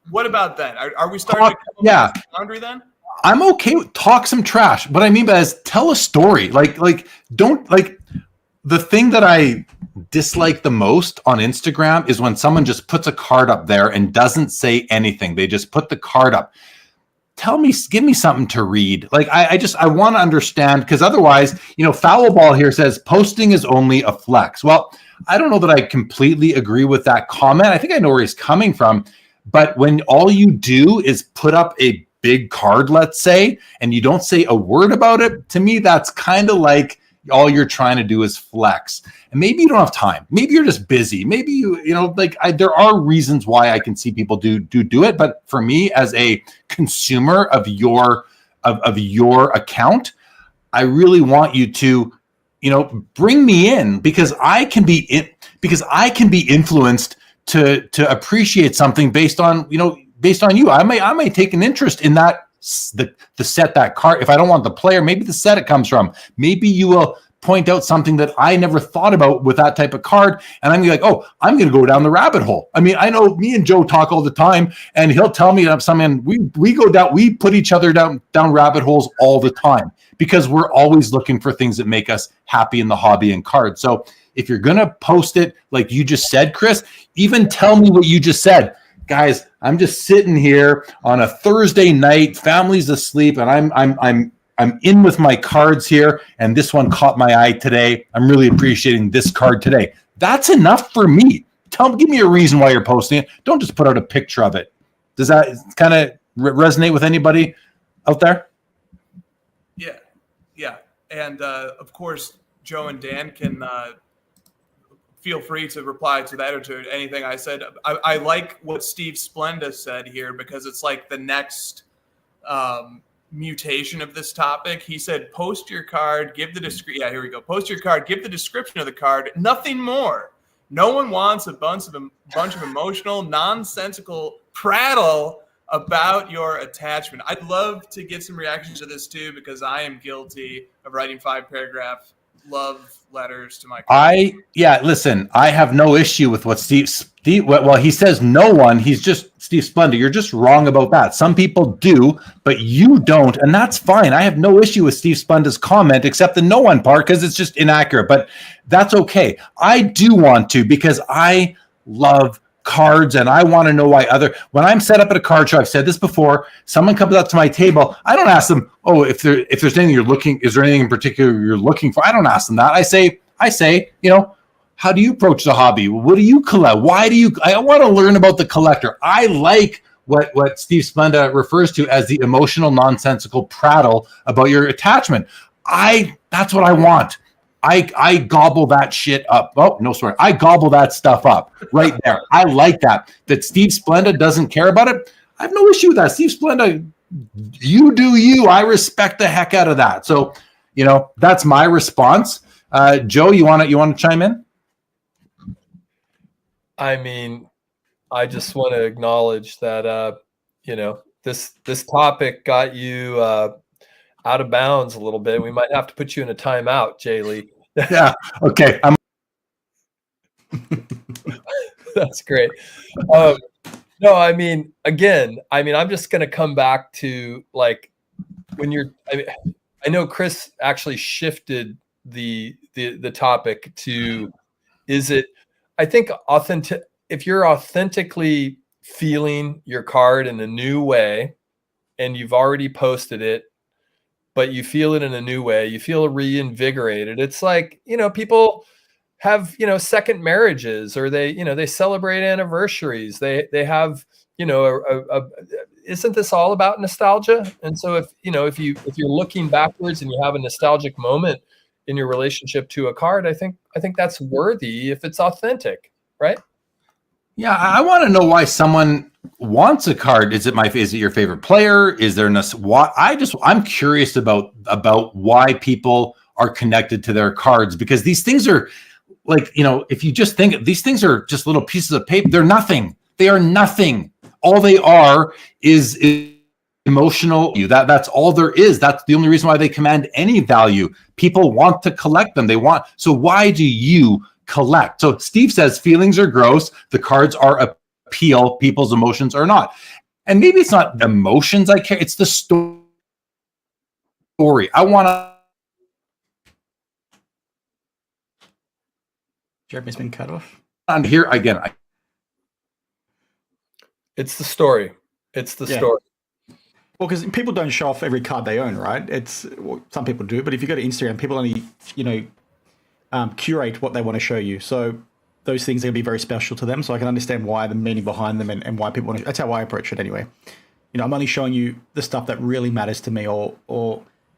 what about then? Are we starting to come up with a boundary then? I'm okay with talk some trash. What I mean by is tell a story. Like don't like the thing that I dislike the most on Instagram is when someone just puts a card up there and doesn't say anything. They just put the card up. Give me something to read. Like I want to understand, because otherwise, Foul Ball here says posting is only a flex. Well, I don't know that I completely agree with that comment. I think I know where he's coming from. But when all you do is put up a big card, let's say, and you don't say a word about it, to me, that's kind of like all you're trying to do is flex. And maybe you don't have time. Maybe you're just busy. Maybe there are reasons why I can see people do it. But for me, as a consumer of your account, I really want you to, bring me in, because I can be influenced to appreciate something based on you. I may take an interest in that, the set, that card. If I don't want the player, maybe the set it comes from. Maybe you will point out something that I never thought about with that type of card, and I'm gonna be like, oh, I'm gonna go down the rabbit hole. I mean, I know me and Joe talk all the time, and he'll tell me that something. We go down, we put each other down rabbit holes all the time, because we're always looking for things that make us happy in the hobby and cards. So if you're gonna post it like you just said, Chris, even tell me what you just said. Guys, I'm just sitting here on a Thursday night, family's asleep, and I'm in with my cards here, and this one caught my eye today. I'm really appreciating this card today. That's enough for me. Give me a reason why you're posting it. Don't just put out a picture of it. Does that kind of resonate with anybody out there? Yeah. And of course, Joe and Dan can feel free to reply to that or to anything I said. I like what Steve Splenda said here, because it's like the next mutation of this topic. He said, post your card, give the description. Yeah, here we go. Post your card, give the description of the card, nothing more. No one wants a bunch of emotional, nonsensical prattle about your attachment. I'd love to get some reactions to this too, because I am guilty of writing 5-paragraph love letters to my card. Listen, I have no issue with what Steve, well, he says no one, he's just Steve Splenda. You're just wrong about that. Some people do, but you don't, and that's fine. I have no issue with Steve Splenda's comment, except the no one part, because it's just inaccurate, but that's okay. I do want to, because I love cards, and I want to know why when I'm set up at a card show, I've said this before, someone comes up to my table, I don't ask them, oh, if there's anything is there anything in particular you're looking for? I don't ask them that. I say, how do you approach the hobby? What do you collect? I want to learn about the collector. I like what Steve Splenda refers to as the emotional, nonsensical prattle about your attachment. That's what I want. I gobble that shit up. Oh, no, sorry. I gobble that stuff up right there. I like that. That Steve Splenda doesn't care about it. I have no issue with that. Steve Splenda, you do you. I respect the heck out of that. So, that's my response. Joe, you want to chime in? I mean, I just want to acknowledge that this topic got you out of bounds a little bit. We might have to put you in a timeout, Jay Lee. Yeah. Okay. That's great. No, I mean, again, I'm just going to come back to like when I know Chris actually shifted the topic to, I think if you're authentically feeling your card in a new way and you've already posted it, but you feel it in a new way, you feel reinvigorated. It's like, people have, second marriages, or they celebrate anniversaries. They have, isn't this all about nostalgia? And so if you're looking backwards and you have a nostalgic moment in your relationship to a card, I think that's worthy if it's authentic, right? Yeah, I want to know why someone wants a card. Is it your favorite player? Is there I'm curious about why people are connected to their cards, because these things are like, if you just think these things are just little pieces of paper, they're nothing. They are nothing. All they are is emotional. That's all there is. That's the only reason why they command any value. People want to collect them. So why do you collect? So Steve says feelings are gross. The cards are appeal. People's emotions are not. And maybe it's not emotions I care. It's the story. I want to. Jeremy's been cut off. On here again. It's the story. It's the story. Well, because people don't show off every card they own, right? Some people do, but if you go to Instagram, people only, curate what they want to show you. So those things are going to be very special to them. So I can understand why, the meaning behind them, and why people want to. That's how I approach it anyway. I'm only showing you the stuff that really matters to me, or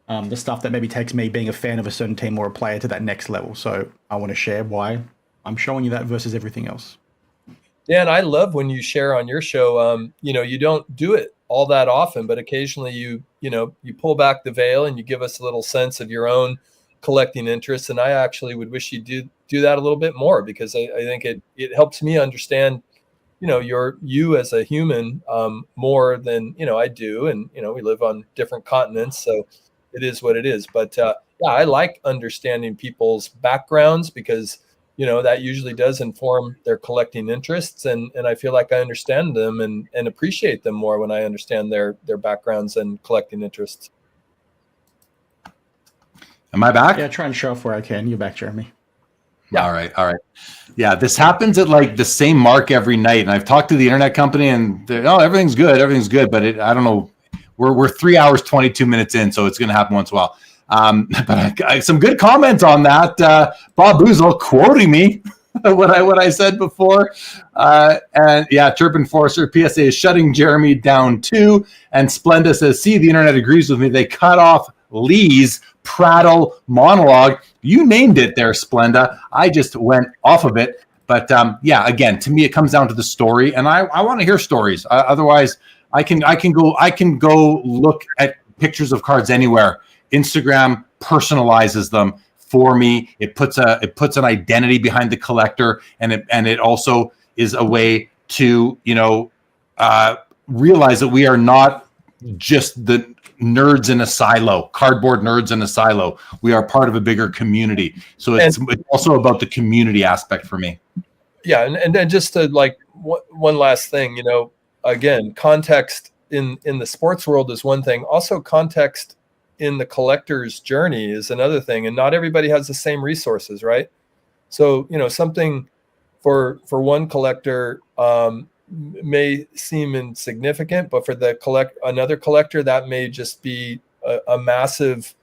the stuff that maybe takes me being a fan of a certain team or a player to that next level. So I want to share why I'm showing you that versus everything else. Yeah, and I love when you share on your show. You don't do it all that often, but occasionally you pull back the veil and you give us a little sense of your own collecting interests. And I actually would wish you do that a little bit more, because I think it helps me understand, you as a human more than, I do. And, we live on different continents, so it is what it is. But yeah, I like understanding people's backgrounds, because that usually does inform their collecting interests. And I feel like I understand them and appreciate them more when I understand their backgrounds and collecting interests. Am I back? Yeah, try and show off where I can. You're back, Jeremy. Yeah. All right. Yeah, this happens at like the same mark every night. And I've talked to the internet company and everything's good. But I don't know. We're 3 hours, 22 minutes in. So it's going to happen once in a while. But I some good comments on that. Bob Boozle quoting me what I said before. And yeah, Turpin Forcer, PSA is shutting Jeremy down too. And Splenda says, see, the internet agrees with me. They cut off Lee's prattle monologue. You named it there, Splenda. I just went off of it. But yeah, again, to me, it comes down to the story, and I want to hear stories. Otherwise, I can go look at pictures of cards anywhere. Instagram personalizes them for me. It puts an identity behind the collector, and it also is a way to realize that we are not just the nerds in a silo, cardboard nerds in a silo. We are part of a bigger community. So it's also about the community aspect for me. Yeah, and then just to one last thing, again, context in the sports world is one thing. Also, context in the collector's journey is another thing, and not everybody has the same resources, right? So something for one collector may seem insignificant, but for another collector, that may just be a massive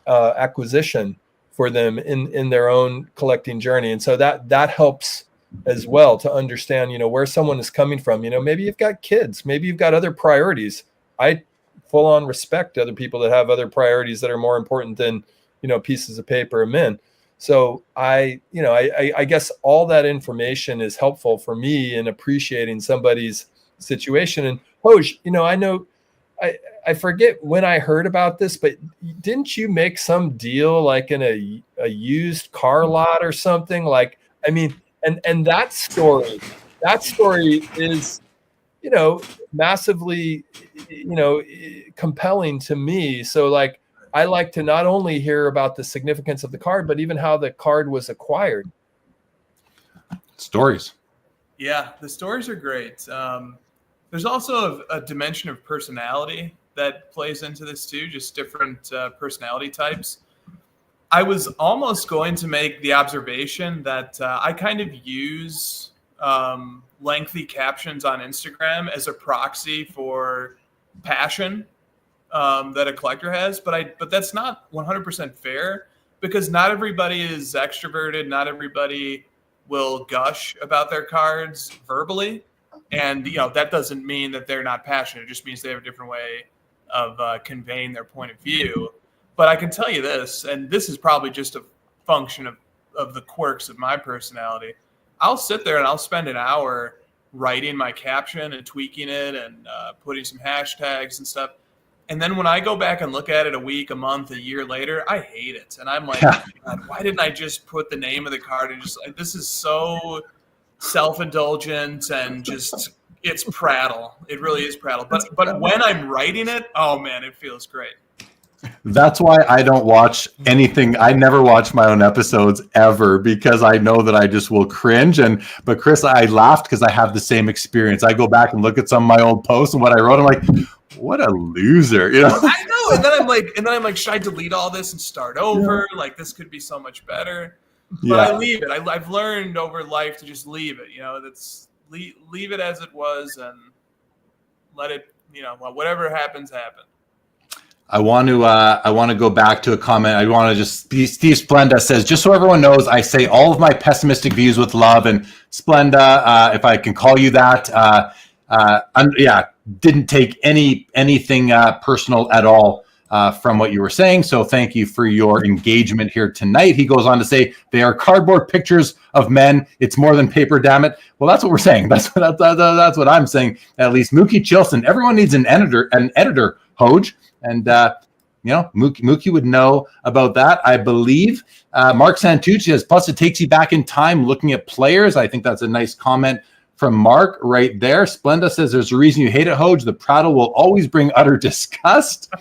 acquisition for them in their own collecting journey. And so that helps as well to understand where someone is coming from. Maybe you've got kids, maybe you've got other priorities. I full on respect other people that have other priorities that are more important than pieces of paper and men. So I guess all that information is helpful for me in appreciating somebody's situation. And Hoj, I know I forget when I heard about this, but didn't you make some deal like in a used car lot or something? Like, I mean, and that story is, massively, compelling to me. So like, I like to not only hear about the significance of the card, but even how the card was acquired. Stories. Yeah, the stories are great. There's also a dimension of personality that plays into this too, just different personality types. I was almost going to make the observation that I kind of use lengthy captions on Instagram as a proxy for passion that a collector has, but that's not 100% fair, because not everybody is extroverted. Not everybody will gush about their cards verbally. And, that doesn't mean that they're not passionate. It just means they have a different way of conveying their point of view. But I can tell you this, and this is probably just a function of the quirks of my personality. I'll sit there and I'll spend an hour writing my caption and tweaking it and putting some hashtags and stuff. And then when I go back and look at it a week, a month, a year later, I hate it. And I'm like, God, why didn't I just put the name of the card and this is so self-indulgent and just, it's prattle. It really is prattle. But when I'm writing it, oh man, it feels great. That's why I don't watch anything. I never watch my own episodes ever, because I know that I just will cringe. But Chris, I laughed because I have the same experience. I go back and look at some of my old posts and what I wrote. I'm like, what a loser, I know. And then I'm like, should I delete all this and start over? Yeah. Like, this could be so much better. But I leave it. I've learned over life to just leave it. That's leave it as it was and let it. Whatever happens, happen. I want to go back to a comment. I want to just Steve Splenda says, just so everyone knows, I say all of my pessimistic views with love. And Splenda, if I can call you that, didn't take anything personal at all from what you were saying. So thank you for your engagement here tonight. He goes on to say, they are cardboard pictures of men. It's more than paper, damn it. Well, that's what we're saying. That's what I'm saying. At least Mookie Chilson. Everyone needs an editor, Hoj. And, Mookie would know about that, I believe. Mark Santucci says, plus it takes you back in time looking at players. I think that's a nice comment from Mark right there. Splenda says, there's a reason you hate it, Hoj. The prattle will always bring utter disgust.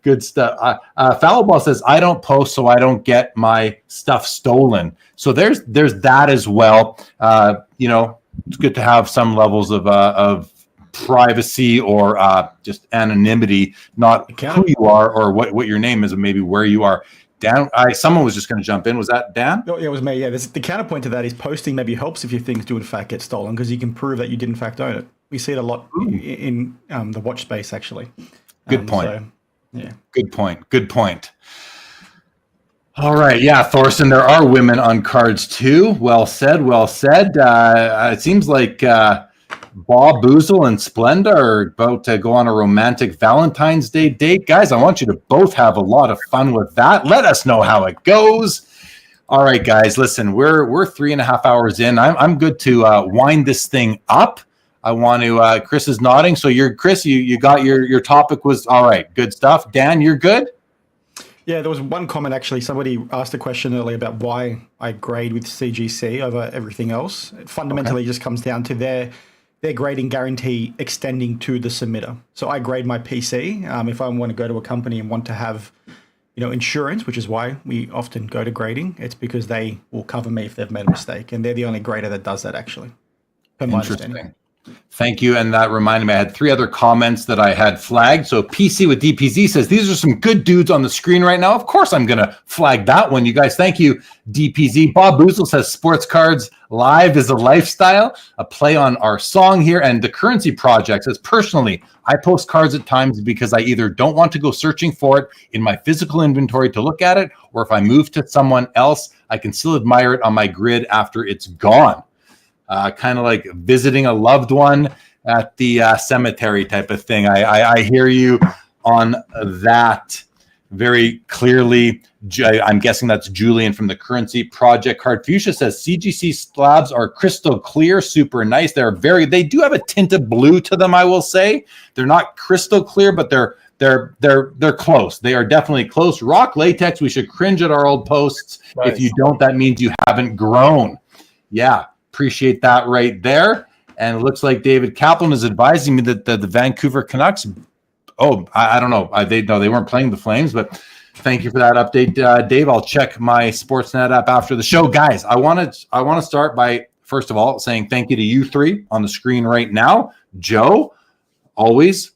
Good stuff. Foulball says, I don't post, so I don't get my stuff stolen. So there's that as well. It's good to have some levels of privacy or just anonymity, not who you are or what your name is and maybe where you are. Dan, someone was just going to jump in. Was that Dan? Oh, yeah, it was me. Yeah, the counterpoint to that is posting maybe helps if your things do in fact get stolen, because you can prove that you did in fact own it. We see it a lot in the watch space, actually. Good point. Good point. All right. Yeah, Thorsten, there are women on cards too. Well said. It seems like Bob Boozle and Splenda are about to go on a romantic Valentine's Day date. Guys, I want you to both have a lot of fun with that. Let us know how it goes. All right, guys, listen, we're 3.5 hours in. I'm good to wind this thing up. I want to, Chris is nodding. So Chris, you got your topic was all right. Good stuff. Dan, you're good? Yeah, there was one comment, actually. Somebody asked a question earlier about why I grade with CGC over everything else. It fundamentally just comes down to their grading guarantee extending to the submitter. So I grade my PC. If I want to go to a company and want to have, insurance, which is why we often go to grading, it's because they will cover me if they've made a mistake. And they're the only grader that does that, actually. Per my understanding. Thank you. And that reminded me, I had 3 other comments that I had flagged. So PC with DPZ says, these are some good dudes on the screen right now. Of course, I'm going to flag that one. You guys, thank you, DPZ. Bob Boozle says, sports cards live is a lifestyle, a play on our song here. And the Currency Project says, personally, I post cards at times because I either don't want to go searching for it in my physical inventory to look at it, or if I move to someone else, I can still admire it on my grid after it's gone. Kind of like visiting a loved one at the cemetery type of thing. I hear you on that. very clearly, I'm guessing that's Julian from the Currency Project card. Fuchsia says CGC slabs are crystal clear, super nice. They do have a tint of blue to them, I will say. They're not crystal clear, but they're close. They are definitely close. Rock latex, we should cringe at our old posts. Nice. If you don't, that means you haven't grown. Yeah, appreciate that right there. And it looks like David Kaplan is advising me that the Vancouver Canucks, I don't know. They weren't playing the Flames, but thank you for that update, Dave. I'll check my Sportsnet app after the show. Guys, I want to start by, first of all, saying thank you to you three on the screen right now. Joe, always,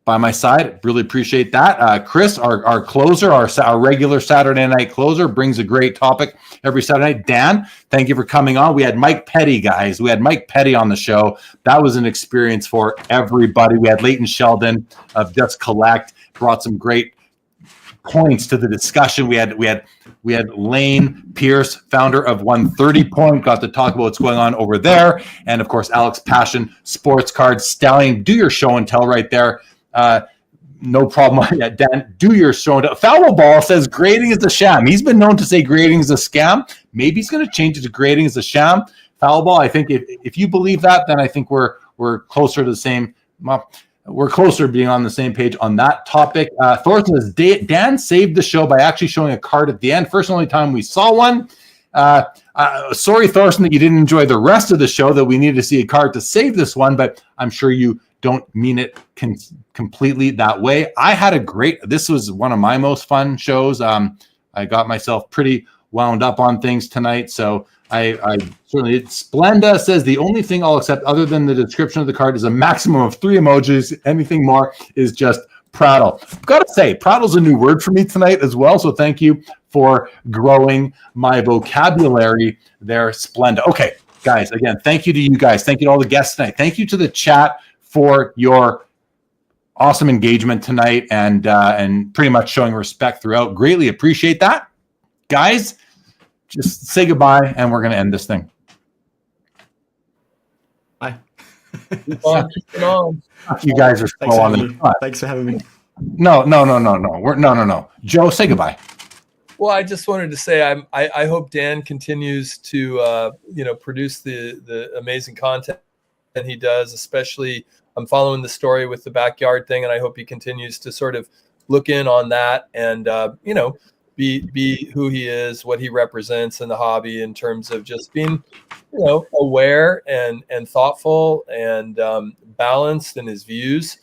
by my side. Really appreciate that. Chris, our closer, our regular Saturday night closer, brings a great topic every Saturday night. Dan, thank you for coming on. We had Mike Petty, guys. We had Mike Petty on the show. That was an experience for everybody. We had Leighton Sheldon of Just Collect, brought some great points to the discussion. We had Laine Pearce, founder of 130 Point, got to talk about what's going on over there. And of course, Alex Pachan, Sports Cards, Stallion, do your show and tell right there. No problem. Yeah, Dan, do your show. Foul Ball says grading is a sham. He's been known to say grading is a scam. Maybe he's going to change it to grading is a sham. Foul Ball, I think if you believe that, then I think we're closer to the same. We're closer to being on the same page on that topic. Thornton says Dan saved the show by actually showing a card at the end. First and only time we saw one. Sorry, Thorsten, that you didn't enjoy the rest of the show, that we needed to see a card to save this one, but I'm sure you don't mean it completely that way. This was one of my most fun shows. I got myself pretty wound up on things tonight. So I certainly, Splenda says the only thing I'll accept other than the description of the card is a maximum of 3 emojis. Anything more is just prattle. I've got to say, prattle's a new word for me tonight as well. So thank you for growing my vocabulary there, Splenda. Okay, guys, again, thank you to you guys. Thank you to all the guests tonight. Thank you to the chat for your awesome engagement tonight and pretty much showing respect throughout. Greatly appreciate that. Guys, just say goodbye and we're going to end this thing. Bye. You guys are slow on the Thanks for having me. No. No. Joe, say goodbye. Well, I just wanted to say I hope Dan continues to produce the amazing content that he does. Especially, I'm following the story with the backyard thing, and I hope he continues to sort of look in on that and be who he is, what he represents in the hobby in terms of just being aware and thoughtful and balanced in his views.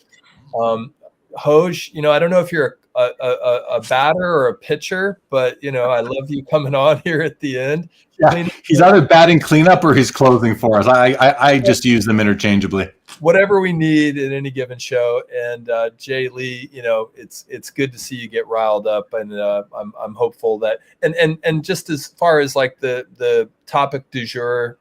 Hoj, I don't know if you're a batter or a pitcher, but I love you coming on here at the end. Yeah, he's either batting cleanup or he's closing for us. I just use them interchangeably. Whatever we need in any given show. And Jay Lee, it's good to see you get riled up, and I'm hopeful that and just as far as like the topic du jour,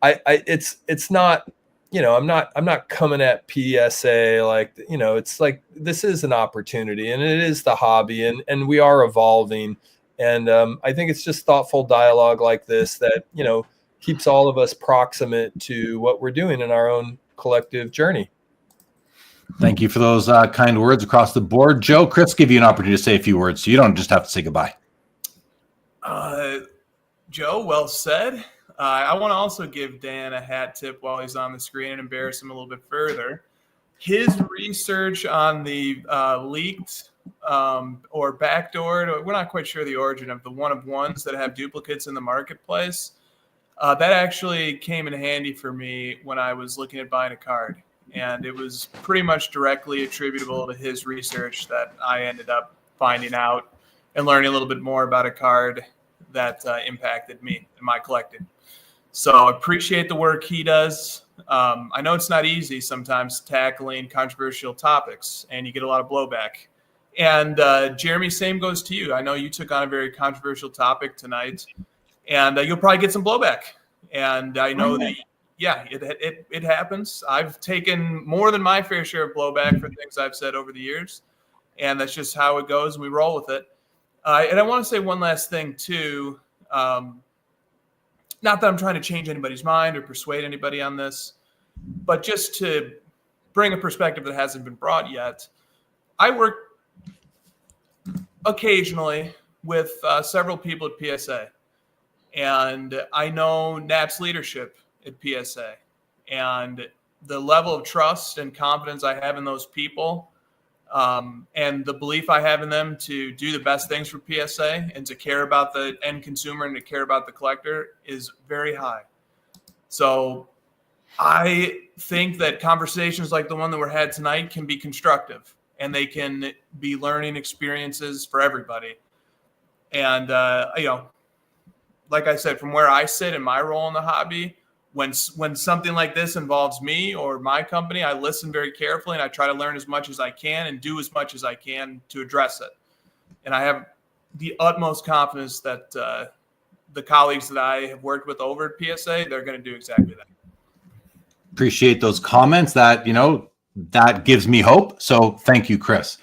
it's not. I'm not coming at PSA like, it's like, this is an opportunity and it is the hobby and we are evolving. And I think it's just thoughtful dialogue like this that, keeps all of us proximate to what we're doing in our own collective journey. Thank you for those kind words across the board. Joe, Chris, give you an opportunity to say a few words, so you don't just have to say goodbye. Joe, well said. I want to also give Dan a hat tip while he's on the screen and embarrass him a little bit further. His research on the leaked or backdoored, we're not quite sure the origin of the one-of-ones that have duplicates in the marketplace. That actually came in handy for me when I was looking at buying a card. And it was pretty much directly attributable to his research that I ended up finding out and learning a little bit more about a card that impacted me and my collecting. So I appreciate the work he does. I know it's not easy sometimes tackling controversial topics, and you get a lot of blowback. And Jeremy, same goes to you. I know you took on a very controversial topic tonight, and you'll probably get some blowback. And I know that, yeah, it happens. I've taken more than my fair share of blowback for things I've said over the years, and that's just how it goes, and we roll with it. And I want to say one last thing, too. Not that I'm trying to change anybody's mind or persuade anybody on this, but just to bring a perspective that hasn't been brought yet. I work occasionally with several people at PSA. And I know Nat's leadership at PSA. And the level of trust and confidence I have in those people, and the belief I have in them to do the best things for PSA and to care about the end consumer and to care about the collector is very high. So I think that conversations like the one that we're had tonight can be constructive, and they can be learning experiences for everybody. And, like I said, from where I sit in my role in the hobby, when something like this involves me or my company, I listen very carefully and I try to learn as much as I can and do as much as I can to address it. And I have the utmost confidence that the colleagues that I have worked with over at PSA, they're going to do exactly that. Appreciate those comments. That gives me hope. So thank you, Chris.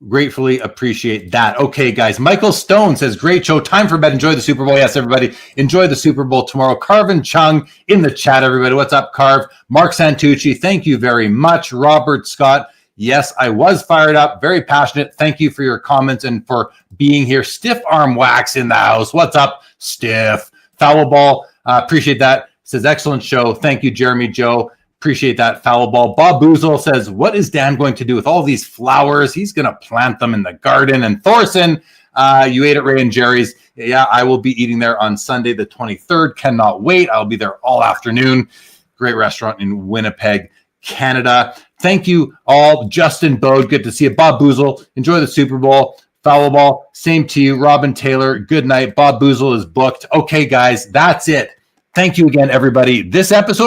Gratefully appreciate that. Okay, guys. Michael Stone says, great show. Time for bed. Enjoy the Super Bowl. Yes, everybody. Enjoy the Super Bowl tomorrow. Carvin Chung in the chat, everybody. What's up, Carv? Mark Santucci, thank you very much. Robert Scott, yes, I was fired up. Very passionate. Thank you for your comments and for being here. Stiff Arm Wax in the house. What's up, Stiff? Foul Ball. Appreciate that. Says, excellent show. Thank you, Jeremy Joe. Appreciate that. Foul Ball. Bob Boozle says, what is Dan going to do with all these flowers? He's going to plant them in the garden. And Thorson, you ate at Ray and Jerry's. Yeah, I will be eating there on Sunday, the 23rd. Cannot wait. I'll be there all afternoon. Great restaurant in Winnipeg, Canada. Thank you all. Justin Bode, good to see you. Bob Boozle, enjoy the Super Bowl. Foul Ball, same to you. Robin Taylor, good night. Bob Boozle is booked. Okay, guys, that's it. Thank you again, everybody. This episode